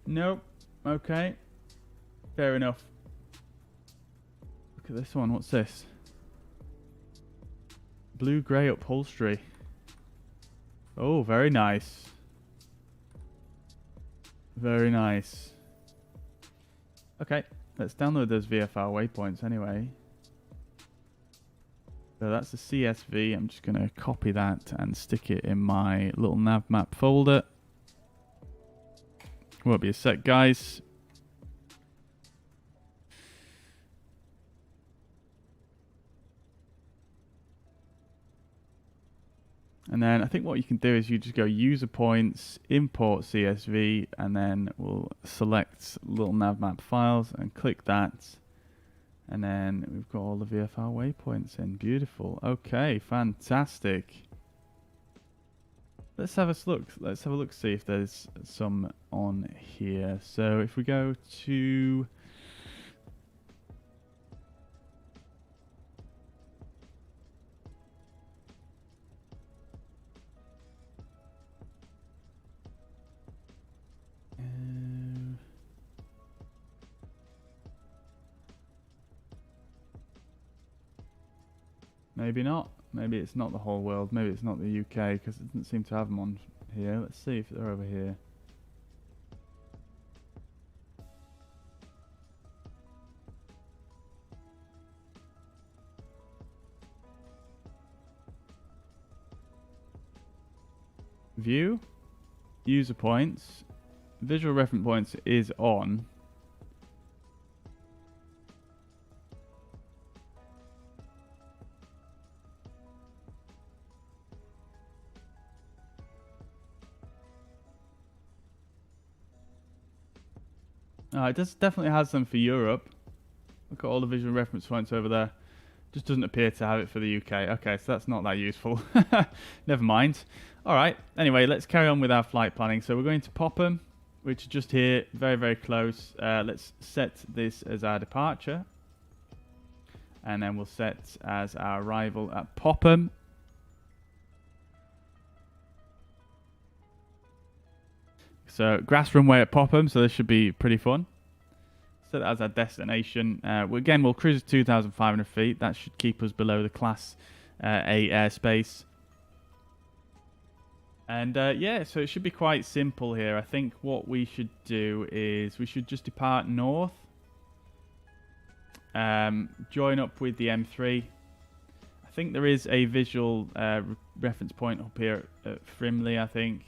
Nope. Okay. Fair enough. Look at this one. What's this? Blue-grey upholstery. Oh, very nice. Very nice. Okay, let's download those VFR waypoints anyway. So that's the CSV. I'm just going to copy that and stick it in my little nav map folder. Won't be a sec, guys. And then I think what you can do is you just go user points, import CSV, and then we'll select little nav map files and click that. And then we've got all the VFR waypoints in. Beautiful. Okay, fantastic. Let's have a look. Let's have a look, see if there's some on here. So if we go to maybe not. Maybe it's not the whole world. Maybe it's not the UK, because it doesn't seem to have them on here. Let's see if they're over here. View, user points, visual reference points is on. It definitely has them for Europe. Look at all the visual reference points over there. Just doesn't appear to have it for the UK. Okay, so that's not that useful. Never mind. All right. Anyway, let's carry on with our flight planning. So we're going to Popham, which is just here, very, very close. Let's set this as our departure. And then we'll set as our arrival at Popham. So grass runway at Popham, so this should be pretty fun. Set that as our destination. Again, we'll cruise at 2,500 feet. That should keep us below the Class A airspace. And yeah, so it should be quite simple here. I think what we should do is we should just depart north. Join up with the M3. I think there is a visual reference point up here at Frimley, I think.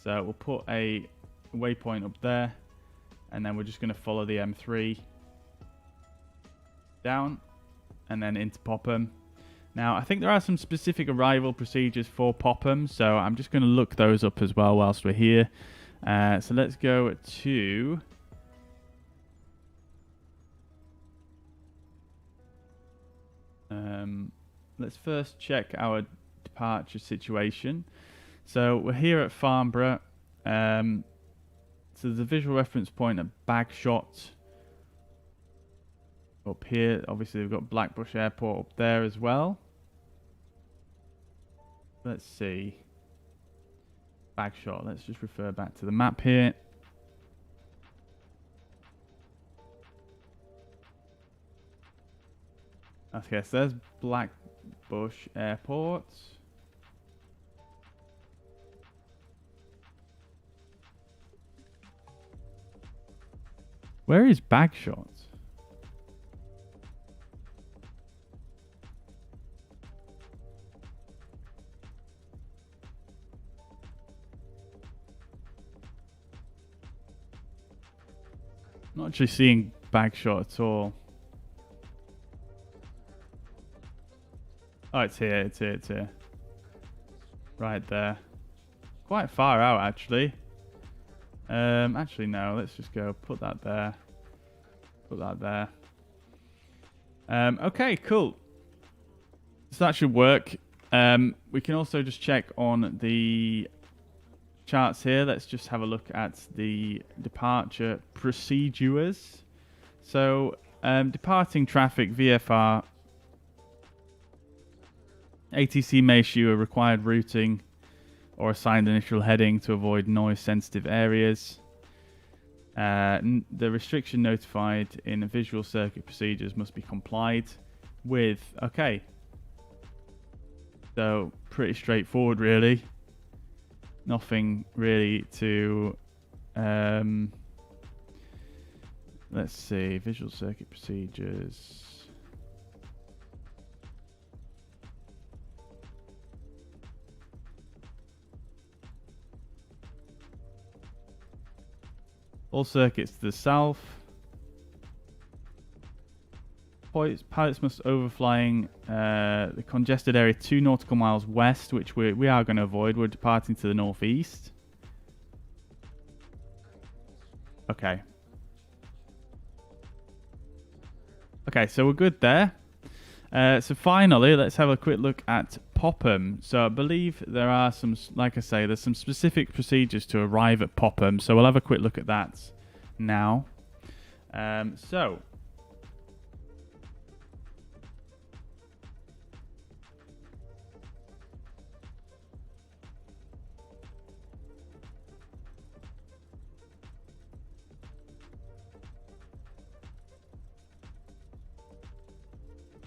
So we'll put a waypoint up there, and then we're just going to follow the M3 down and then into Popham. Now, I think there are some specific arrival procedures for Popham, so I'm just going to look those up as well whilst we're here. So let's go to... let's first check our departure situation. So we're here at Farnborough. So there's a visual reference point at Bagshot up here. Obviously, we've got Blackbush Airport up there as well. Let's see. Bagshot. Let's just refer back to the map here. Okay, so there's Blackbush Airport. Where is Bagshot? Not actually seeing Bagshot at all. Oh, it's here, it's here, it's here. Right there. Quite far out, actually. Actually, no, let's just go put that there. Put that there. Okay, cool. So that should work. We can also just check on the charts here. Let's just have a look at the departure procedures. So, departing traffic, VFR, ATC may issue a required routing or assigned initial heading to avoid noise-sensitive areas. The restriction notified in the visual circuit procedures must be complied with. Okay. So, pretty straightforward, really. Nothing really to... let's see. Visual circuit procedures... All circuits to the south. Pilots must overflying the congested area 2 nautical miles west, which we are going to avoid. We're departing to the northeast. Okay. Okay, so we're good there. So finally, let's have a quick look at Popham. So I believe there are some, like I say, there's some specific procedures to arrive at Popham. So we'll have a quick look at that now. So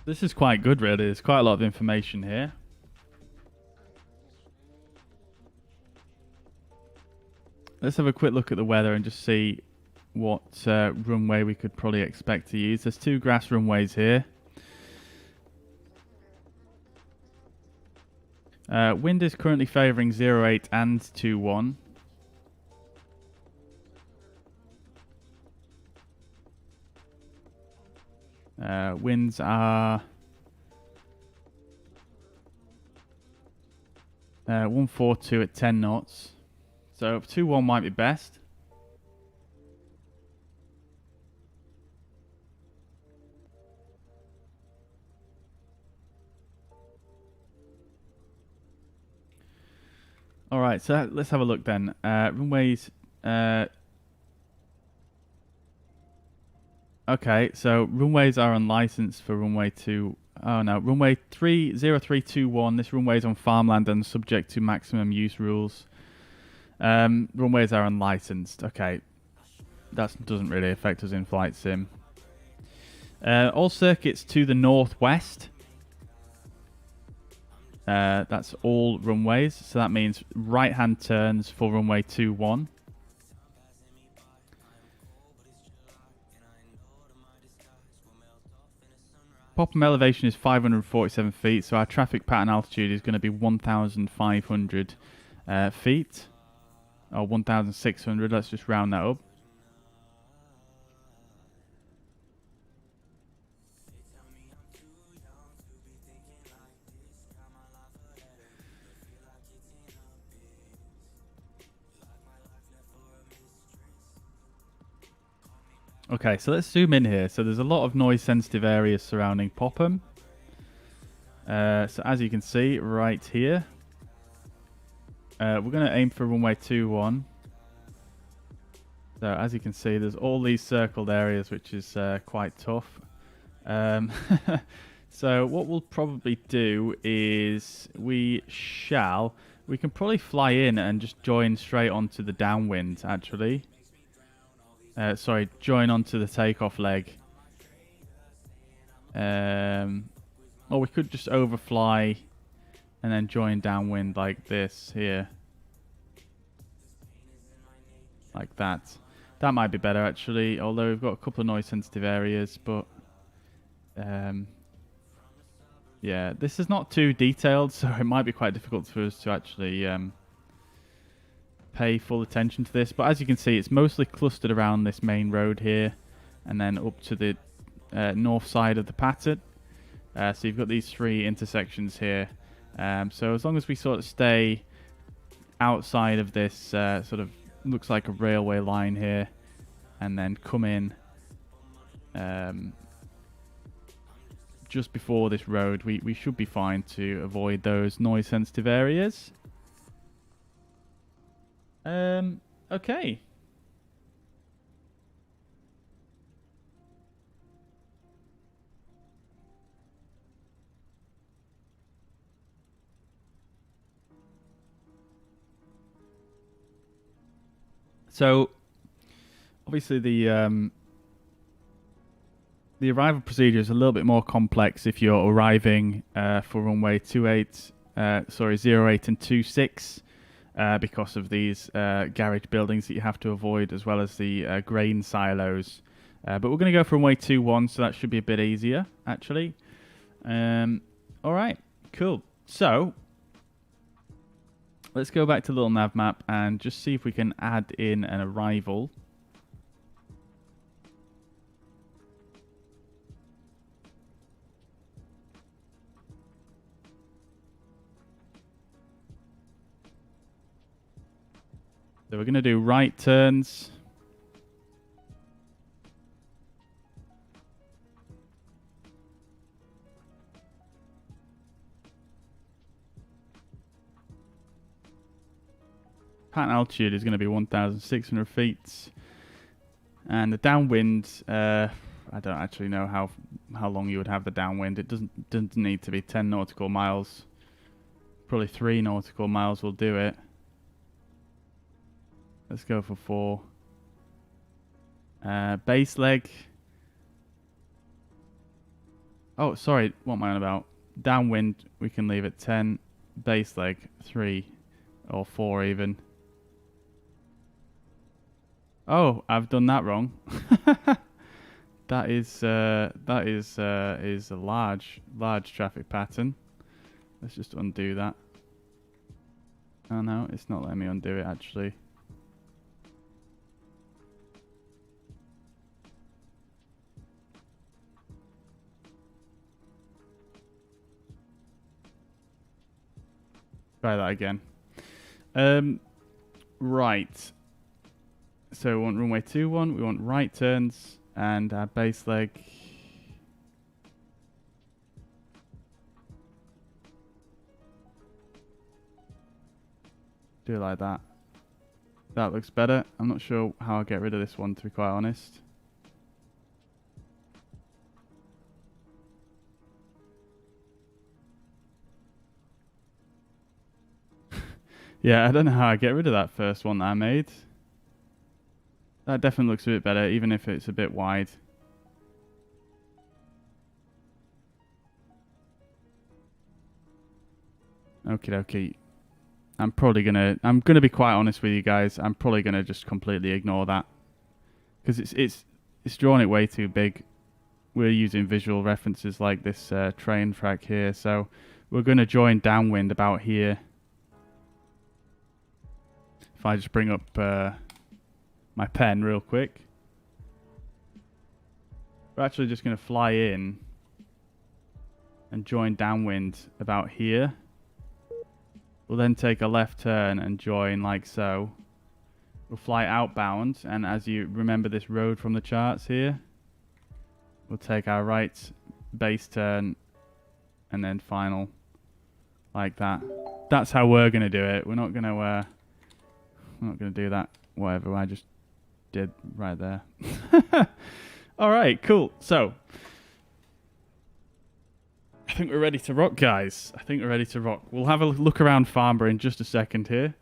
this is quite good, really. There's quite a lot of information here. Let's have a quick look at the weather and just see what runway we could probably expect to use. There's 2 grass runways here. Wind is currently favouring 08 and 21. Winds are 142 at 10 knots. So 2-1 might be best. All right, so let's have a look then. Runways. Okay, so runways are unlicensed for runway 2. Oh no, runway 30321. This runway is on farmland and subject to maximum use rules. Runways are unlicensed. Okay, that doesn't really affect us in flight sim. All circuits to the northwest. That's all runways. So that means right-hand turns for runway 21. Popham elevation is 547 feet, so our traffic pattern altitude is going to be 1,500 feet. Or 1,600, let's just round that up. Okay, so let's zoom in here. So there's a lot of noise sensitive areas surrounding Popham. So as you can see right here, we're going to aim for runway 21. So as you can see, there's all these circled areas, which is quite tough. So what we'll probably do is we can probably fly in and just join straight onto the downwind, actually. Sorry, join onto the takeoff leg. Or we could just overfly and then join downwind like this here. Like that. That might be better, actually, although we've got a couple of noise sensitive areas, but yeah, this is not too detailed, so it might be quite difficult for us to actually pay full attention to this. But as you can see, it's mostly clustered around this main road here, and then up to the north side of the pattern. So you've got these three intersections here. So as long as we sort of stay outside of this sort of looks like a railway line here, and then come in just before this road, we should be fine to avoid those noise sensitive areas. Okay. So obviously the arrival procedure is a little bit more complex if you're arriving for runway 08 and 26 because of these garage buildings that you have to avoid, as well as the grain silos. But we're going to go for runway 21, so that should be a bit easier, actually. All right, cool. So let's go back to the little nav map and just see if we can add in an arrival. So we're going to do right turns. Pattern altitude is going to be 1,600 feet. And the downwind, I don't actually know how long you would have the downwind. It doesn't need to be 10 nautical miles. Probably 3 nautical miles will do it. Let's go for 4. Base leg. Oh, sorry. What am I on about? Downwind, we can leave at 10. Base leg, 3 or 4 even. Oh, I've done that wrong. That is a large traffic pattern. Let's just undo that. Oh no, it's not letting me undo it actually. Try that again. Right. So we want runway 21, we want right turns, and our base leg. Do it like that. That looks better. I'm not sure how I'll get rid of this one, to be quite honest. Yeah, I don't know how I get rid of that first one that I made. That definitely looks a bit better, even if it's a bit wide. Okie dokie. I'm gonna be quite honest with you guys. I'm probably gonna just completely ignore that, because it's drawn it way too big. We're using visual references like this train track here, so we're gonna join downwind about here. If I just bring up my pen real quick. We're actually just going to fly in and join downwind about here. We'll then take a left turn and join like so. We'll fly outbound, and as you remember this road from the charts here, we'll take our right base turn and then final like that. That's how we're going to do it. We're not going to do that whatever I just did right there. All right, cool. So I think we're ready to rock, guys. I think we're ready to rock. We'll have a look around Farnborough in just a second here.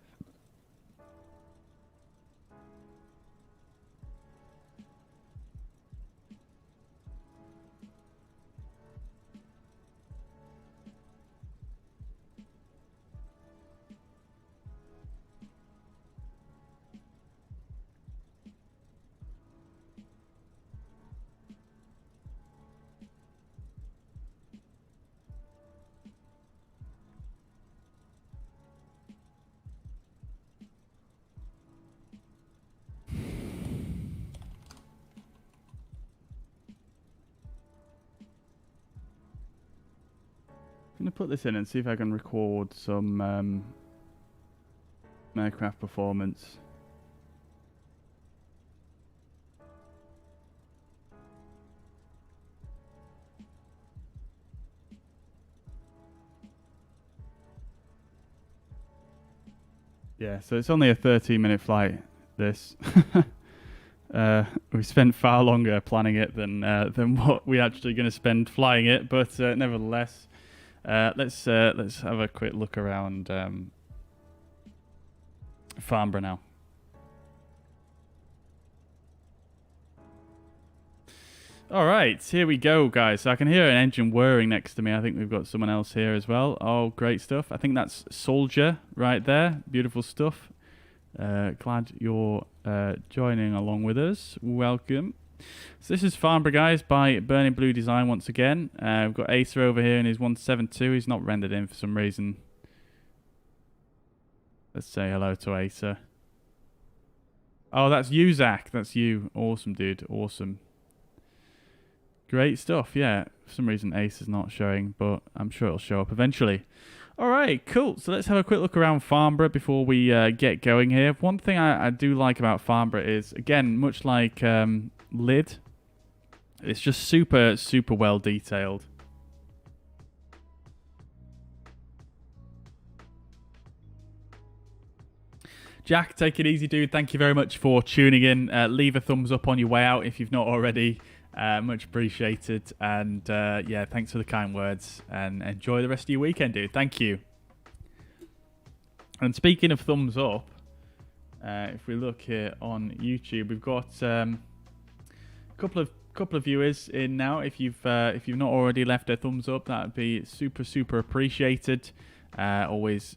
I'm going to put this in and see if I can record some aircraft performance. Yeah, so it's only a 13-minute flight, this. We spent far longer planning it than what we're actually going to spend flying it, but nevertheless, let's have a quick look around Farnborough now. All right, here we go, guys. So I can hear an engine whirring next to me. I think we've got someone else here as well. Oh, great stuff. I think that's Soldier right there. Beautiful stuff. Glad you're joining along with us. Welcome. So this is Farnborough, guys, by Burning Blue Design once again. We've got Acer over here in his 172. He's not rendered in for some reason. Let's say hello to Acer. Oh, that's you, Zach. That's you. Awesome, dude. Awesome. Great stuff. Yeah, for some reason Ace is not showing, but I'm sure it'll show up eventually. All right, cool. So let's have a quick look around Farnborough before we get going here. One thing I do like about Farnborough is, again, much like Lydd, it's just super, super well detailed. Jack, take it easy, dude. Thank you very much for tuning in. Leave a thumbs up on your way out if you've not already. Much appreciated. And yeah, thanks for the kind words. And enjoy the rest of your weekend, dude. Thank you. And speaking of thumbs up, if we look here on YouTube, we've got a couple of viewers in now. If you've not already left a thumbs up, that would be super, super appreciated. Always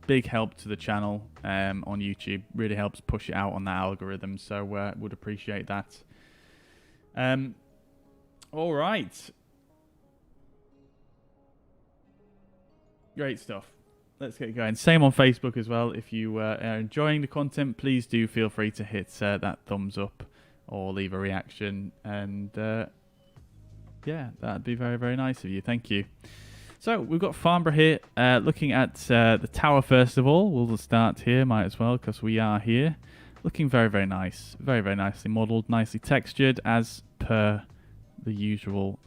big help to the channel on YouTube. Really helps push it out on that algorithm. So would appreciate that. All right. Great stuff. Let's get going. Same on Facebook as well. If you are enjoying the content, please do feel free to hit that thumbs up or leave a reaction. And yeah, that'd be very, very nice of you. Thank you. So we've got Farnborough here. Looking at the tower first of all. We'll start here, might as well, because we are here. Looking very, very nice. Very, very nicely modelled, nicely textured, as per the usual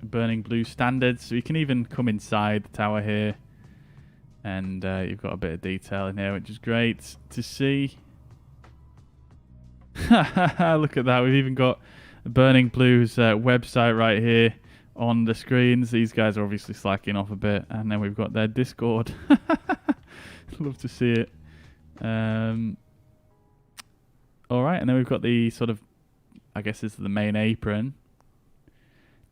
Burning Blue standards. So you can even come inside the tower here, and you've got a bit of detail in here, which is great to see. Look at that. We've even got Burning Blue's website right here on the screens. These guys are obviously slacking off a bit, and then we've got their Discord. Love to see it. All right, and then we've got the sort of, I guess this is the main apron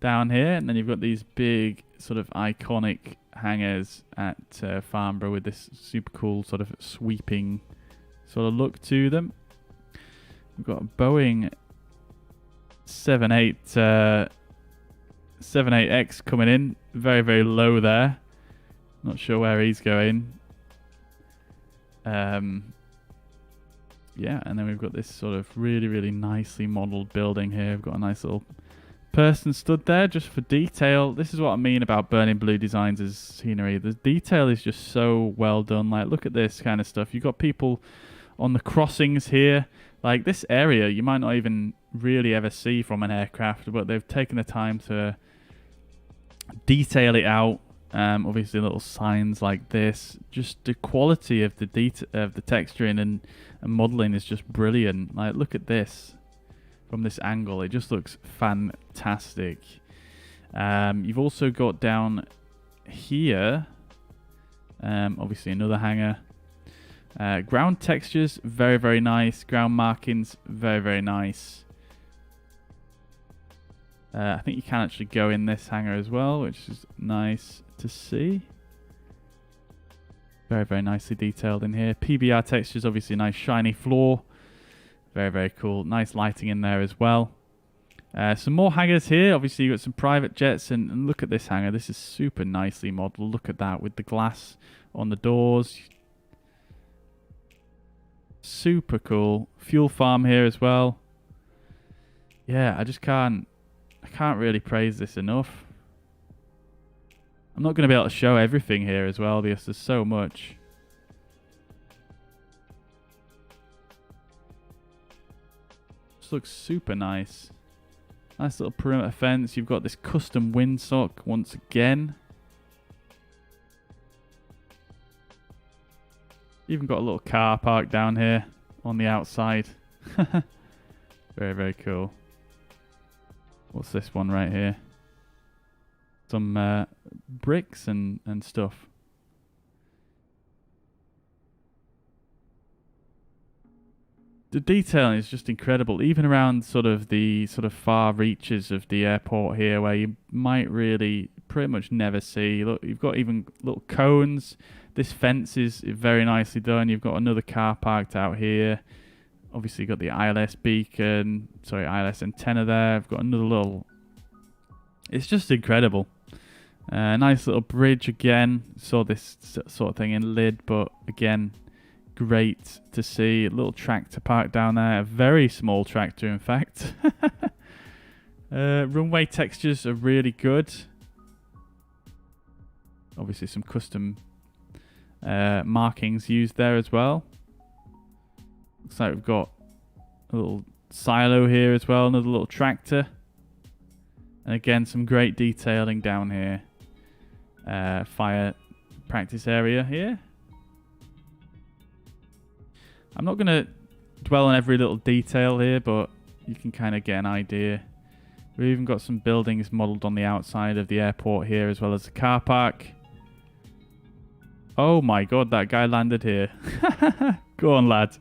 down here, and then you've got these big sort of iconic hangars at Farnborough with this super cool sort of sweeping sort of look to them. We've got a Boeing 78X coming in, very, very low there. Not sure where he's going. Yeah, and then we've got this sort of really, really nicely modelled building here. We've got a nice little person stood there just for detail. This is what I mean about burning blue designs as scenery. The detail is just so well done. Like, look at this kind of stuff. You've got people on the crossings here. Like, this area you might not even really ever see from an aircraft, but they've taken the time to detail it out. Obviously little signs like this. Just the quality of the texturing and modeling is just brilliant. Like, look at this. From this angle, it just looks fantastic. You've also got down here, obviously another hangar. Ground textures, very, very nice. Ground markings, very, very nice. I think you can actually go in this hangar as well, which is nice to see. Very, very nicely detailed in here. PBR textures, obviously a nice shiny floor. Very, very cool. Nice lighting in there as well. Some more hangars here. Obviously, you've got some private jets. And look at this hangar. This is super nicely modeled. Look at that with the glass on the doors. Super cool. Fuel farm here as well. Yeah, I can't really praise this enough. I'm not going to be able to show everything here as well because there's so much. Looks super nice. Nice little perimeter fence. You've got this custom windsock once again. Even got a little car park down here on the outside. Very, very cool. What's this one right here? Some bricks and stuff. The detailing is just incredible, even around the far reaches of the airport here, where you might really pretty much never see. Look, you've got even little cones. This fence is very nicely done. You've got another car parked out here. Obviously, you've got the ILS beacon, ILS antenna there. I've got another little. It's just incredible. Nice little bridge again. Saw this sort of thing in Lydd, but again. Great to see. A little tractor parked down there. A very small tractor, in fact. Runway textures are really good. Obviously, some custom markings used there as well. Looks like we've got a little silo here as well. Another little tractor. And again, some great detailing down here. Fire practice area here. I'm not going to dwell on every little detail here, but you can kind of get an idea. We've even got some buildings modelled on the outside of the airport here, as well as the car park. Oh my god, that guy landed here. Go on, lad.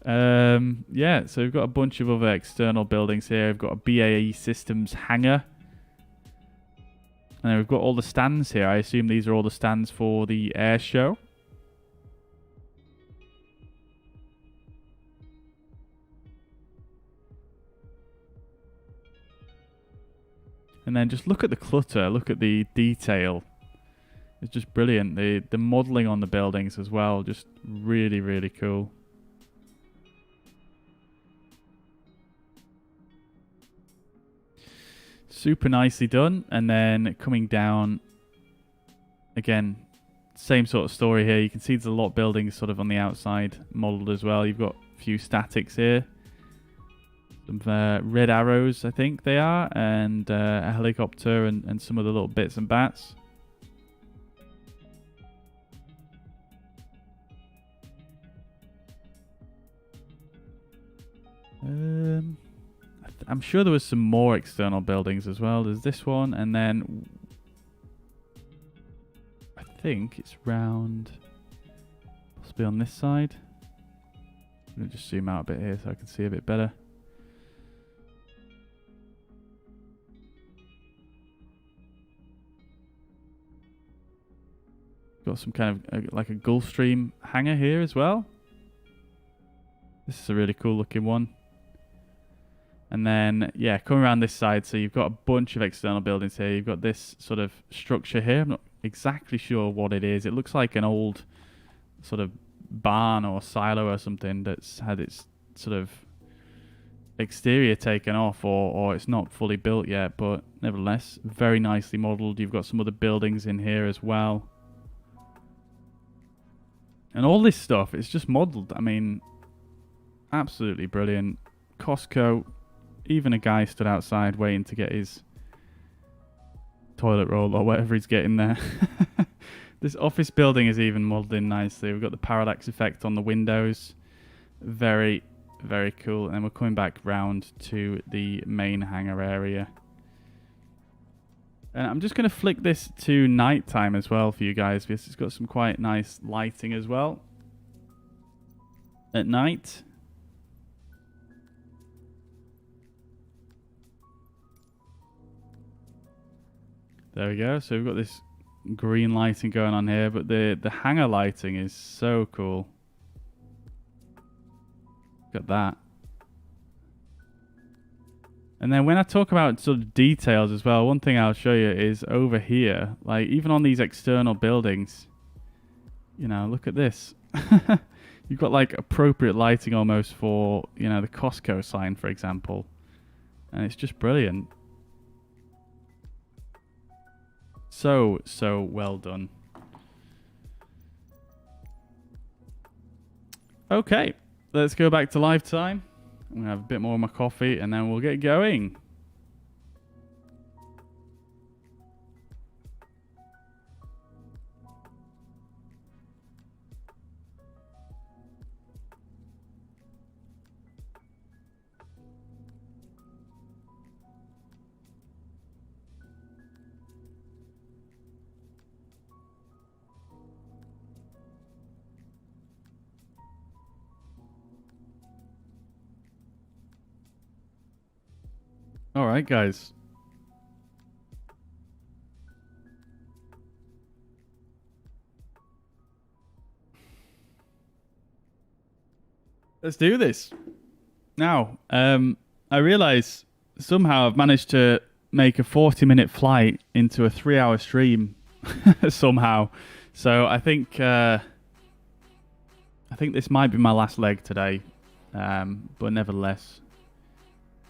Yeah, so we've got a bunch of other external buildings here. We've got a BAE Systems hangar. And then we've got all the stands here. I assume these are all the stands for the air show. And then just look at the clutter, look at the detail. It's just brilliant. The modelling on the buildings as well, just really, really cool. Super nicely done. And then coming down, again, same sort of story here. You can see there's a lot of buildings sort of on the outside modelled as well. You've got a few statics here. Some red arrows, I think they are, and a helicopter and some of the little bits and bats. I'm sure there was some more external buildings as well. There's this one, and then I think it's round, possibly on this side. I'm going to just zoom out a bit here so I can see a bit better. Got some kind of like a Gulfstream hangar here as well. This is a really cool looking one. And then, yeah, come around this side. So you've got a bunch of external buildings here. You've got this sort of structure here. I'm not exactly sure what it is. It looks like an old sort of barn or silo or something that's had its sort of exterior taken off, or it's not fully built yet, but nevertheless, very nicely modelled. You've got some other buildings in here as well. And all this stuff, it's just modelled. I mean, absolutely brilliant. Costco, even a guy stood outside waiting to get his toilet roll or whatever he's getting there. This office building is even modelled in nicely. We've got the parallax effect on the windows. Very, very cool. And we're coming back round to the main hangar area. And I'm just going to flick this to nighttime as well for you guys, because it's got some quite nice lighting as well at night. There we go. So we've got this green lighting going on here, but the hangar lighting is so cool. Look at that. And then when I talk about sort of details as well, one thing I'll show you is over here, like even on these external buildings, you know, look at this. You've got like appropriate lighting almost for, you know, the Costco sign, for example. And it's just brilliant. So well done. Okay, let's go back to live time. I'm going to have a bit more of my coffee and then we'll get going. All right, guys. Let's do this. Now, I realize somehow I've managed to make a 40-minute flight into a 3-hour stream somehow. So I think this might be my last leg today. But nevertheless,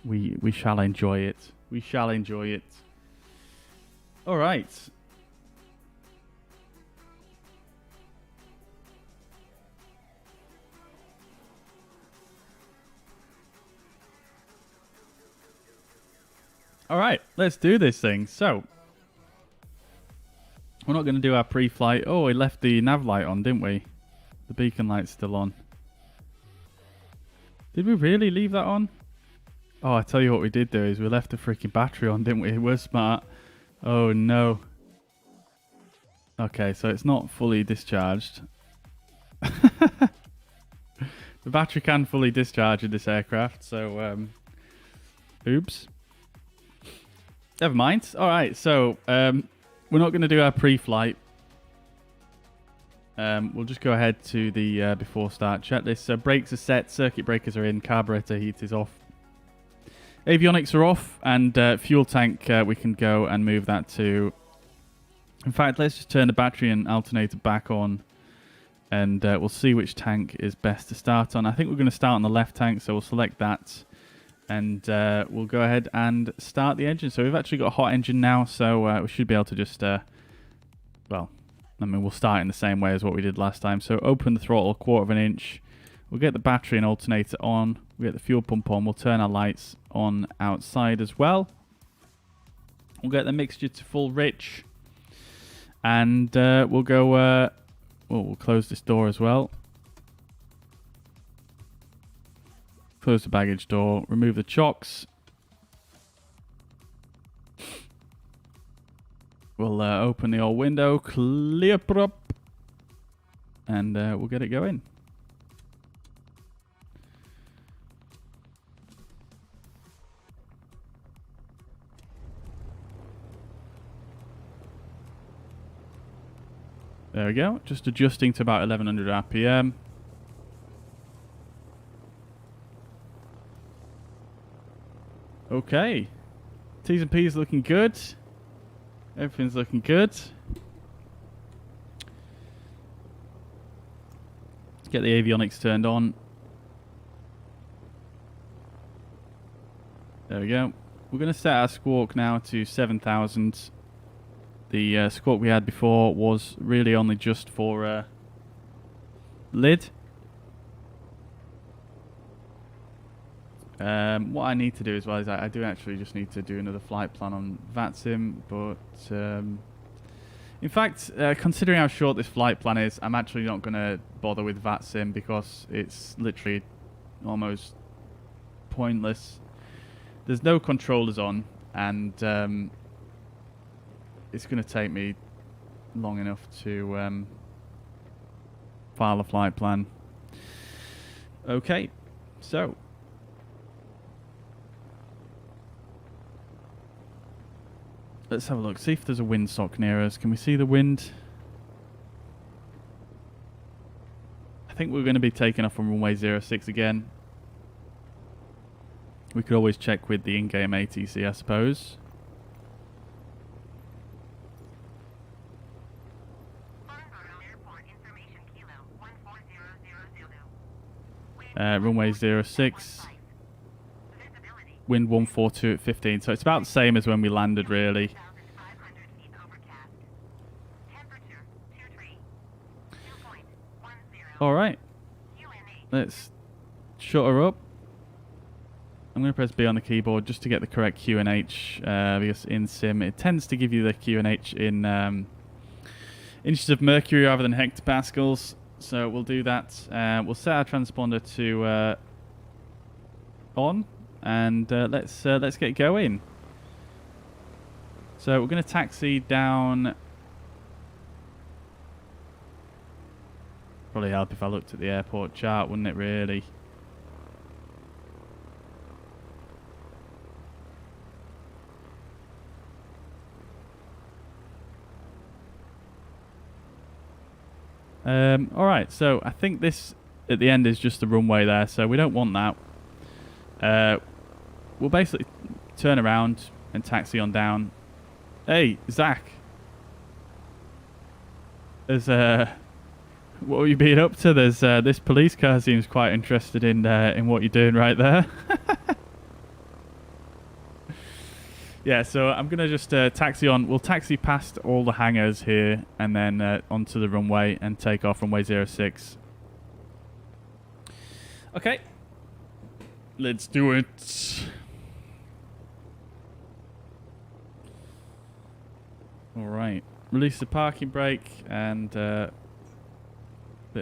we shall enjoy it. We shall enjoy it. All right. All right, let's do this thing. So, we're not going to do our pre-flight. Oh, we left the nav light on, didn't we? The beacon light's still on. Did we really leave that on? Oh, I tell you what we did do is we left the freaking battery on, didn't we? We're smart. Oh, no. Okay, so it's not fully discharged. The battery can fully discharge in this aircraft, so, oops. Never mind. All right, so we're not going to do our pre-flight. We'll just go ahead to the before start checklist. So brakes are set, circuit breakers are in, carburetor heat is off. Avionics are off, and fuel tank, we can go and move that to... In fact, let's just turn the battery and alternator back on, and we'll see which tank is best to start on. I think we're going to start on the left tank, so we'll select that, and we'll go ahead and start the engine. So we've actually got a hot engine now, so we should be able to just... well, I mean, we'll start in the same way as what we did last time. So open the throttle 1/4 of an inch. We'll get the battery and alternator on. We'll get the fuel pump on. We'll turn our lights on outside as well. We'll get the mixture to full rich. And we'll go... well, we'll close this door as well. Close the baggage door. Remove the chocks. We'll open the old window. Clear up. And we'll get it going. There we go. Just adjusting to about 1100 RPM. Okay. T's and P's looking good. Everything's looking good. Get the avionics turned on. There we go. We're going to set our squawk now to 7,000. The squawk we had before was really only just for Lydd. What I need to do as well is I do actually just need to do another flight plan on VATSIM, but in fact, considering how short this flight plan is, I'm actually not going to bother with VATSIM because it's literally almost pointless. There's no controllers on, and it's going to take me long enough to file a flight plan. Okay, so let's have a look, see if there's a windsock near us. Can we see the wind? I think we're going to be taking off from runway 06 again. We could always check with the in-game ATC, I suppose. Runway 06. Wind 142 at 15. So it's about the same as when we landed, really. Alright. Let's shut her up. I'm going to press B on the keyboard just to get the correct QNH, because in sim it tends to give you the QNH in inches of mercury rather than hectopascals. So we'll do that. We'll set our transponder to on, and let's get going. So we're going to taxi down. Probably help if I looked at the airport chart, wouldn't it, really? Alright, so I think this at the end is just the runway there, so we don't want that. We'll basically turn around and taxi on down. Hey, Zach. There's what are you being up to? There's this police car seems quite interested in what you're doing right there. Yeah, so I'm going to just taxi on. We'll taxi past all the hangars here and then onto the runway and take off runway 06. Okay. Let's do it. Alright. Release the parking brake and bit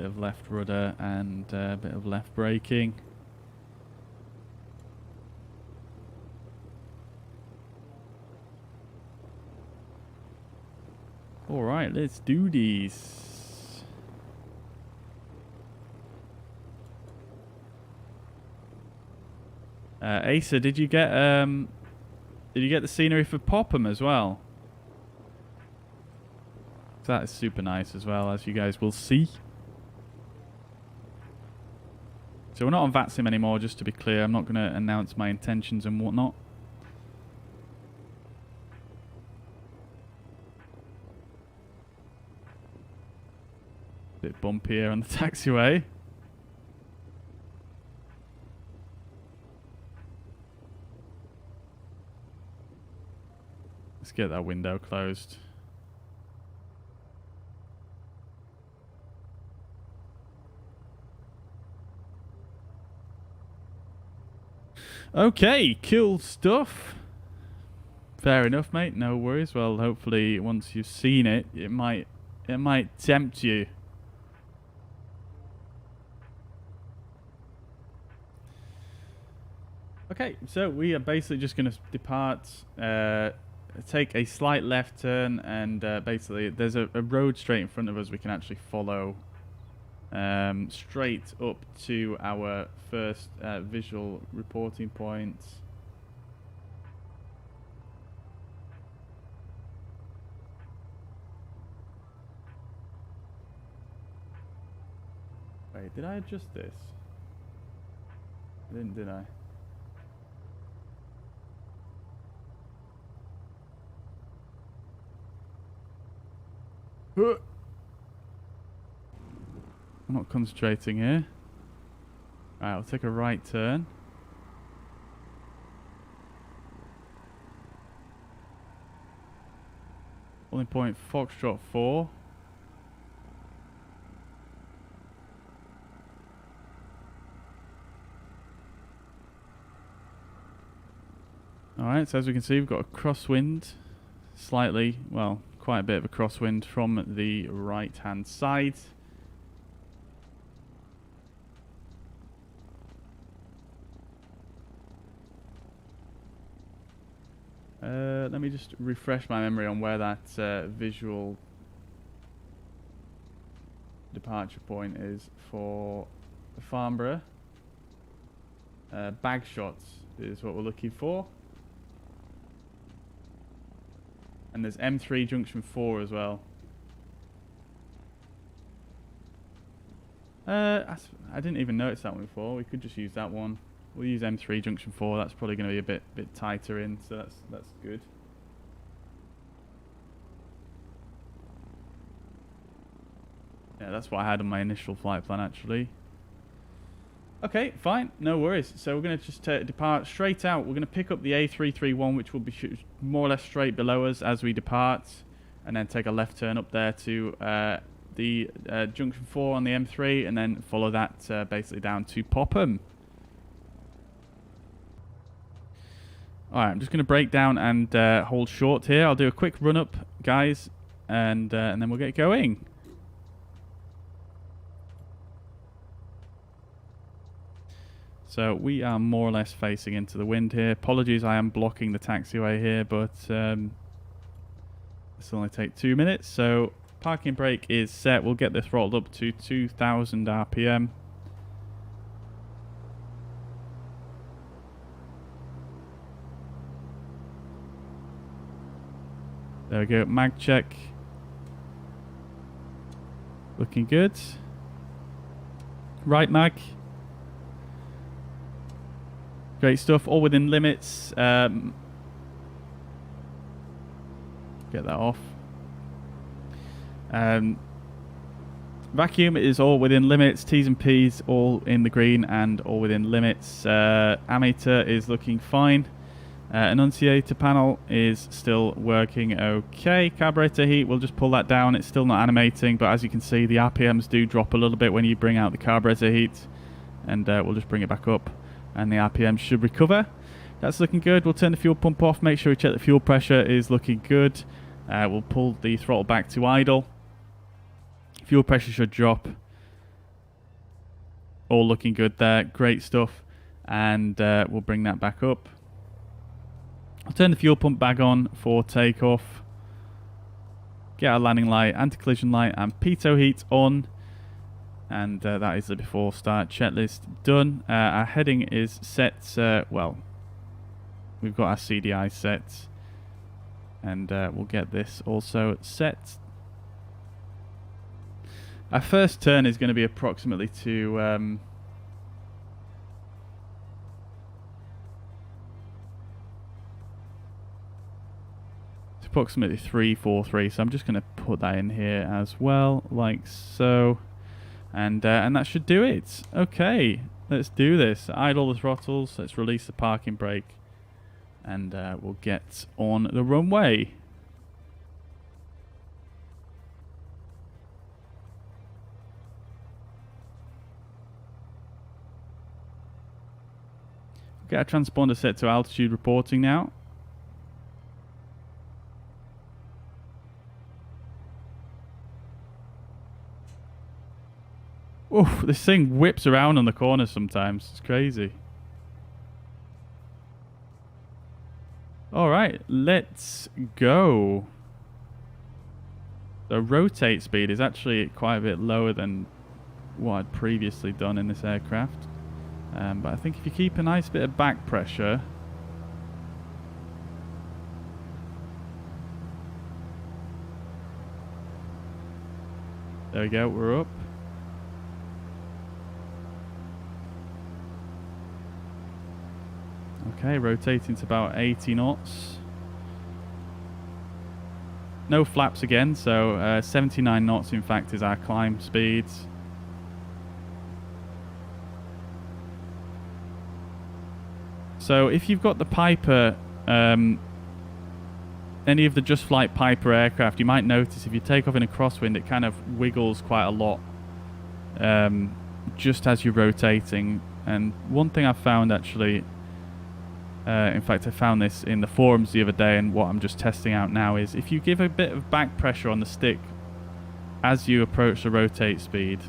of left rudder and a bit of left braking. Alright, let's do these. Asa, did you get the scenery for Popham as well? That is super nice as well, as you guys will see. So we're not on VATSIM anymore, just to be clear. I'm not going to announce my intentions and whatnot. Bit bumpy here on the taxiway. Let's get that window closed. Okay, cool stuff. Fair enough, mate. No worries. Well, hopefully once you've seen it, it might tempt you. Okay, so we are basically just going to depart, take a slight left turn, and basically there's a road straight in front of us we can actually follow straight up to our first visual reporting point. Wait, did I adjust this? I didn't, did I? I'm not concentrating here. Alright, I'll take a right turn. Holding point Foxtrot 4. Alright, so as we can see, we've got a crosswind. Slightly, well, quite a bit of a crosswind from the right-hand side. Let me just refresh my memory on where that visual departure point is for Farnborough. Bag shots is what we're looking for. And there's M3 junction 4 as well. I didn't even notice that one before. We could just use that one. We'll use M3 junction 4. That's probably going to be a bit tighter in, so that's good. Yeah, that's what I had on my initial flight plan actually. Okay, fine, no worries. So we're going to just depart straight out. We're going to pick up the A331, which will be more or less straight below us as we depart, and then take a left turn up there to the junction 4 on the M3, and then follow that basically down to Popham. Alright, I'm just going to break down and hold short here. I'll do a quick run up, guys, and then we'll get going. So we are more or less facing into the wind here. Apologies, I am blocking the taxiway here, but this will only take 2 minutes. So parking brake is set. We'll get this throttled up to 2,000 RPM. There we go, mag check. Looking good. Right mag. Great stuff, all within limits. Get that off. Vacuum is all within limits. T's and P's all in the green and all within limits. Ammeter is looking fine. Annunciator panel is still working okay. Carburetor heat, we'll just pull that down. It's still not animating, but as you can see, the RPMs do drop a little bit when you bring out the carburetor heat. And we'll just bring it back up, and the RPM should recover. That's looking good. We'll turn the fuel pump off, make sure we check the fuel pressure is looking good. We'll pull the throttle back to idle. Fuel pressure should drop. All looking good there. Great stuff. And we'll bring that back up. I'll turn the fuel pump back on for takeoff. Get our landing light, anti-collision light, and pitot heat on. And that is the before start checklist done. Our heading is set. Well, we've got our CDI set. And we'll get this also set. Our first turn is going to be approximately to... approximately 343, so I'm just going to put that in here as well, like so, and that should do it. Okay, let's do this. Idle the throttles, let's release the parking brake, and we'll get on the runway. Get our transponder set to altitude reporting now. Oof, this thing whips around on the corners sometimes. It's crazy. Alright, let's go. The rotate speed is actually quite a bit lower than what I'd previously done in this aircraft. But I think if you keep a nice bit of back pressure... There we go, we're up. Okay, rotating to about 80 knots. No flaps again, so 79 knots in fact is our climb speed. So if you've got the Piper any of the JustFlight Piper aircraft, you might notice if you take off in a crosswind, it kind of wiggles quite a lot just as you're rotating. And one thing I've found actually, in fact I found this in the forums the other day, and what I'm just testing out now, is if you give a bit of back pressure on the stick as you approach the rotate speed.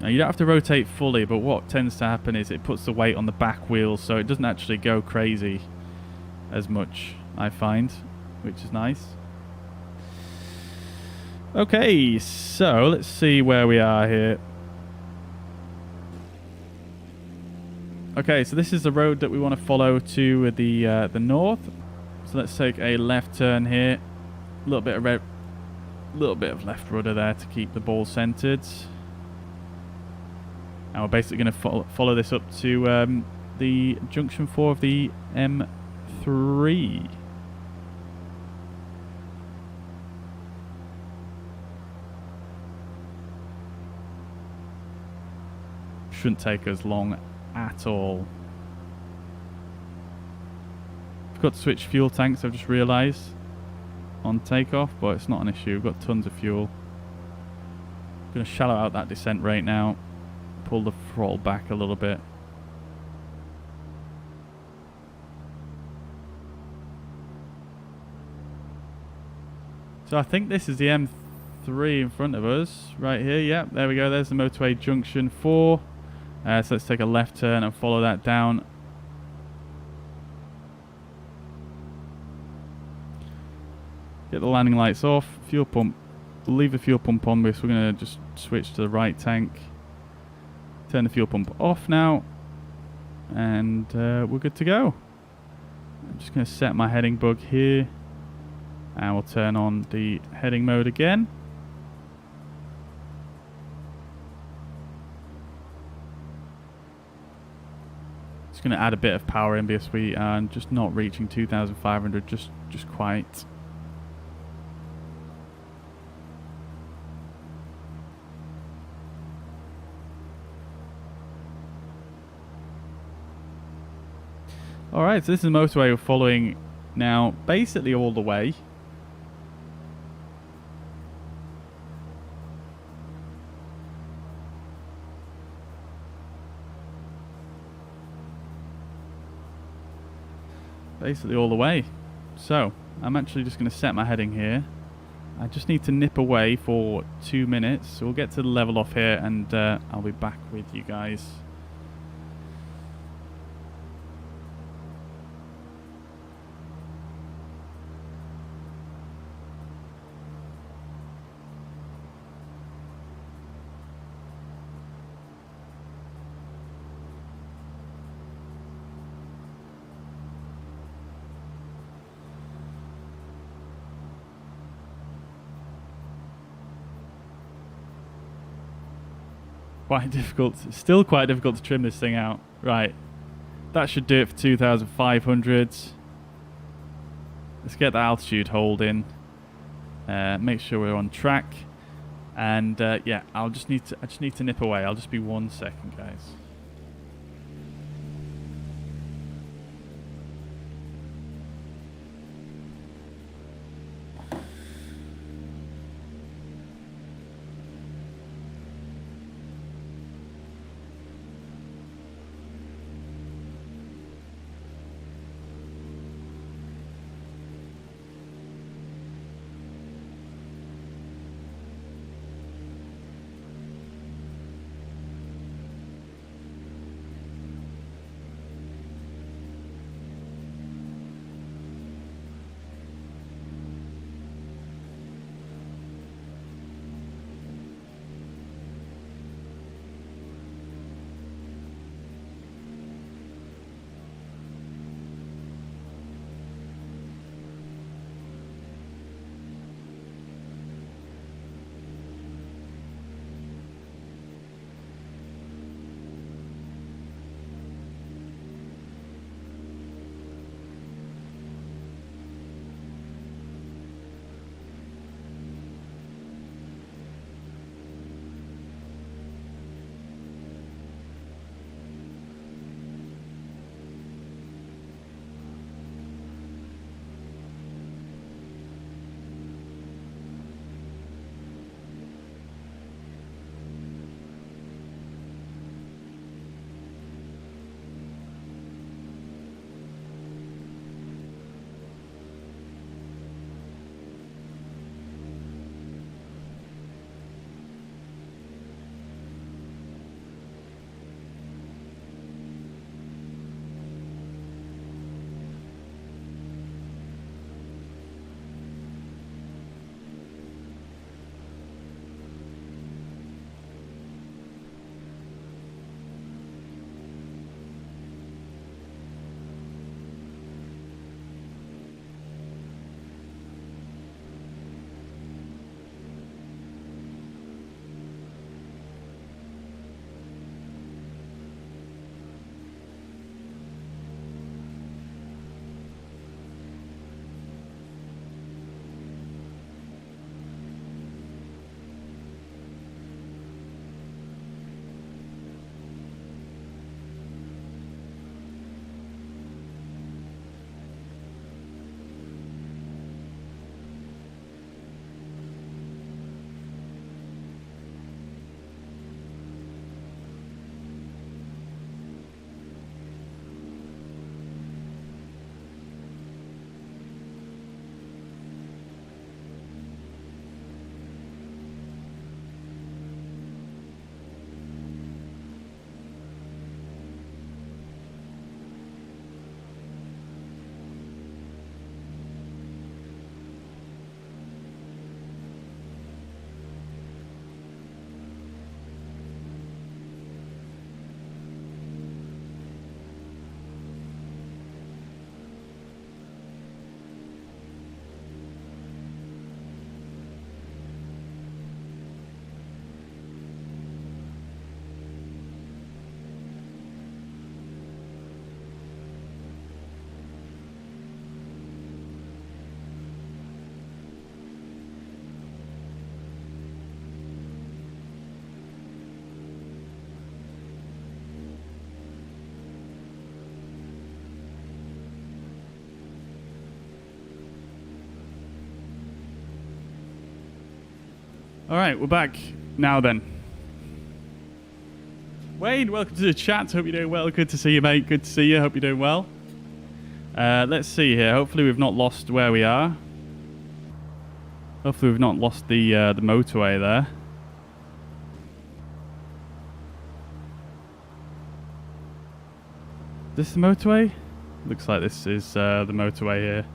Now you don't have to rotate fully, but what tends to happen is it puts the weight on the back wheels, so it doesn't actually go crazy as much, I find, which is nice. Okay, so let's see where we are here. Okay, so this is the road that we want to follow to the north. So let's take a left turn here. A little bit of left rudder there to keep the ball centered. And we're basically going to follow this up to the junction 4 of the M3. Shouldn't take us long at all. Forgot to switch fuel tanks, I've just realised, on takeoff, but it's not an issue. We've got tons of fuel. Going to shallow out that descent rate now. Pull the throttle back a little bit. So I think this is the M3 in front of us, right here. Yep, there we go. There's the motorway junction 4. So let's take a left turn and follow that down. Get the landing lights off. Fuel pump. We'll leave the fuel pump on because we're going to just switch to the right tank. Turn the fuel pump off now. And we're good to go. I'm just going to set my heading bug here. And we'll turn on the heading mode again. Just going to add a bit of power in because we are just not reaching 2,500 just quite. Alright, so this is the motorway we're following now, basically all the way. Basically all the way. So, I'm actually just going to set my heading here. I just need to nip away for 2 minutes. So we'll get to the level off here and I'll be back with you guys. Quite difficult, still quite difficult to trim this thing out. Right, that should do it for 2,500. Let's get the altitude hold in. Make sure we're on track. And yeah, I just need to nip away. I'll just be 1 second, guys. Alright, we're back now then. Wayne, welcome to the chat. Hope you're doing well. Good to see you, mate. Good to see you. Hope you're doing well. Let's see here. Hopefully we've not lost where we are. Hopefully we've not lost the motorway there. Is this the motorway? Looks like this is the motorway here.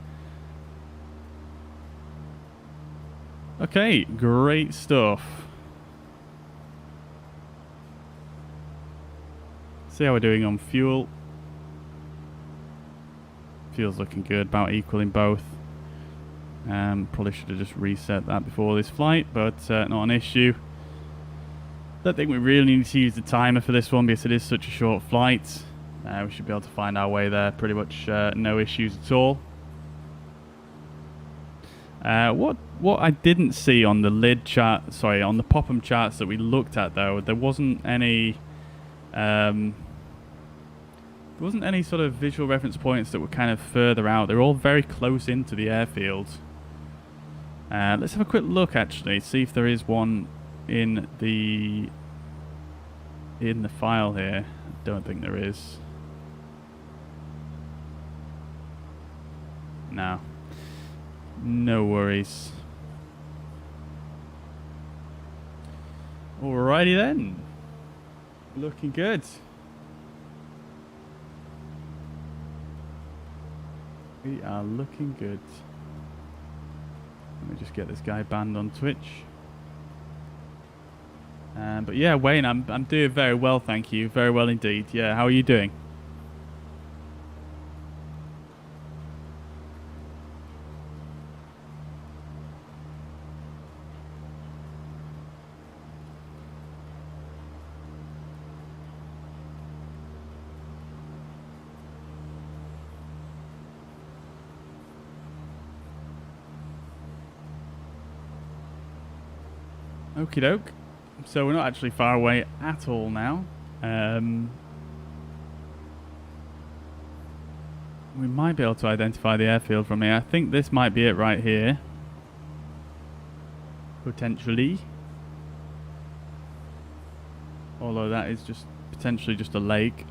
Okay, great stuff. See how we're doing on fuel. Fuel's looking good, about equal in both. Probably should have just reset that before this flight, but not an issue. Don't think we really need to use the timer for this one because it is such a short flight. We should be able to find our way there pretty much no issues at all. What I didn't see on the Lydd chart, sorry, on the Popham charts that we looked at though, there wasn't any sort of visual reference points that were kind of further out. They're all very close into the airfield. Let's have a quick look actually, see if there is one in the file here. I don't think there is. No. No worries. Alrighty then. Looking good. We are looking good. Let me just get this guy banned on Twitch. But yeah, Wayne, I'm doing very well, thank you. Very well indeed. Yeah, how are you doing? Okie doke. So we're not actually far away at all now. We might be able to identify the airfield from here. I think this might be it right here. Potentially. Although that is just potentially just a lake.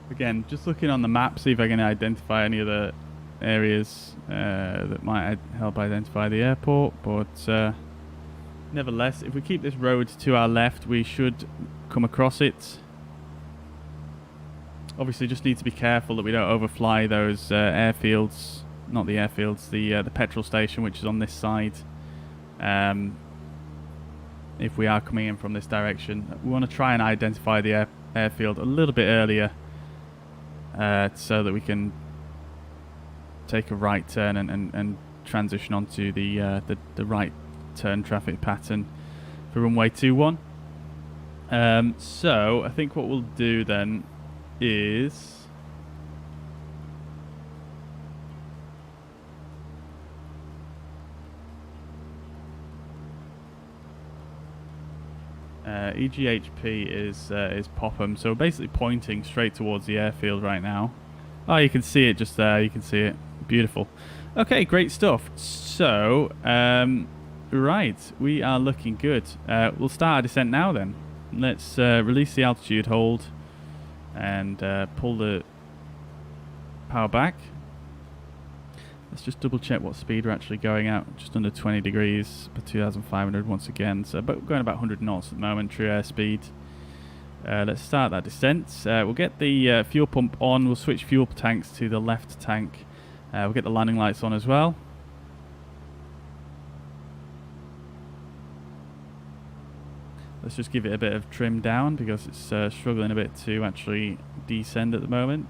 Again, just looking on the map, see if I can identify any of the areas that might help identify the airport, but nevertheless, if we keep this road to our left, we should come across it. Obviously, just need to be careful that we don't overfly those airfields, not the airfields, the petrol station, which is on this side. If we are coming in from this direction, we want to try and identify the airfield a little bit earlier, so that we can take a right turn and transition onto the right turn traffic pattern for runway 21. So I think what we'll do then is EGHP is Popham, so we're basically pointing straight towards the airfield right now. Oh, you can see it just there. You can see it. Beautiful. Okay, great stuff. So, right, we are looking good. We'll start our descent now then. Let's release the altitude hold and pull the power back. Let's just double check what speed we're actually going at. Just under 20 degrees per 2,500 once again. So, but we're going about 100 knots at the moment, true airspeed. Let's start that descent. We'll get the fuel pump on. We'll switch fuel tanks to the left tank. We'll get the landing lights on as well. Let's just give it a bit of trim down because it's struggling a bit to actually descend at the moment.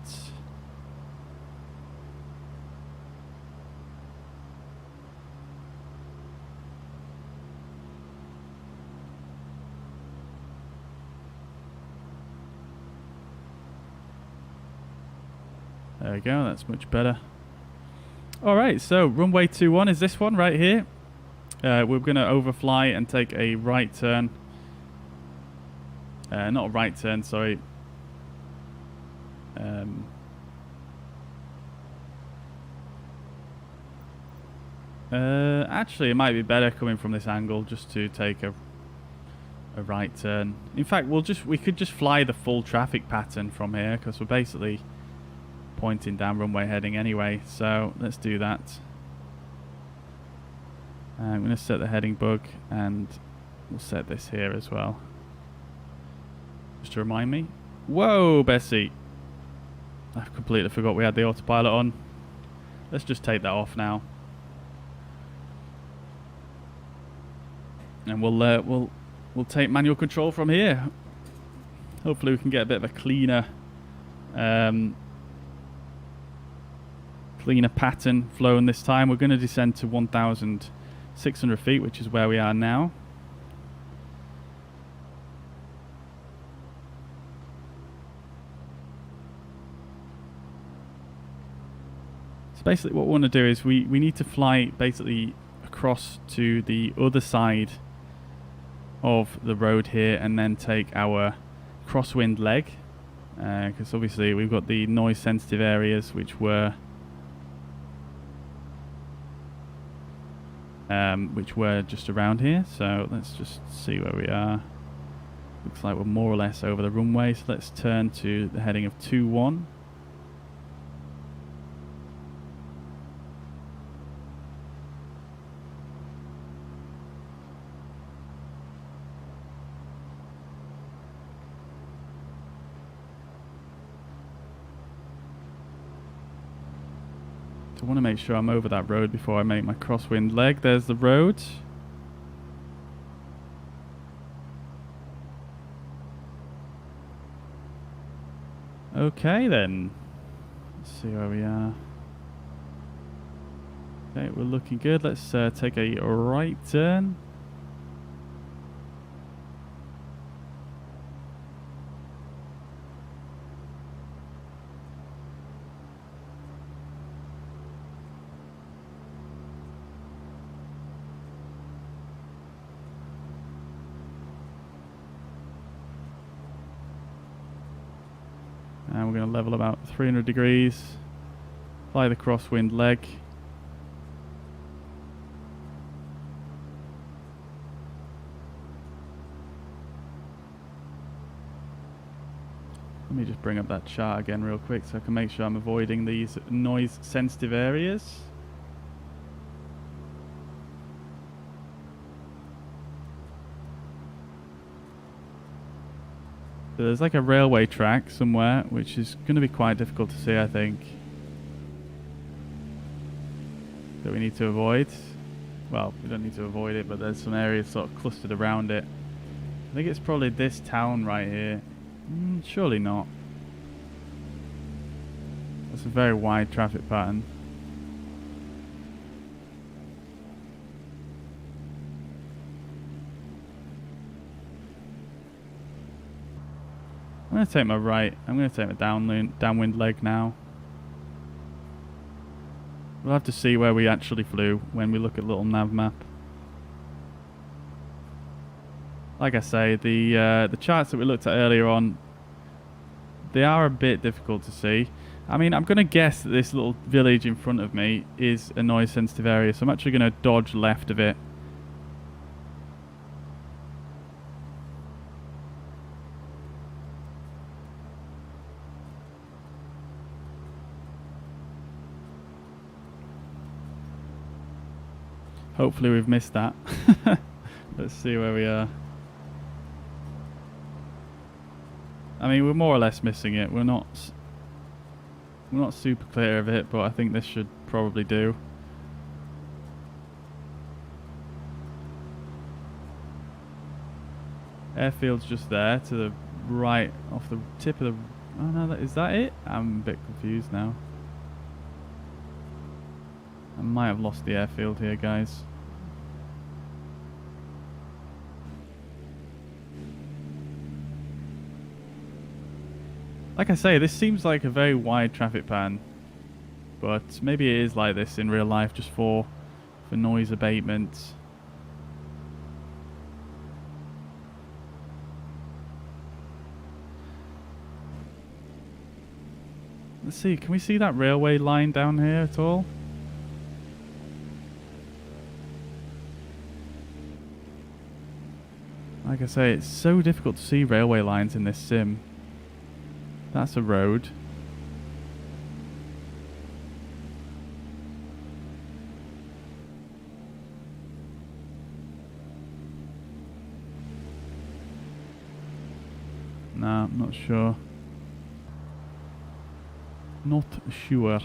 There we go, that's much better. Alright, so runway 21 is this one right here. We're going to overfly and take a right turn. Not a right turn, sorry. Actually, it might be better coming from this angle just to take a right turn. In fact, we could just fly the full traffic pattern from here because we're basically pointing down runway heading anyway. So let's do that. I'm going to set the heading bug and we'll set this here as well. Just to remind me. Whoa, Bessie! I've completely forgot we had the autopilot on. Let's just take that off now. And we'll take manual control from here. Hopefully we can get a bit of a cleaner pattern flowing this time. We're going to descend to 1,600 feet, which is where we are now. So basically what we want to do is we need to fly basically across to the other side of the road here and then take our crosswind leg, because obviously we've got the noise sensitive areas which were just around here. So let's just see where we are. Looks like we're more or less over the runway, so let's turn to the heading of 2-1. I want to make sure I'm over that road before I make my crosswind leg. There's the road. Okay then. Let's see where we are. Okay, we're looking good. Let's take a right turn. And we're going to level about 300 degrees, fly the crosswind leg. Let me just bring up that chart again real quick so I can make sure I'm avoiding these noise sensitive areas. So there's like a railway track somewhere, which is going to be quite difficult to see, I think. That we need to avoid. Well, we don't need to avoid it, but there's some areas sort of clustered around it. I think it's probably this town right here. Surely not. That's a very wide traffic pattern. I'm going to take my right. I'm going to take my downwind leg now. We'll have to see where we actually flew when we look at little nav map. Like I say, the charts that we looked at earlier on, they are a bit difficult to see. I mean, I'm going to guess that this little village in front of me is a noise sensitive area, so I'm actually going to dodge left of it. Hopefully we've missed that. Let's see where we are. I mean, we're more or less missing it. We're not super clear of it, but I think this should probably do. Airfield's just there to the right, off the tip of the... Oh no, is that it? I'm a bit confused now. I might have lost the airfield here, guys. Like I say, this seems like a very wide traffic pattern, but maybe it is like this in real life, just for noise abatement. Let's see, can we see that railway line down here at all? Like I say, it's so difficult to see railway lines in this sim. That's a road. Nah, I'm not sure. Not sure.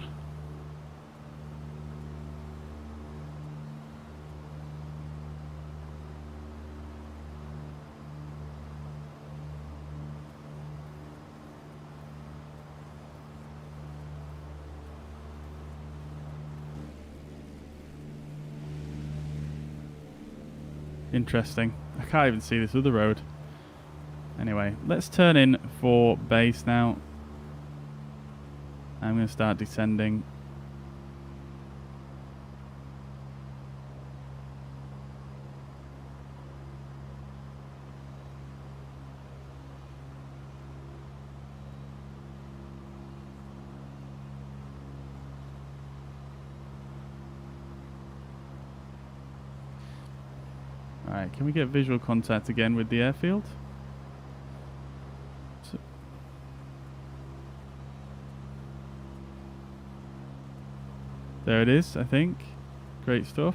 Interesting. I can't even see this other road. Anyway, let's turn in for base now. I'm going to start descending. Alright, can we get visual contact again with the airfield? So there it is, I think. Great stuff.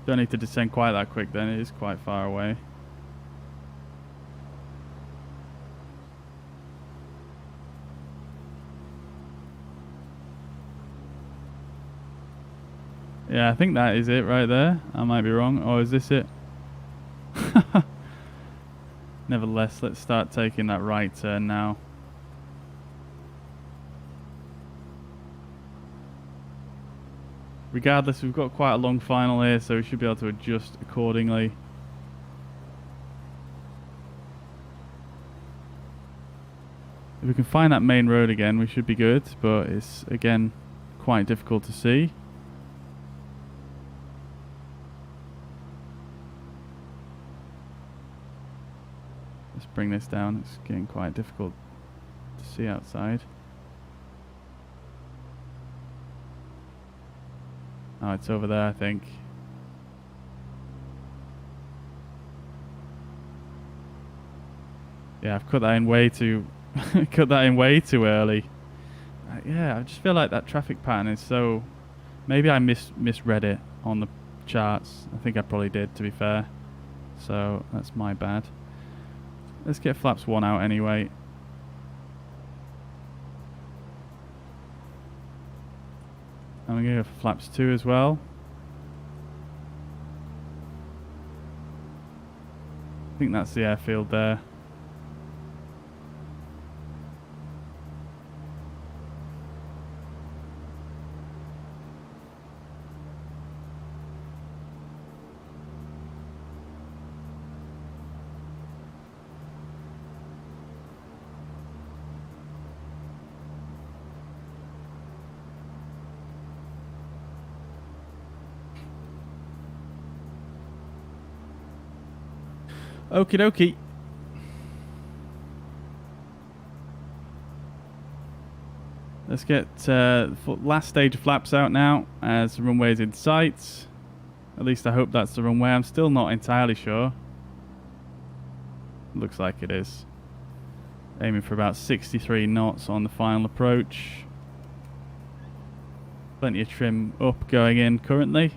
Don't need to descend quite that quick then, it is quite far away. Yeah, I think that is it right there. I might be wrong. Or is this it? Nevertheless, let's start taking that right turn now. Regardless, we've got quite a long final here, so we should be able to adjust accordingly. If we can find that main road again, we should be good, but it's, again, quite difficult to see. Let's bring this down. It's getting quite difficult to see outside. Oh, it's over there, I think. Yeah, I've cut that in way too cut that in way too early. Yeah, I just feel like that traffic pattern is so... Maybe I misread it on the charts. I think I probably did, to be fair. So that's my bad. Let's get flaps 1 out anyway. And we're going to go for flaps 2 as well. I think that's the airfield there. Okie dokie. Let's get last stage of flaps out now as the runway is in sight. At least I hope that's the runway. I'm still not entirely sure. Looks like it is. Aiming for about 63 knots on the final approach. Plenty of trim up going in currently.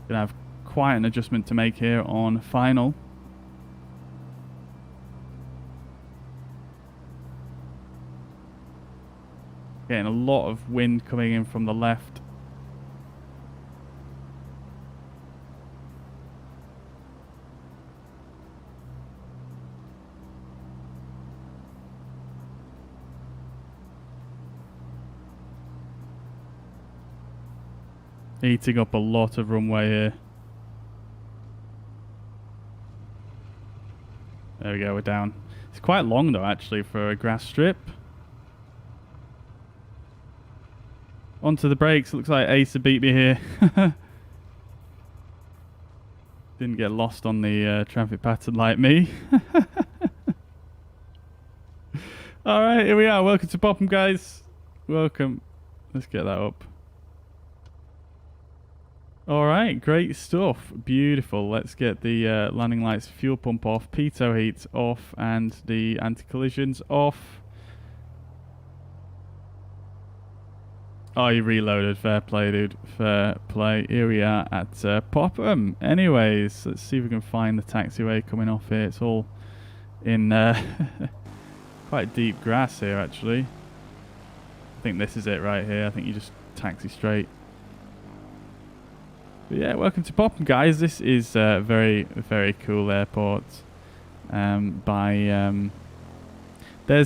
Gonna have quite an adjustment to make here on final. Getting a lot of wind coming in from the left. Eating up a lot of runway here. There we go, we're down. It's quite long though actually for a grass strip. Onto the brakes. Looks like Acer beat me here. Didn't get lost on the traffic pattern like me. Alright, here we are. Welcome to Popham, guys. Welcome. Let's get that up. Alright, great stuff. Beautiful. Let's get the landing lights, fuel pump off, pitot heat off, and the anti-collisions off. Oh, you reloaded. Fair play, dude. Fair play. Here we are at Popham. Anyways, let's see if we can find the taxiway coming off here. It's all in quite deep grass here, actually. I think this is it right here. I think you just taxi straight. But yeah, welcome to Popham, guys. This is a very, very cool airport. There's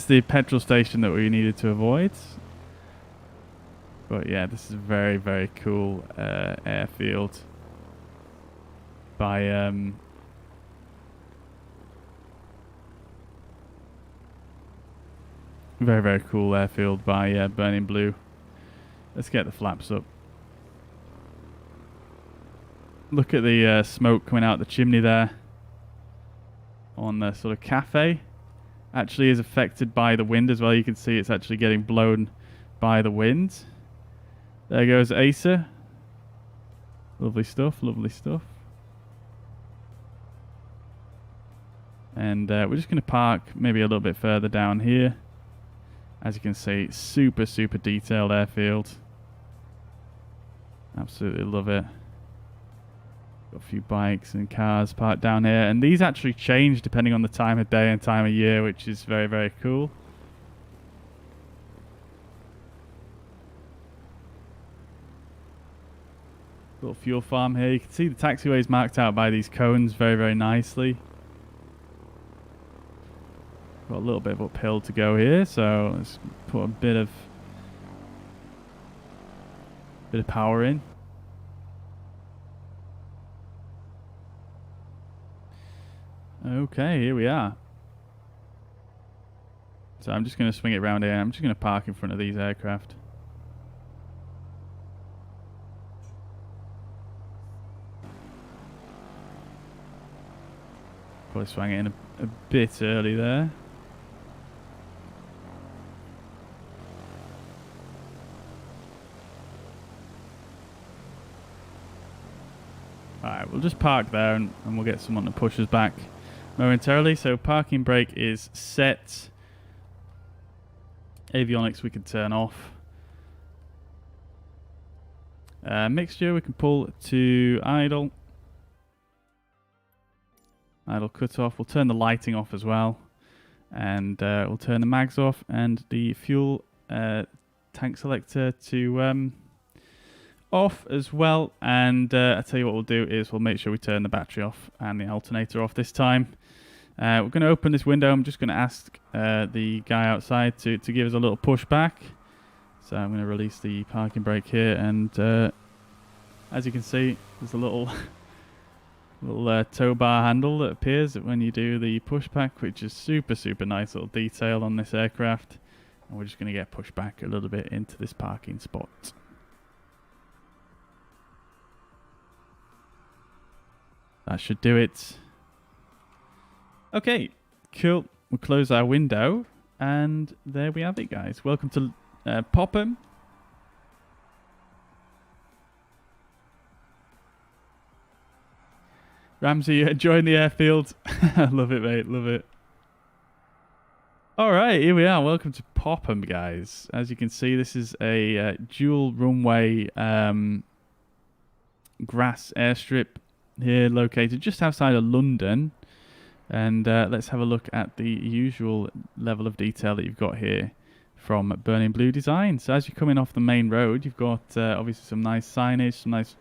the petrol station that we needed to avoid. But yeah, this is a very, very cool airfield by very, very cool airfield by Burning Blue. Let's get the flaps up. Look at the smoke coming out the chimney there on the sort of cafe. Actually is affected by the wind as well. You can see it's actually getting blown by the wind. There goes Acer. Lovely stuff, lovely stuff. And we're just going to park maybe a little bit further down here. As you can see, super, super detailed airfield. Absolutely love it. Got a few bikes and cars parked down here. And these actually change depending on the time of day and time of year, which is very, very cool. Little fuel farm here. You can see the taxiway is marked out by these cones very, very nicely. Got a little bit of uphill to go here, so let's put a bit of power in. Okay, here we are. So I'm just going to swing it around here. I'm just going to park in front of these aircraft. Probably swung it in a bit early there. Alright, we'll just park there and we'll get someone to push us back momentarily. So parking brake is set. Avionics we can turn off. Mixture we can pull to idle. Idle cut off. We'll turn the lighting off as well. And we'll turn the mags off and the fuel tank selector to off as well. And I tell you what we'll do is we'll make sure we turn the battery off and the alternator off this time. We're going to open this window. I'm just going to ask the guy outside to give us a little push back. So I'm going to release the parking brake here, and as you can see, there's a little tow bar handle that appears when you do the pushback, which is super, super nice little detail on this aircraft. And we're just going to get pushed back a little bit into this parking spot. That should do it. Okay, cool. We'll close our window, and there we have it, guys. Welcome to Popham. Ramsey, enjoying the airfield. Love it, mate. Love it. All right, here we are. Welcome to Popham, guys. As you can see, this is a dual runway grass airstrip here located just outside of London. And let's have a look at the usual level of detail that you've got here from Burning Blue Design. So as you're coming off the main road, you've got obviously some nice signage, some nice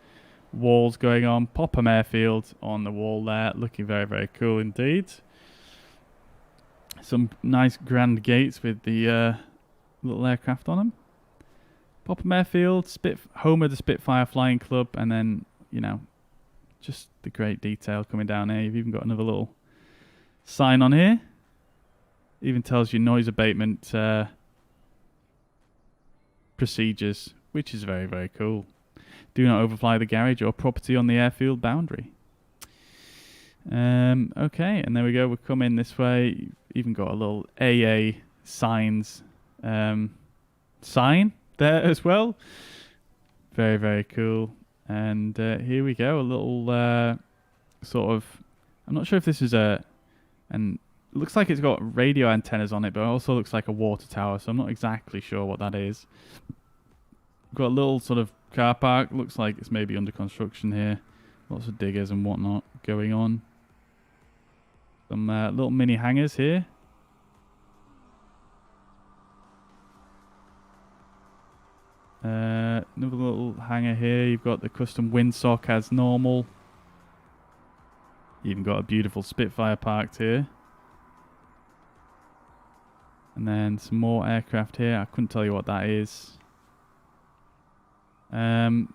walls going on. Popham Airfield on the wall there, looking very, very cool indeed. Some nice grand gates with the little aircraft on them. Popham Airfield, home of the Spitfire Flying Club, and then, you know, just the great detail coming down here. You've even got another little sign on here. Even tells you noise abatement procedures which is very, very cool. Do not overfly the garage or property on the airfield boundary. Okay, and there we go. We'll come in this way. Even got a little AA signs sign there as well. Very, very cool. And here we go. A little sort of, I'm not sure if this is it looks like it's got radio antennas on it, but it also looks like a water tower, so I'm not exactly sure what that is. Got a little sort of car park. Looks like it's maybe under construction here. Lots of diggers and whatnot going on. Some little mini hangars here. Another little hangar here. You've got the custom windsock as normal. You even got a beautiful Spitfire parked here. And then some more aircraft here. I couldn't tell you what that is. And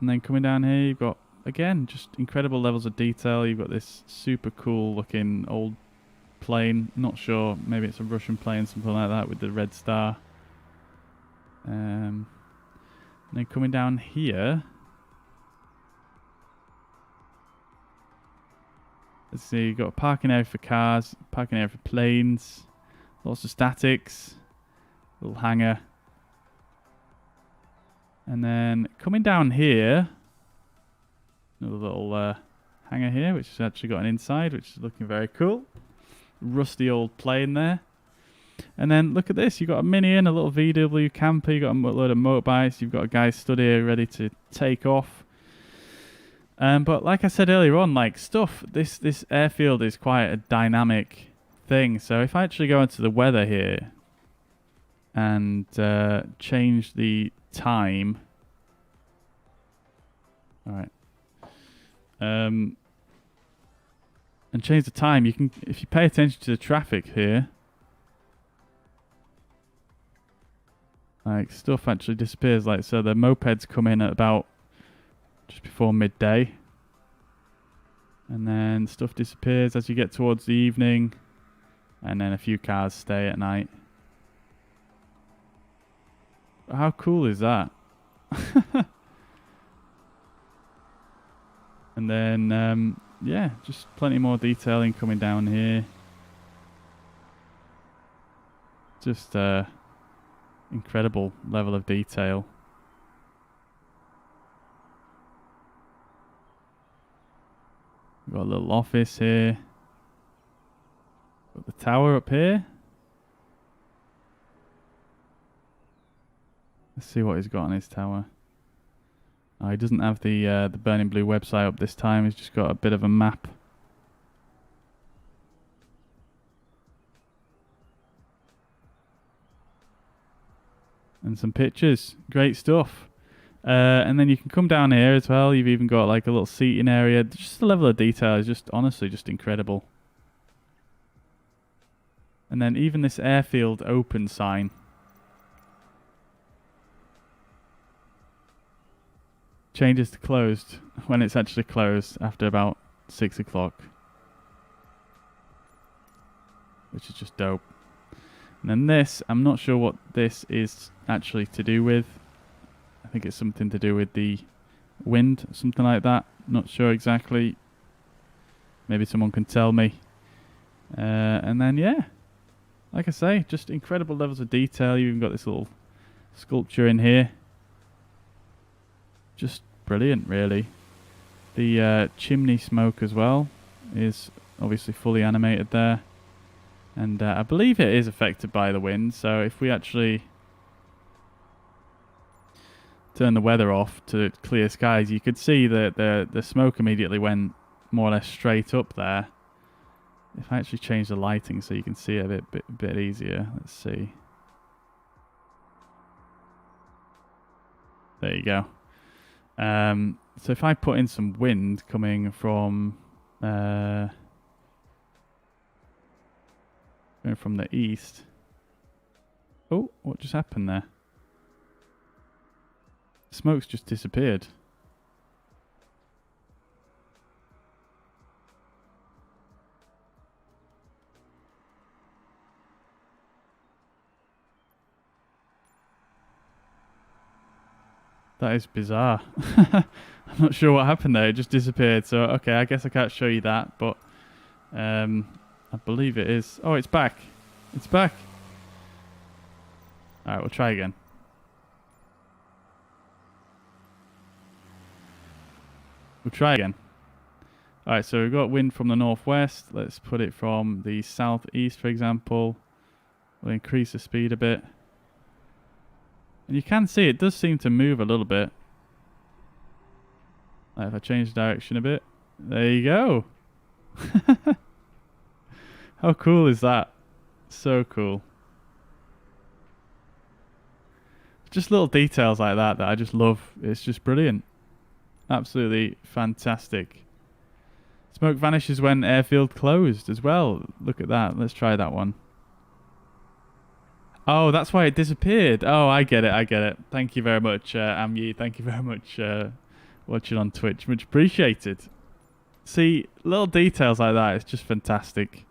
then coming down here, you've got, again, just incredible levels of detail. You've got this super cool looking old plane. Not sure, maybe it's a Russian plane, something like that, with the red star. And then coming down here, let's see, you've got a parking area for cars, parking area for planes, lots of statics, little hangar. And then coming down here, another little hangar here, which has actually got an inside, which is looking very cool. Rusty old plane there. And then look at this, you've got a mini and a little VW camper, you've got a load of motorbikes, you've got a guy stood here ready to take off. But like I said earlier on, like stuff, this airfield is quite a dynamic thing. So if I actually go into the weather here and change the time, all right, and change the time, you can, if you pay attention to the traffic here, like stuff actually disappears. Like, so the mopeds come in at about just before midday, and then stuff disappears as you get towards the evening, and then a few cars stay at night. How cool is that? And then yeah, just plenty more detailing coming down here. Just incredible level of detail. We've got a little office here. Got the tower up here. Let's see what he's got on his tower. Oh, he doesn't have the Burning Blue website up this time. He's just got a bit of a map. And some pictures. Great stuff. And then you can come down here as well. You've even got like a little seating area. Just the level of detail is just honestly just incredible. And then even this airfield open sign. Changes to closed when it's actually closed after about 6 o'clock. Which is just dope. And then this, I'm not sure what this is actually to do with. I think it's something to do with the wind, something like that. Not sure exactly. Maybe someone can tell me. And then, yeah, like I say, just incredible levels of detail. You even got this little sculpture in here. Just brilliant, really. The chimney smoke as well is obviously fully animated there. And I believe it is affected by the wind. So if we actually turn the weather off to clear skies, you could see that the smoke immediately went more or less straight up there. If I actually change the lighting so you can see it a bit easier, let's see. There you go. So if I put in some wind coming from the east. Oh, what just happened there? Smoke's just disappeared. That is bizarre. I'm not sure what happened there. It just disappeared. So, okay, I guess I can't show you that, but I believe it is. Oh, it's back. It's back. All right, we'll try again. We'll try again. All right, so we've got wind from the northwest. Let's put it from the southeast, for example. We'll increase the speed a bit. And you can see it does seem to move a little bit. Like if I change the direction a bit. There you go. How cool is that? So cool. Just little details like that I just love. It's just brilliant. Absolutely fantastic. Smoke vanishes when airfield closed as well. Look at that. Let's try that one. Oh, that's why it disappeared. Oh, I get it. I get it. Thank you very much, Amyi. Thank you very much watching on Twitch. Much appreciated. See, little details like that. It's just fantastic.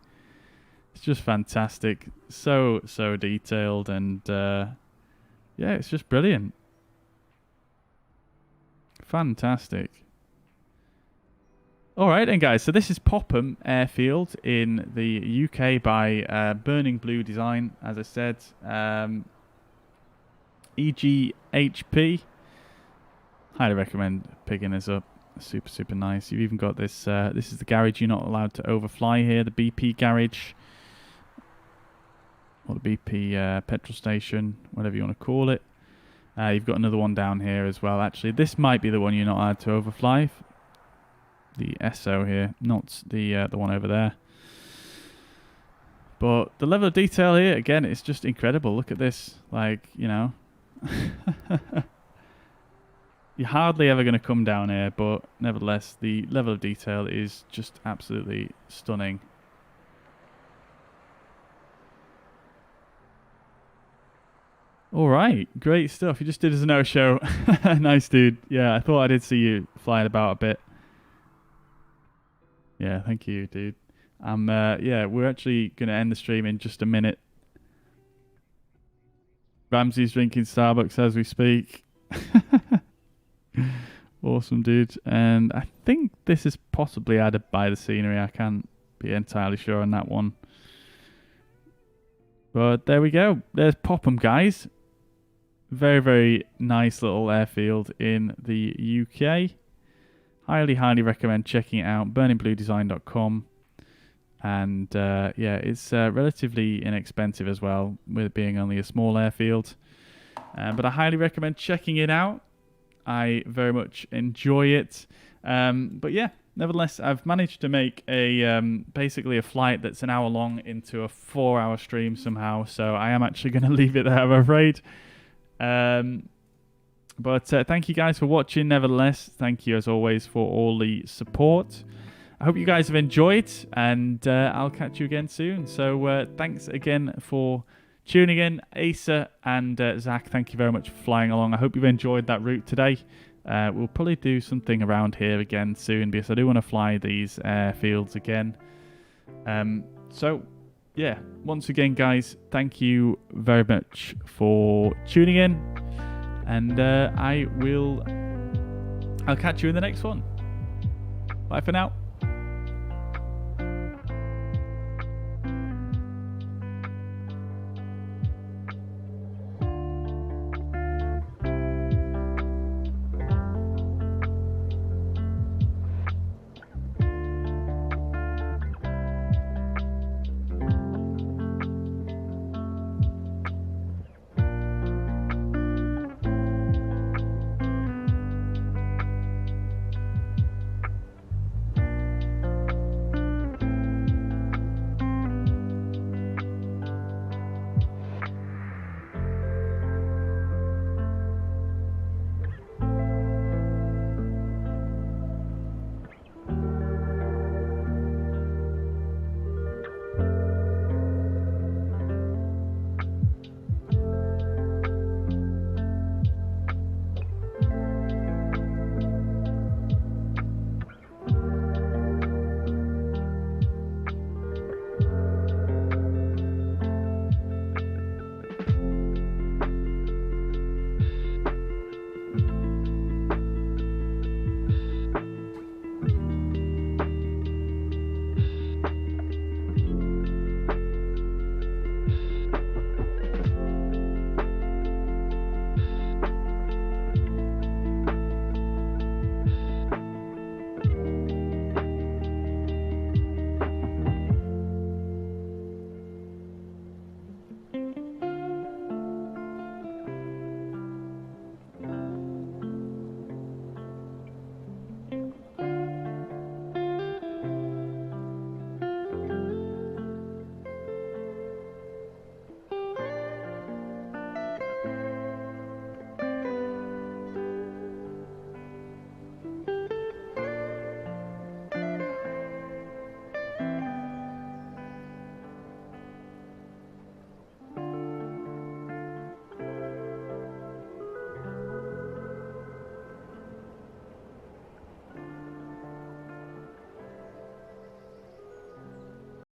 It's just fantastic. So detailed and yeah, it's just brilliant. Fantastic. Alright then guys, so this is Popham Airfield in the UK by Burning Blue Design, as I said. EGHP. Highly recommend picking this up. Super nice. You've even got this, this is the garage you're not allowed to overfly here, the BP garage. Or the BP petrol station, whatever you want to call it. You've got another one down here as well. Actually, this might be the one you're not allowed to overfly. The SO here, not the one over there. But the level of detail here, again, it's just incredible. Look at this. Like, you know. You're hardly ever going to come down here, but nevertheless, the level of detail is just absolutely stunning. Alright, great stuff. You just did as a no-show. Nice, dude. Yeah, I thought I did see you flying about a bit. Yeah, thank you, dude. Yeah, we're actually going to end the stream in just a minute. Ramsey's drinking Starbucks as we speak. Awesome, dude. And I think this is possibly added by the scenery. I can't be entirely sure on that one. But there we go. There's Popham, guys. Very nice little airfield in the UK. Highly recommend checking it out. burningbluedesign.com. And yeah, it's relatively inexpensive as well, with it being only a small airfield. But I highly recommend checking it out. I very much enjoy it. But yeah, nevertheless, I've managed to make a basically a flight that's an hour long into a 4-hour stream somehow. So I am actually going to leave it there, I'm afraid. But thank you guys for watching. Nevertheless, thank you as always for all the support. I hope you guys have enjoyed, and I'll catch you again soon. So thanks again for tuning in. Asa and Zach, thank you very much for flying along. I hope you've enjoyed that route today. We'll probably do something around here again soon, because I do want to fly these airfields again. So yeah, once again, guys, thank you very much for tuning in, and I'll catch you in the next one. Bye for now.